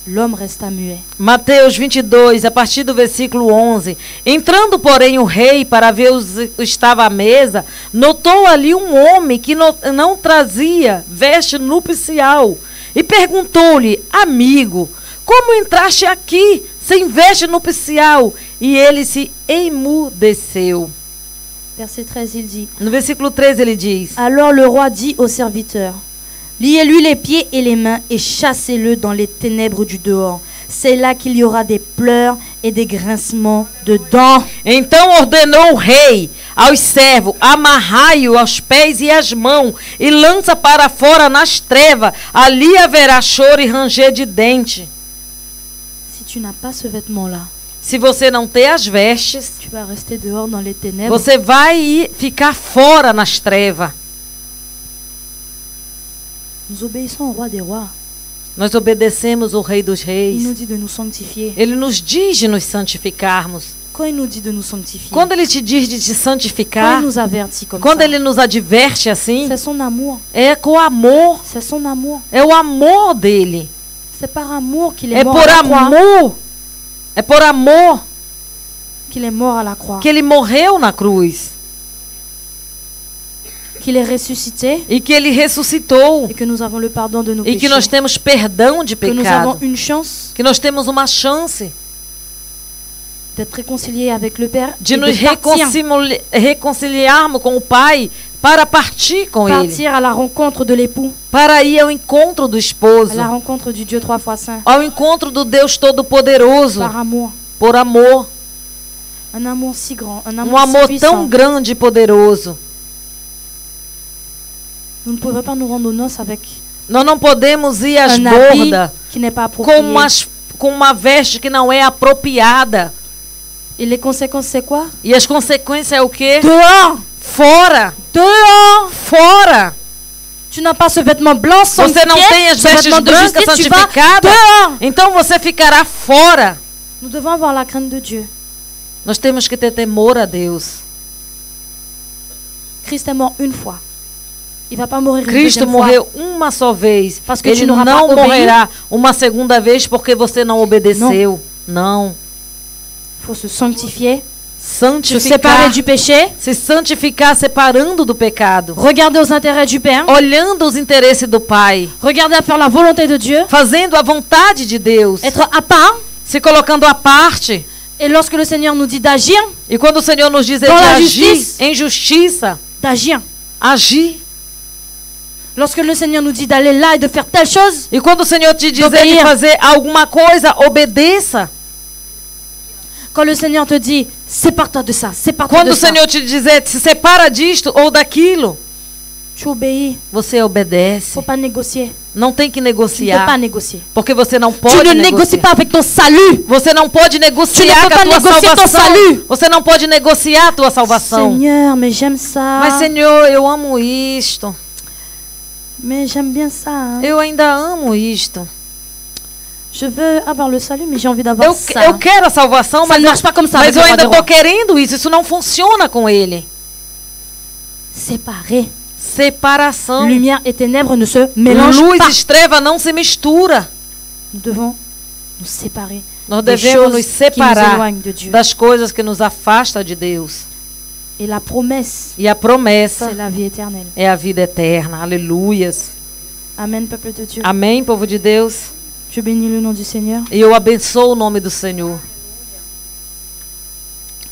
L'homme resta muet. Mateus 22, a partir do versículo 11. Entrando, porém, o rei para ver os que estava à mesa, notou ali um homem que não trazia veste nupcial e perguntou-lhe, amigo, como entraste aqui sem veste nupcial? E ele se emudeceu. Verset 13, il dit, No versículo 13 ele diz, alors le roi dit au serviteur, liez-lui les pieds et les mains et chassez-le dans les ténèbres du dehors. C'est là qu'il y aura des pleurs et des grincements de dents. Então ordenou o rei aos servos, amarrai-o aos pés e às mãos e lança para fora nas trevas. Ali haverá choro e ranger de dente. Si tu n'as pas ce vêtement-là, Se você não ter as vestes, tu vas rester dehors dans les ténèbres. você vai ficar fora nas trevas. Nous obéissons au roi des rois. Nós obedecemos o Rei dos Il Reis. nous dit de nous sanctifier. Ele nos diz de nos santificarmos. Quand il nous dit de nous sanctifier, Quando Ele te diz de te quand santificar, il nous avertit comme quando ça, Ele nos adverte assim, c'est son amour. é com amor. C'est son amour. É o amor dele. C'est par amour qu'il est É mort por à la croix. amor. É por amor Qu'il est mort à la croix. que Ele morreu na cruz. Qu'il est ressuscité E que Ele ressuscitou. et que nous avons le pardon de nos E que péchés. nós temos perdão de Que nous avons pecado. une chance Que nós temos uma chance d'être réconciliés avec le Père de et nos de partir, reconciliarmos com o Pai para partir com Ele. partir à la rencontre de l'époux, Para ir ao encontro do à esposo. la rencontre du Dieu trois fois saint, Ao encontro do Deus Todo-Poderoso. par amour. Por amor. Un amour si grand, un Um amour si amor puissant. tão grande e poderoso. Nous ne pouvons pas nous rendre aux noces avec Nós não podemos ir às un habit bordas qui n'est pas approprié. com uma veste que não é apropriada. Et les conséquences, c'est quoi? E as consequências é o quê? Dehors! Fora! Dehors! Fora! Tu n'as pas ce vêtement blanc Você não tem sanctifié, as ce vestes vêtement de brancas justice, tu vas santificadas. dehors! Então você ficará fora. Nous devons avoir la crainte de Dieu. Nós temos que ter temor a Deus. Christ est mort une fois. Il va pas mourir une Cristo deuxième fois. morreu uma só vez. Parce que Ele tu n'auras não pas obéi. morrerá uma segunda vez porque você não obedeceu. Não. Il faut se sanctifier, se Santificar. séparer du péché, Se santificar separando do pecado. regarder aux intérêts du Père, Olhando os interesses do Pai. regarder à faire la volonté de Dieu, Fazendo a vontade de Deus. être à part. Se colocando à parte. Et lorsque le Seigneur nous dit d'agir, E quando o Senhor nos diz de Dans la agir justice. em justiça, d'agir. agir. Lorsque le Seigneur nous dit d'aller là et de faire telle chose, E quando o Senhor te dizer de D'obéir. fazer alguma coisa, obedeça. quand le Seigneur te dit sépare-toi de ça, sépare-toi Quando de o ça, Senhor te dizer se separa disto ou daquilo, tu obéis. você obedece. Faut pas négocier. Não tem que Tu ne peux pas negociar. négocier. Porque você não Tu pode ne negociar. négocies pas avec ton salut. Você não pode negociar peux com a pas tua négocier ton salvação. salut. Você não pode negociar a tua salvação. Seigneur, mais j'aime ça. Mas, Senhor, eu amo isto. Mais j'aime bien ça. hein. Eu ainda amo isto. Je veux avoir le salut, mais j'ai envie d'avoir Eu ça. quero a salvação, Ça mas, ne marche pas comme ça. mas avec eu le ainda roi des estou querendo isso. Isso não funciona com ele. rois. Séparé. Separação. Lumière et ténèbres ne se mélangent Luz pas. e treva não se mistura. Nous devons nous séparer Nós des devemos nos choses qui nous separar éloignent de Dieu. das coisas que nos afastam de Deus. Et la promesse, E a promessa c'est la vie éternelle. é a vida eterna. Aleluias. Amen, peuple de Dieu. Amém, povo de Deus? Je bénis le nom du Seigneur. E eu abençoo o nome do Senhor.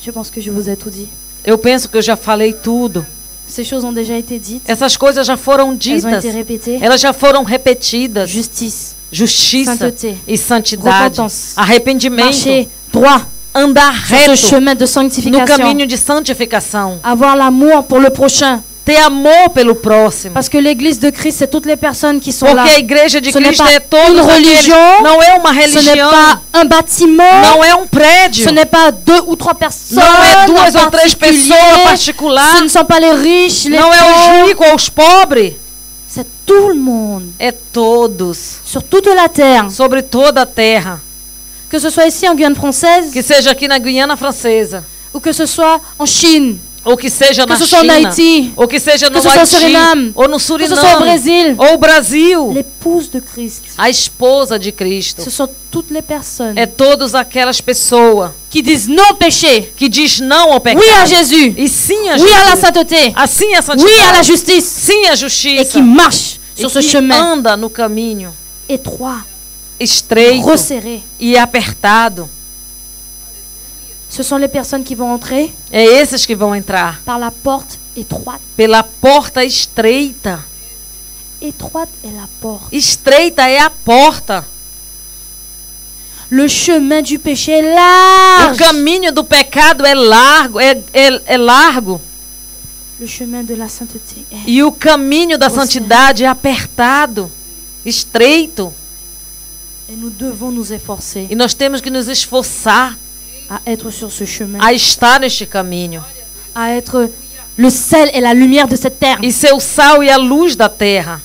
Je pense que je vous ai tout dit. Eu penso que eu já falei tudo. Ces choses ont déjà été dites. Essas coisas já foram Elles ont ditas. été répétées. Elas já foram repetidas. Justice, Justiça sainteté, e santidade. repentance, Arrependimento. marcher droit Andar sur reto ce chemin de no sanctification. caminho de santificação. Avoir l'amour pour le prochain. Ter amor pelo próximo. Parce que l'église de Christ, c'est toutes les personnes qui sont là. Porque a igreja de Ce n'est Cristo pas é todos une aqueles. religion. Não é uma Ce n'est religião. pas un bâtiment. Não é um prédio. Ce n'est pas 2 ou 3 personnes. Não é duas en ou três particulier. pessoas Ce particulares. ne sont pas les riches, les Não é pauvres. os ricos ou os pobres. C'est tout le monde. É todos. Sur toute la terre. Sobre toda a terra. Que ce soit ici en Guyane française. Que seja aqui na Guiana Francesa. Ou que ce soit en Chine. Ou que seja na Que ce soit en China. Haïti. Ou que seja no Que ce soit au Haiti. Suriname. Ou no Que ce soit au Suriname. Brésil. Ou Brasil. L'épouse de Christ. A esposa de Cristo. Ce sont toutes les personnes É todas aquelas pessoas qui disent non au péché. que diz não ao pecado. Oui à Jésus. E sim a Oui à la Jesus. sainteté. Assim a Oui santidade. à la justice. Sim a Et justiça. qui marchent E sur ce que chemin anda no caminho étroit, estreito resserré. e apertado. Ce sont les personnes qui vont entrer É esses que vão entrar par la porte étroite. pela porta estreita. Étroite est la porte. Estreita é a porta. Le chemin du péché est O large. caminho do pecado é largo, é largo. Le chemin de la sainteté est. E o caminho da Você- santidade é apertado, estreito. Et nous devons nous efforcer E nós temos que nos esforçar à être sur ce chemin, a estar neste caminho. à être le sel et la lumière de cette terre. E ser o sal e a luz da terra.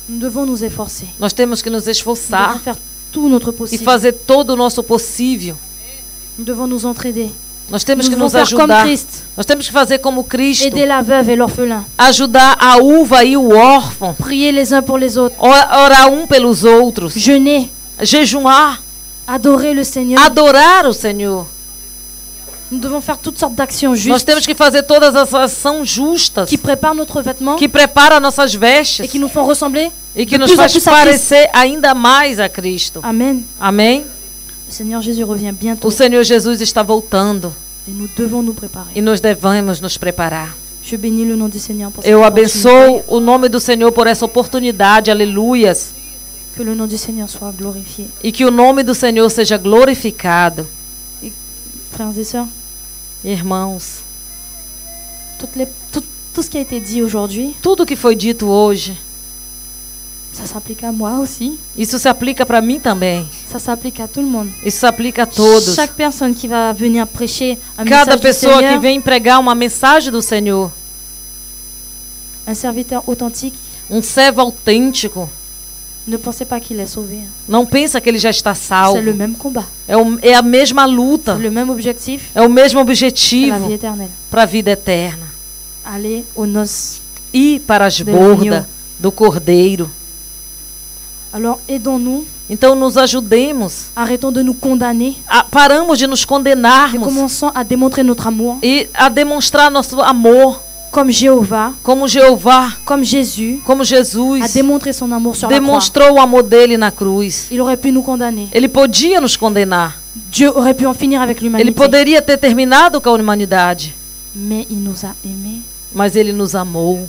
Nous devons nous efforcer. Nós temos que nos Nous devons esforçar faire tout notre e possible fazer todo o nosso possível Nous devons nous entraider. Nós temos Nous que devons nos faire comme ajudar. Christ. Nós temos que fazer como Cristo. Aider la veuve et l'orphelin. Ajudar a uva e o órfão. Prier les uns pour les autres. Orar pelos outros. Jeûner. Jejuar. Adorer le Seigneur. Adorar o Senhor. Nous devons faire toutes sortes d'actions Nós justes temos que fazer todas as ações justas. qui préparent notre vêtement Que prepara nossas et vestes. qui nous font ressembler E que de nos plus en faz plus à Christ. parecer ainda mais a Cristo. Amen. Amém? Le Seigneur Jésus revient bientôt O Senhor Jesus está voltando. et nous devons nous préparer. E nós devemos nos preparar. Je bénis le nom du Seigneur pour cette Eu opportunité. abençoo o nome do Senhor por essa oportunidade. Aleluias. Que le nom du Seigneur soit glorifié. E que o nome do Senhor seja glorificado. Frères et sœurs, Irmãos, tout ce qui a été dit aujourd'hui, tudo que foi dito hoje, ça s'applique à moi aussi. isso se aplica para mim também. Ça s'applique à tout le monde. Isso se aplica a todos. Chaque personne qui va venir prêcher un Cada message du pessoa que Seigneur, vem pregar uma mensagem do Senhor, un serviteur authentique, servo autêntico, ne pensez pas qu'il est sauvé. não pensa que ele já está C'est salvo. le même combat, É a mesma luta. c'est le même objectif, É o mesmo c'est la objetivo vie éternelle. para a vida eterna. Aller aux noces. Ir para as bordas do Cordeiro. Alors aidons-nous, Então nos ajudemos. arrêtons de nous condamner Paramos de nos et condenarmos commençons à démontrer notre amour e a demonstrar nosso amor comme Jéhovah, como Jeová, comme Jésus como Jesus a démontré son amour sur la croix. demonstrou o amor dele na cruz. Il aurait pu nous condamner. Ele podia nos condenar. Dieu aurait pu en finir avec Ele l'humanité. poderia ter terminado com a humanidade. Mais il nous a aimés Mas ele nos amou.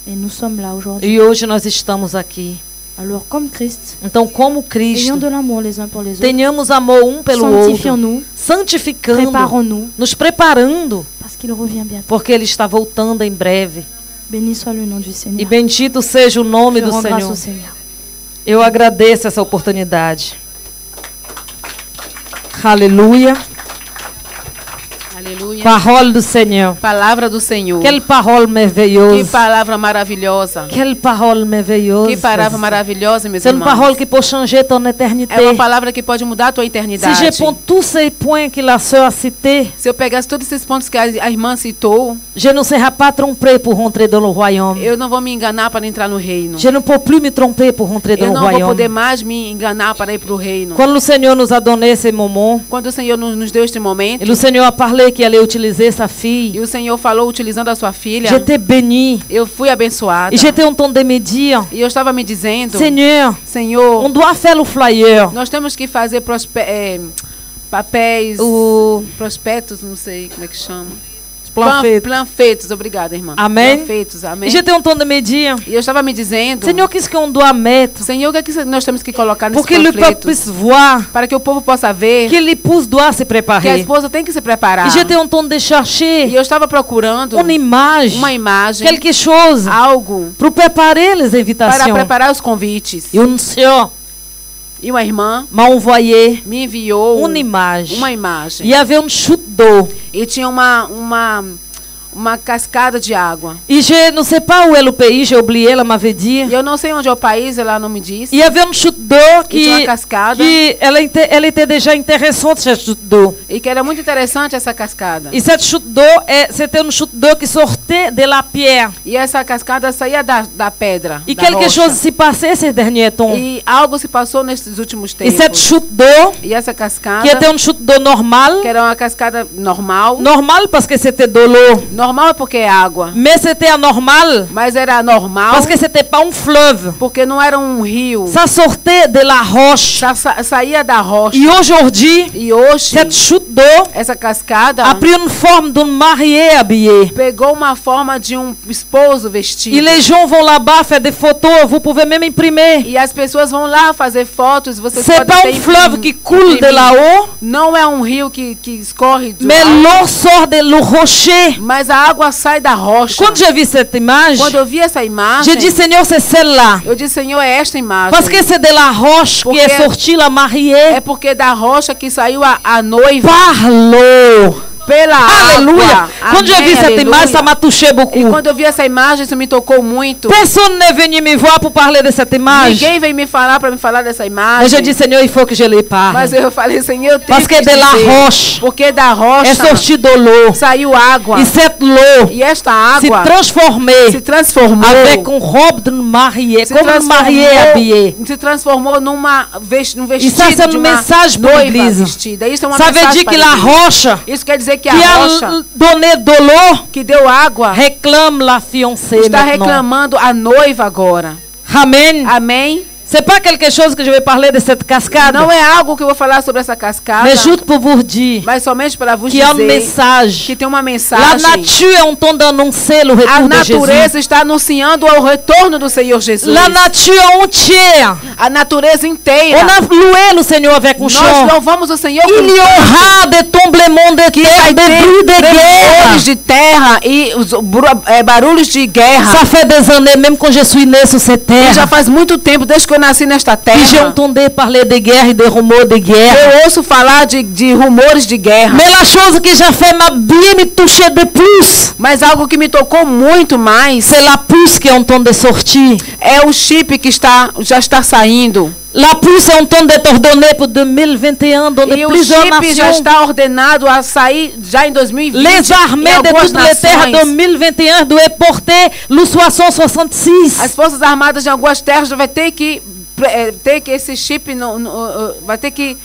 et nous sommes là aujourd'hui. E hoje nós estamos aqui. Alors comme Christ, Então, como ayons Cristo, de l'amour les uns pour les autres. tenhamos amor um pelo outro, Sanctifions-nous, santificando, préparons-nous, nos preparando, parce qu'il revient bientôt. porque ele está voltando em breve. Béni soit le nom du E Seigneur. bendito seja o nome Je do rends grâce Senhor. au Seigneur. Eu agradeço essa oportunidade. Aleluia. Aleluia. Parole do Senhor. Palavra do Senhor. Quelle parole Que merveilleuse. palavra maravilhosa. Quelle parole merveilleuse. Que palavra maravilhosa, meus C'est une irmãos. parole qui peut changer ton éternité. É uma palavra que pode mudar a tua Si eternidade. je prends tous ces points que la sœur a cités, Se eu pegasse todos esses pontos que a irmã citou, je ne serai pas trompé pour rentrer dans le royaume. eu não vou me enganar para entrar no reino. Je ne peux plus me tromper pour rentrer dans Eu le não vou royaume. poder mais me enganar para ir para o reino. Quando o Senhor nos a donné ces moments, Quando o Senhor nos deu este momento, et le Seigneur a parlé qu'il allait utiliser sa fille, e o Senhor falou utilizando a sua filha, j'étais bénie. eu fui abençoada. Et j'étais entendue me dire, E eu estava me dizendo, Seigneur, Senhor, on doit faire le flyer. nós temos que fazer papéis, prospectos, não sei como é que chama. Planfetos, obrigada, irmã. Amém. Planfetos, amém. Et j'étais entendue me dire, E eu estava me dizendo, Seigneur, qu'est-ce qu'on doit mettre Senhor, o que é que nós temos que colocar pour nesses que le peuple panfletos? puisse voir Para que o povo possa ver que l'épouse doit se que a préparer. esposa tem que se preparar. Et j'étais entendue de E chercher eu estava procurando une image, uma imagem, quelque chose algo, pour préparer les para invitations. preparar os convites. Et une sœur E uma irmã m'a envoyé me enviou une image. uma Il imagem. y avait une chute d'eau. E tinha uma cascada de água. Et je ne sais pas où est le pays, j'ai oublié, elle m'avait dit. E eu não sei onde é o país, ela não me disse. Il y avait une chute d'eau E tinha uma cascada. elle était déjà intéressante, cette chute d'eau. E que era muito interessante essa cascada. Et cette chute d'eau, c'était une chute d'eau qui sortait de la pierre. E essa cascada saía da pedra. Et da quelque rocha. chose s'est passé ces derniers temps. E algo se passou nesses últimos Et cette tempos. chute d'eau, E essa cascada, qui était une chute d'eau normale, que era uma cascada normal. normale parce que c'était de l'eau, Normal é porque é água. mais c'était anormal Mas era normal parce que c'était pas un fleuve. porque não era um rio. Ça sortait de la roche. Saía da rocha. Et aujourd'hui, E hoje, cette chute d'eau essa cascada a pris une forme d'un marié habillé. pegou uma forma de esposo Et vestido. les gens vont là-bas faire des photos, vous pouvez même imprimer. E as pessoas vão lá fazer fotos. Vocês C'est podem pas até un fleuve qui coule de imprimir. là-haut, Não é um rio que escorre do mais alto, l'eau sort de le rocher. mas a água sai da rocha. Quand j'ai vu cette image, Quando eu vi essa imagem, j'ai dit, Seigneur, c'est celle-là. eu disse, Senhor, é esta imagem. Parce que c'est de la roche qui est Porque- sortie la mariée É porque da rocha que saiu a noiva par l'eau. pela Alléluia. água. Quand j'ai vu cette image, ça m'a touché beaucoup. E quando eu vi essa imagem, isso me tocou muito. Personne n'est venu me voir pour parler de cette image. Ninguém veio me falar para me falar dessa imagem. Mais je dis, Seigneur, il faut que je les parle. Mas eu falei, Senhor, eu tenho Parce que que de la dizer, roche porque da rocha est sorti de l'eau. saiu água. Et cette eau E esta s'est água transformée se transformou. avec une robe de mariée, se comme une mariée habillée. se transformou num ça, vestido c'est de um uma mensagem para a noiva igreja. vestida. Isso é uma Ça veut mensagem dire para que a la igreja. roche Isso quer dizer que a qui rocha a donné de l'eau que deu água réclame la fiancée está maintenant. reclamando a noiva agora. Amen. Amém? C'est pas quelque chose que je vais parler de cette cascade. Não é algo que eu vou falar sobre essa cascada, Mais juste pour vous dire mas somente para vos qu'il y a un dizer message. que tem uma La mensagem. nature est en train d'annoncer le A retour de Jésus. natureza está anunciando o retorno do Senhor Jesus. La nature entière. A natureza inteira. On a loué le Seigneur avec un Nós chant. louvamos o Senhor Il y aura des tremblements de terre, des bruits de guerre. tremores de terra e os barulhos de guerra. Ça fait des années, même quand je suis née sur cette E já terre, faz muito tempo, desde que eu nasci nesta terra, que j'ai entendu parler de guerre et de rumeurs de guerre. eu ouço falar de rumores de guerra. Mais la chose que j'ai fait m'a bien me touché de plus. Mas algo que me tocou muito mais C'est la puce qui est en train de sortir. é o chip que já está saindo. La puce est en train d'être ordonnée pour 2021 dans E o plusieurs chip já nations. está ordenado a sair já em 2020. Les armées em de algumas toutes les terres nações. 2021 doivent porter le 66. As forças armadas de algumas terras vai ter que esse chip vai ter que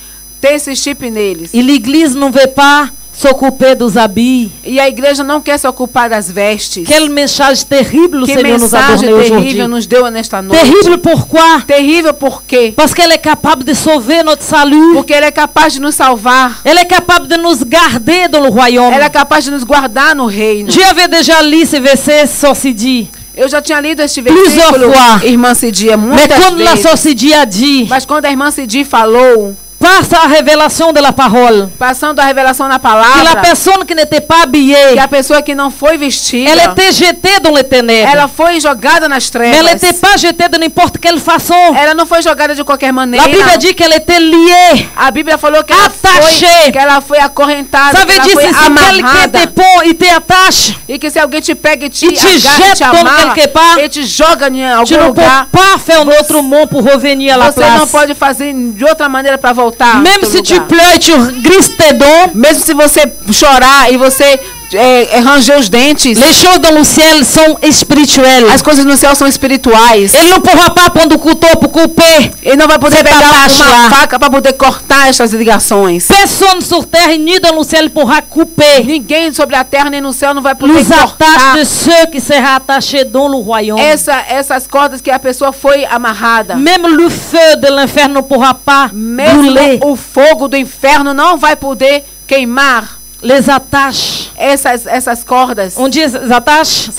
ter esse chip neles. Et l'Église ne veut pas s'occuper dos habits. E a igreja não quer se ocupar das vestes. Quel message terrible le Que Seigneur nous a mensagem donné aujourd'hui. terrível nos deu nesta noite. Terrible pourquoi? Terrível por quê? Parce qu'elle est capable de sauver notre salut. Porque ele é capaz de nos salvar. Elle est capable de nous garder dans le royaume. Ela é capaz de nos guardar no reino. J'avais déjà lu ce verset sorcidi. Eu já tinha lido este Plusieurs versículo, fois. irmã Cidia, Mais muitas comme la vezes. sorcidi a dit, Mas quando a irmã Cidi falou, par sa révélation de la parole, passando a revelação na que la palavra, personne qui n'était pas habillée, que a pessoa que não foi vestida, elle était jetée dans les ténèbres. ela foi jogada nas Mais trevas. elle n'était pas jetée de n'importe quelle façon. Ela não foi jogada de qualquer maneira. La Bible dit qu'elle était liée. A Bíblia falou que Attachée. ela foi acorrentada, Ça que veut ela dire foi que si quelqu'un amarrada. te prend, il t'attache. E que se alguém te pega e te E te agarra, jeta te amarra, quelque part, e te joga em algum Tu ne peux lugar, pas faire un autre monde pour revenir à la você não place. pode fazer de outra maneira para voltar. Même pro si tu lugar. pleures et tu grises tes dents, Mesmo se você chorar e você ranger os dentes, les choses dans le ciel sont spirituelles. as coisas no céu são espirituais. Elle ne pourra pas prendre le couteau pour couper. Ele não vai poder Você pegar tá uma lá. faca para poder cortar essas ligações. Personne sur terre ni dans le ciel pourra couper Ninguém sobre a terra nem no céu não vai poder les attaches cortar de ceux qui seront attachés dans le royaume. essas cordas que a pessoa foi amarrada. Même le feu de l'inferne ne pourra pas brûler Mesmo o fogo do inferno não vai poder queimar les attaches. essas cordas. On dit les attaches,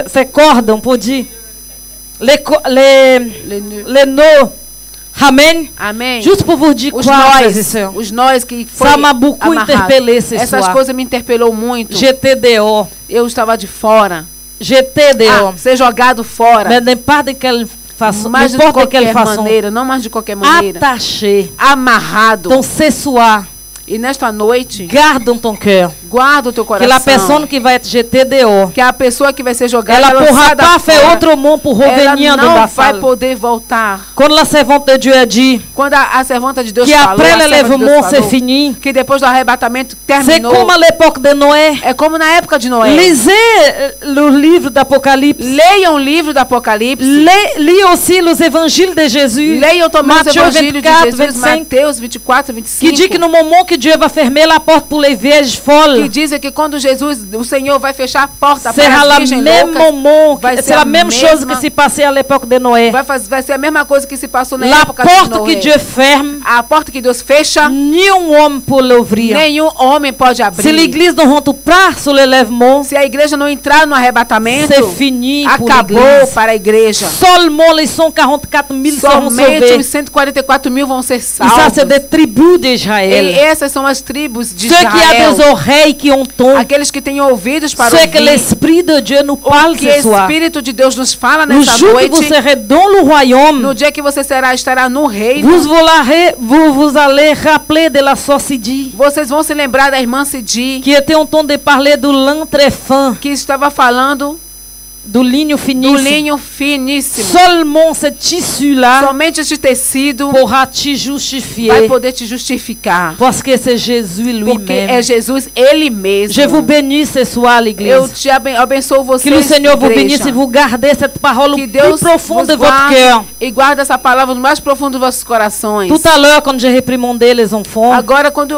ces cordes, on peut dire. Les nœuds. Amen. Amém. Juste pour vous dire Os quoi, frères et nós, sœurs. os nós que foi Ça m'a beaucoup amarrado. interpellé ce Essas soir. coisas me interpelou muito. J'étais dehors. Eu estava de fora. J'étais dehors. Ser jogado fora. Mais n'importe de quelle façon. Mas de N'importe de quelle qualquer façon. maneira, não mais de qualquer maneira. Attaché. Amarrado. Donc ce soir, E nesta noite, garde dans ton cœur guarda o teu que coração. la personne qui va être jetée dehors, Que a pessoa que vai ser jogada, elle ne pourra lançada pas faire fora, autrement pour revenir ela dans la não vai salle. poder voltar. Quand la servante de Dieu a dit Quando a servanta de Deus que falou, après a serva de Deus l'enlèvement c'est falou, fini, que depois do arrebatamento c'est terminou. comme à l'époque de Noé. É como na época de Noé. Lisez le livre d'Apocalypse. Leiam o livre do Apocalipse. Lis aussi les évangiles de Jésus. Leiam também os Matthieu evangelhos 24, de Jesus, 25, Mateus 24, 25. qui dit que no moment que Dieu va fermer la porte pour les vierges que folles, dizem que quando Jesus, o Senhor vai fechar a porta para sera as la virgens même loucas, moment, vai ser c'est la a même chose mesma- que s'est passé à l'époque de Noé. vai ser a mesma coisa que se passou na La época de porte Noé. que Dieu ferme, A porta que Deus fecha, ni un homme pour l'ouvrir. nenhum homem pode abrir. Si l'église ne rentre pas sur l'élèvement, Se a igreja não entrar no arrebatamento, c'est fini pour acabou l'église. para a igreja. Seulement les 144 000 seront Somente sauvés. os 144 mil vão ser Et ça, salvos. c'est des tribus E d'Israël. essas são as tribos de Ceux qui ont Israel. des oreilles oreilles qui entendent aqueles que têm ouvidos para ce que ouvir l'Esprit de Dieu nous parle o que ce o soir. Espírito de Deus nos fala Le nessa jour que vous noite, serez dans le royaume, no dia que você estará no reino, vous allez rappeler de la sœur Sidi, vocês vão se lembrar da irmã Cidi, qui était en train de parler du lin très fin, que estava falando du linho do finíssimo. linho finíssimo. Seulement ce tissu-là Somente este tecido pourra te vai justifier. poder te justificar. Parce que c'est Jésus Porque é lui-même. Jesus, Ele mesmo. Je vous bénis ce soir, Eu l'Église. te abençoo Que le vocês, Seigneur vous igreja. bénisse et vous gardez cette parole au Que plus Deus profond vos de votre guarde cœur. e guarda essa palavra no mais profundo dos vossos corações. Tout à l'heure, quand j'ai réprimandé les enfants, Agora, quando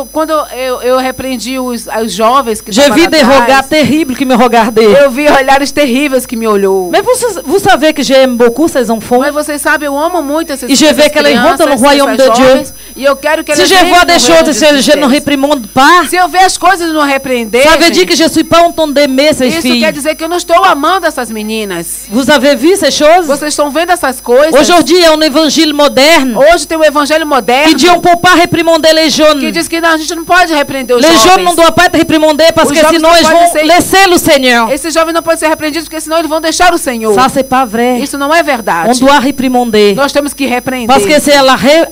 eu repreendi os jovens que j'ai estavam vu lá des atrás, regards terribles qui me regardaient. eu vi olhares terríveis que me olhou. Mais vous savez que j'aime beaucoup ces enfants. Mas vocês sabem, eu amo muito essas E je veux que elas rentrent no royaume de Dieu. E eu quero que Si elas je entrem vois no des reino choses de et je ne Deus. réprimande pas, Se eu ver as coisas e não repreender, ça veut dire gente, que je ne suis pas en train d'aimer ces isso filles. quer dizer que eu não estou amando essas meninas. Vous avez vu ces choses? Vocês estão vendo essas coisas? Aujourd'hui, il y a un évangile moderne Hoje tem o evangelho moderno qui dit on ne peut pas réprimander les jeunes. que diz que não, a gente não pode repreender os Les jeunes jovens. ne doivent pas être réprimandés parce Os que jovens sinon não ils podem vont ser- laisser le Seigneur. Esses jovens não podem ser repreendidos porque senão eles vão deixar o Senhor. Ça, c'est pas vrai. Isso não é verdade. On doit réprimander. Nós temos que repreender. Parce que c'est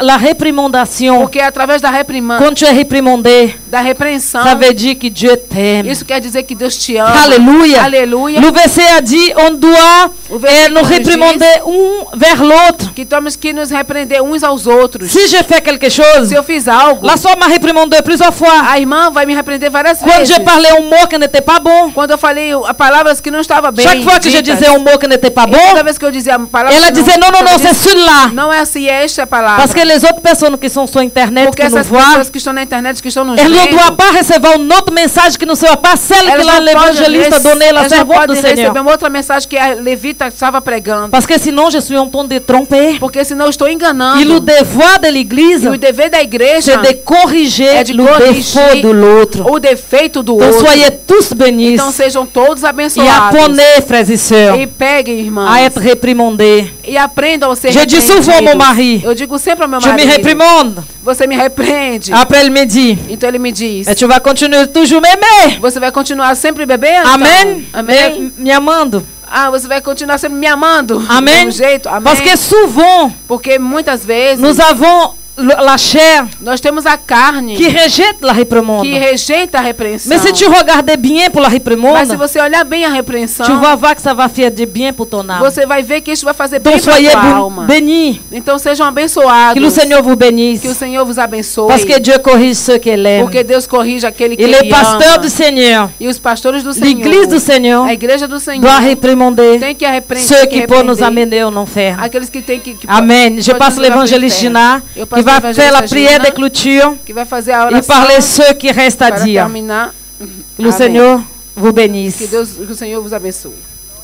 la réprimandation. Porque é através da Quand tu es réprimandé, da repreensão, ça veut dire que Dieu t'aime. isso quer dizer que Deus te ama. Alléluia. Aleluia. Le verset a dit on doit O versículo nous réprimander un vers l'autre. Que temos que nos repreender uns aos outros. Si je fais quelque chose, Se eu fiz algo, la sœur m'a réprimandé plusieurs fois. a irmã vai me repreender várias Quand vezes. j'ai parlé un mot qui n'était pas bon, Quando eu falei palavras que não estavam bem chaque fois que je ditas, disais un mot qui n'était pas e toda bon, vez que eu dizia palavras elle que disait non, non, non, c'est celui-là. não é assim, é esta palavra. Parce que les autres personnes qui sont sur Internet, Porque qui nous essas voient, pessoas que estão na internet, que estão nos elles ne vendo, doivent pas recevoir un autre message qui ne soit pas celle que elas não podem l'évangéliste a donné à la elas não servante du podem Seigneur. receber uma outra mensagem que a levita estava pregando. Parce que sinon, je suis en train de tromper. Porque senão eu estou enganando. Et le devoir de l'Église, E o dever da igreja c'est de corriger é de le corrigir défaut de l'autre. o defeito do Donc outro. soyez tous bénis Então sejam todos et abençoados. apprenez, frères et sœurs, E peguem, irmãos. à être réprimandés. E aprendam a ser Je dis repreendidos. souvent au mon mari, Eu digo sempre ao meu je me marido. réprimande. Você me repreende. Après, il me dit, Então ele me diz. et tu vas continuer toujours m'aimer. Você vai continuar sempre bebendo? Amen. Amém. Me amando. Ah, você vai continuar sempre me amando. Amen. Do mesmo jeito? Amém. Parce que souvent, Porque muitas vezes nous avons la chair nós temos a carne qui rejette la réprimande. que rejeita a repreensão. Mais si tu regardes bien pour la Mas se réprimande, você olhar bem a repreensão, tu vas voir que ça va faire du bien pour ton âme. você vai ver que isso vai fazer Donc bem para soyez a tua alma. bénis. Então sejam abençoados. Que le Seigneur vous bénisse. Que o Senhor vos abençoe. Parce que Dieu corrige ceux qu'il aime. Porque Deus corrige aquele que Et les Ele pasteurs ama. du Seigneur, E os pastores do Senhor, l'Église du Seigneur, a igreja do Senhor, doit réprimander tem que repreender ceux qui peuvent nous amener au enfer. aqueles que tem que Amen. Je pode passe nos levar pro l'évangéliste inferno. Gina, Eu qui passo va o faire evangelista la prière Gina, de clôture que vai fazer a et oração parler ceux qui restent à para dire. terminar. Que le Amém. Seigneur vous bénisse. Que o Senhor vos abençoe.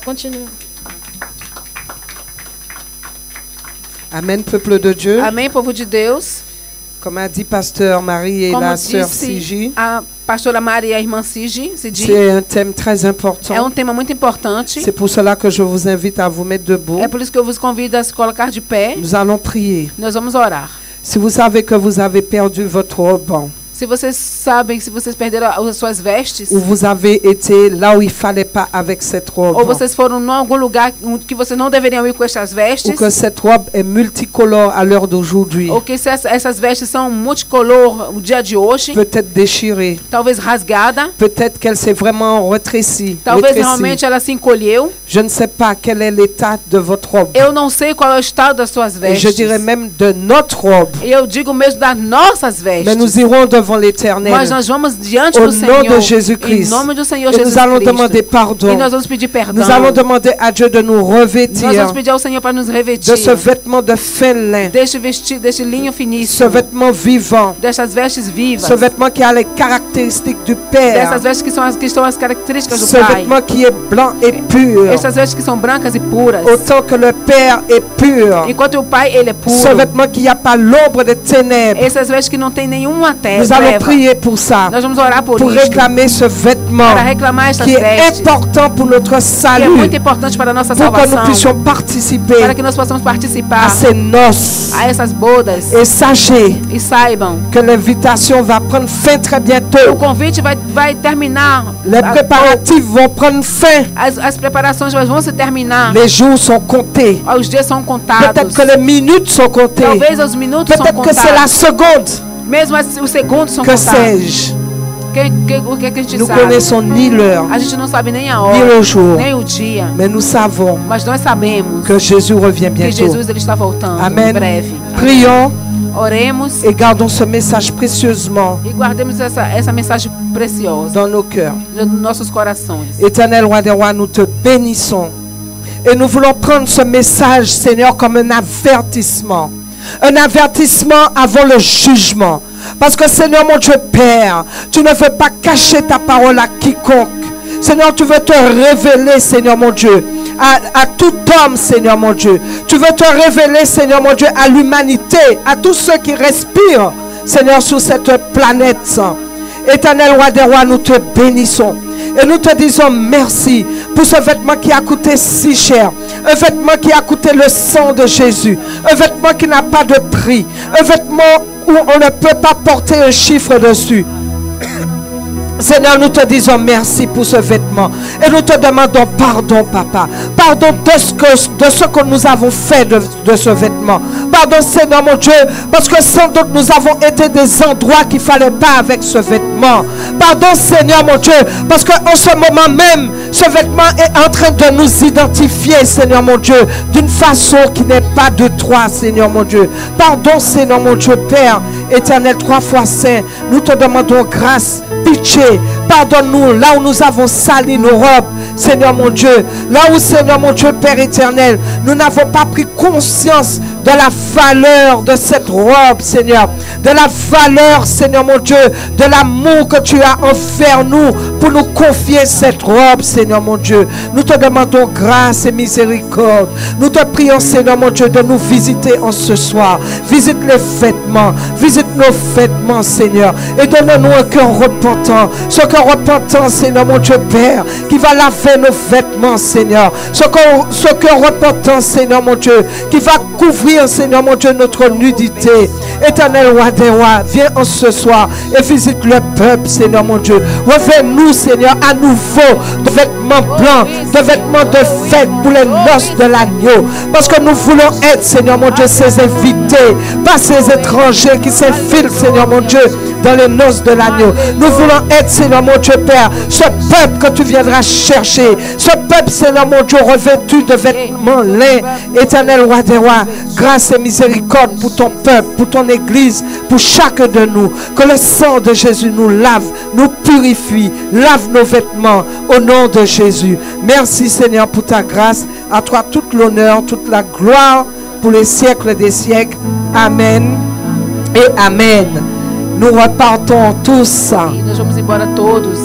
Continue. Amen, peuple de Dieu. Amém, povo de Deus. Comme a dit Pasteur Marie et Como la sœur disse Sigi, a pastora Maria e a irmã Cidi, c'est un thème très é important. tema muito importante. C'est pour cela que je vous invite à vous mettre debout. É por isso que eu vos convido a se colocar de pé. Nous allons prier. Nós vamos orar. Si vous savez que vous avez perdu votre ruban, Se vocês sabem, se vocês perderam as suas vestes, ou vous avez été là où il fallait pas avec cette robe, ou vocês foram em algum lugar que vocês não deveriam ir com essas ou vestes, que cette robe est multicolore à l'heure d'aujourd'hui, ou que se essas vestes são multicolor no dia de hoje, peut-être déchirée, talvez rasgada, peut-être qu'elle s'est vraiment rétrécie. talvez rétrécie. realmente ela se encolheu. Je ne sais pas quel est l'état de votre robe. Eu não sei qual é o estado das suas Et vestes. je dirais même de notre robe. E eu digo mesmo das nossas Mais vestes. nous irons devant l'Éternel. Mas nós vamos diante Au do nom Senhor, de Jésus-Christ. em nome do Senhor Et Jesus nous allons Cristo. demander pardon. E nós vamos pedir perdão. Nous allons demander à Dieu de nous Nós revêtir vamos pedir ao Senhor para nos revestir de ce vêtement de fin lin, deste vestido, deste linho ce finíssimo, vêtement vivant, destas vestes vivas, ce vêtement qui a les caractéristiques du Père, dessas vestes que estão as características do ce Pai, vêtement qui est blanc et pur, essas vestes que são brancas e puras, autant que le Père est pur, enquanto o Pai ele é puro, ce vêtement qui n'y a pas l'ombre des ténèbres. essas vestes que não tem nenhuma Nous allons allons leva. prier pour ça, Nós vamos orar por pour isto, réclamer ce vêtement para reclamar estas qui est vestes, important pour notre que é salut, muito importante para a nossa pour que nous salvação, puissions participer para que nós possamos à participar ces noces. a essas bodas. Et sachez E saibam, que l'invitation va prendre fin très o bientôt. convite vai terminar. Les préparatifs vont prendre fin. As preparações vão se terminar. Les jours sont comptés. Os dias são Peut-être contados. que les minutes sont comptées. Talvez os minutos são Peut-être que c'est la contados. seconde. Mesmo os segundos são Que contados. sais-je? O que a gente Nous sabe? connaissons ni l'heure, A gente não sabe nem a ni hora, le jour. nem o dia. Mais nous savons Mas nós sabemos que Jésus revient que bientôt. Jesus ele está voltando Amen. em breve. Prions Oremos et gardons ce message précieusement e guardemos essa mensagem preciosa dans nos cœurs. nos nossos corações. Éternel roi des rois, nous te bénissons. Et nous voulons prendre ce message, Seigneur, comme un avertissement. Un avertissement avant le jugement. Parce que, Seigneur, mon Dieu Père, tu ne veux pas cacher ta parole à quiconque. Seigneur, tu veux te révéler, Seigneur, mon Dieu, à tout homme, Seigneur, mon Dieu. Tu veux te révéler, Seigneur, mon Dieu, à l'humanité, à tous ceux qui respirent, Seigneur, sur cette planète. Éternel roi des rois, nous te bénissons. Et nous te disons merci pour ce vêtement qui a coûté si cher. Un vêtement qui a coûté le sang de Jésus. Un vêtement qui n'a pas de prix. Un vêtement où on ne peut pas porter un chiffre dessus. Seigneur, nous te disons merci pour ce vêtement. Et nous te demandons pardon, Papa. Pardon de ce que nous avons fait de ce vêtement. Pardon, Seigneur, mon Dieu, parce que sans doute nous avons été des endroits qu'il ne fallait pas avec ce vêtement. Pardon, Seigneur, mon Dieu, parce qu'en ce moment même, ce vêtement est en train de nous identifier, Seigneur, mon Dieu, d'une façon qui n'est pas de toi, Seigneur, mon Dieu. Pardon, Seigneur, mon Dieu, Père, éternel, 3 fois saint, nous te demandons grâce, pitié. Pardonne-nous là où nous avons sali nos robes, Seigneur mon Dieu. Là où, Seigneur mon Dieu, Père éternel, nous n'avons pas pris conscience de la valeur de cette robe, Seigneur. De la valeur, Seigneur mon Dieu, de l'amour que tu as envers nous pour nous confier cette robe, Seigneur mon Dieu. Nous te demandons grâce et miséricorde. Nous te prions, Seigneur mon Dieu, de nous visiter en ce soir. Visite les vêtements, visite nos vêtements, Seigneur. Et donne-nous un cœur repentant. Ce cœur repentant, Seigneur mon Dieu Père, qui va laver nos vêtements, Seigneur. Ce cœur repentant, Seigneur mon Dieu, qui va couvrir, Seigneur mon Dieu, notre nudité. Éternel roi des rois, viens en ce soir et visite le peuple, Seigneur mon Dieu. Revêt-nous, Seigneur, à nouveau de vêtements blancs, de vêtements de fête pour les noces de l'agneau. Parce que nous voulons être, Seigneur mon Dieu, ces invités, pas ces étrangers qui s'infilent, Seigneur mon Dieu, dans les noces de l'agneau. Nous voulons être, Seigneur mon Dieu Père, ce peuple que tu viendras chercher, ce peuple, Seigneur mon Dieu, revêtu de vêtements laids. Éternel roi des rois, grâce et miséricorde pour ton peuple, pour ton église, pour chacun de nous. Que le sang de Jésus nous lave, nous purifie, lave nos vêtements au nom de Jésus. Merci Seigneur pour ta grâce. À toi toute l'honneur, toute la gloire pour les siècles des siècles. Amen et Amen. Nous repartons tous E nós vamos embora todos,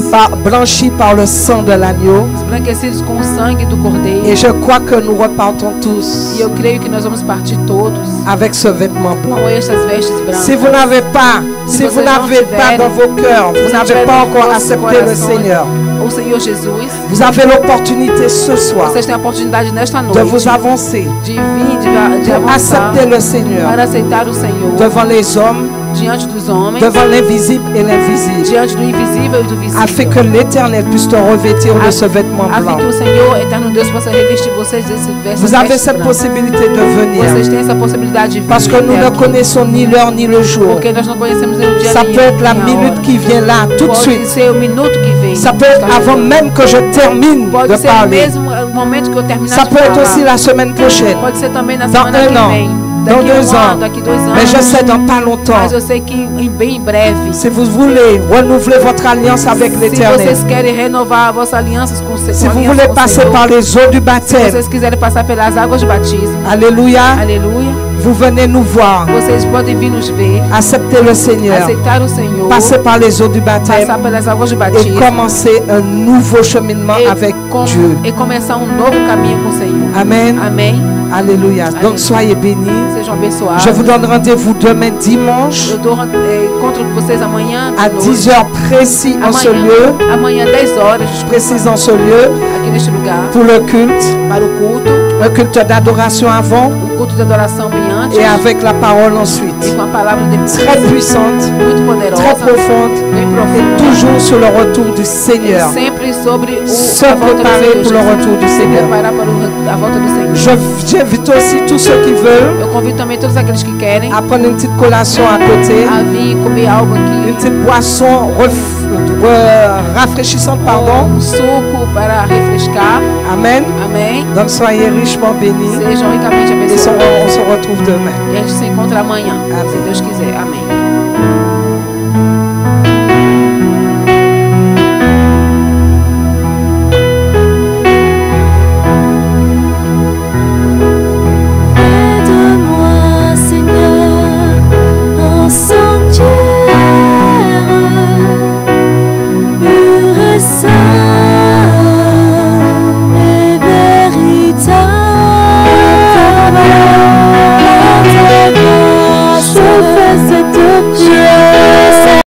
blanchis par le sang de l'agneau. embranquecidos com o sangue do Cordeiro. Et je crois que nous repartons tous E eu creio que nós vamos partir todos avec ce vêtement blanc. com estas vestes brancas. Si vous n'avez pas, si vous n'avez pas dans vos cœurs, vous n'avez pas encore accepté le Seigneur, O Senhor Jesus, vous avez l'opportunité ce soir vocês têm a oportunidade nesta de noite vous avancer, de vir, de pour avançar accepter le Seigneur para aceitar o Senhor devant les hommes, diante dos homens, devant l'invisible et l'invisible, diante do invisível e do afin visível, que l'Éternel puisse te revêtir de ce vêtement a fim blanc. que o Senhor, eterno Deus, possa revestir vocês desse vestes Vous avez vestes cette brancas. possibilité de Vocês venir, têm essa possibilidade de vir parce que nous até ne aqui, connaissons ni l'heure ni le jour. porque nós não conhecemos nem o dia Ça nem peut être la nem a minute hora. qui vient là, tout de Pode suite. ser o minuto que vem. Ça peut être avant même que je termine Pode de ser parler. mesmo o momento que eu terminar Ça de peut être falar. aussi la semaine prochaine, Pode ser também na dans semana un que an, vem. dans Daqui 2 um ans. ano, daqui 2 anos. Mais je sais dans pas longtemps. Mas eu sei que bem em breve. Si vous voulez renouveler votre alliance avec Se l'Éternel, vocês querem renovar vossas alianças com o Senhor, si vous voulez passer par les eaux du se baptême, vocês quiserem passar pelas águas de batismo, alléluia, aleluia, vous venez nous voir, vocês podem vir nos ver, accepter le Seigneur, aceitar o Senhor, passer par les eaux du passar baptême pelas águas de et batismo commencer un nouveau cheminement avec Dieu. e começar um novo caminho com o Senhor. Amen. Amém. Alléluia. Donc soyez bénis. Sejam abençoados. Je vous donne rendez-vous demain dimanche Eu dou encontro com vocês amanhã à 10 heures précis en ce lieu. Amanhã 10 horas. Précis en ce lieu. Aqui neste lugar. Pour le culte. Para o culto. Un culte d'adoration avant. O culto de adoração bem antes. Et avec la parole ensuite. E com a palavra depois. Très puissante. Muito poderosa. Très profonde. Bem profunda. Et toujours sur le retour du Seigneur. E sempre sobre Se préparer pour le retour du Seigneur. Preparar para a volta do Senhor. J'invite aussi tous ceux qui veulent. Eu convido também todos aqueles que querem. À prendre une petite collation à côté. A vir comer algo aqui. Une petite boisson rafraîchissante, pardon. Suco para refrescar. Amen. Amém. Donc soyez richement bénis. Sejam ricamente abençoados. Et on se retrouve demain. E a gente se encontra amanhã, Amém. se Deus quiser. Amém.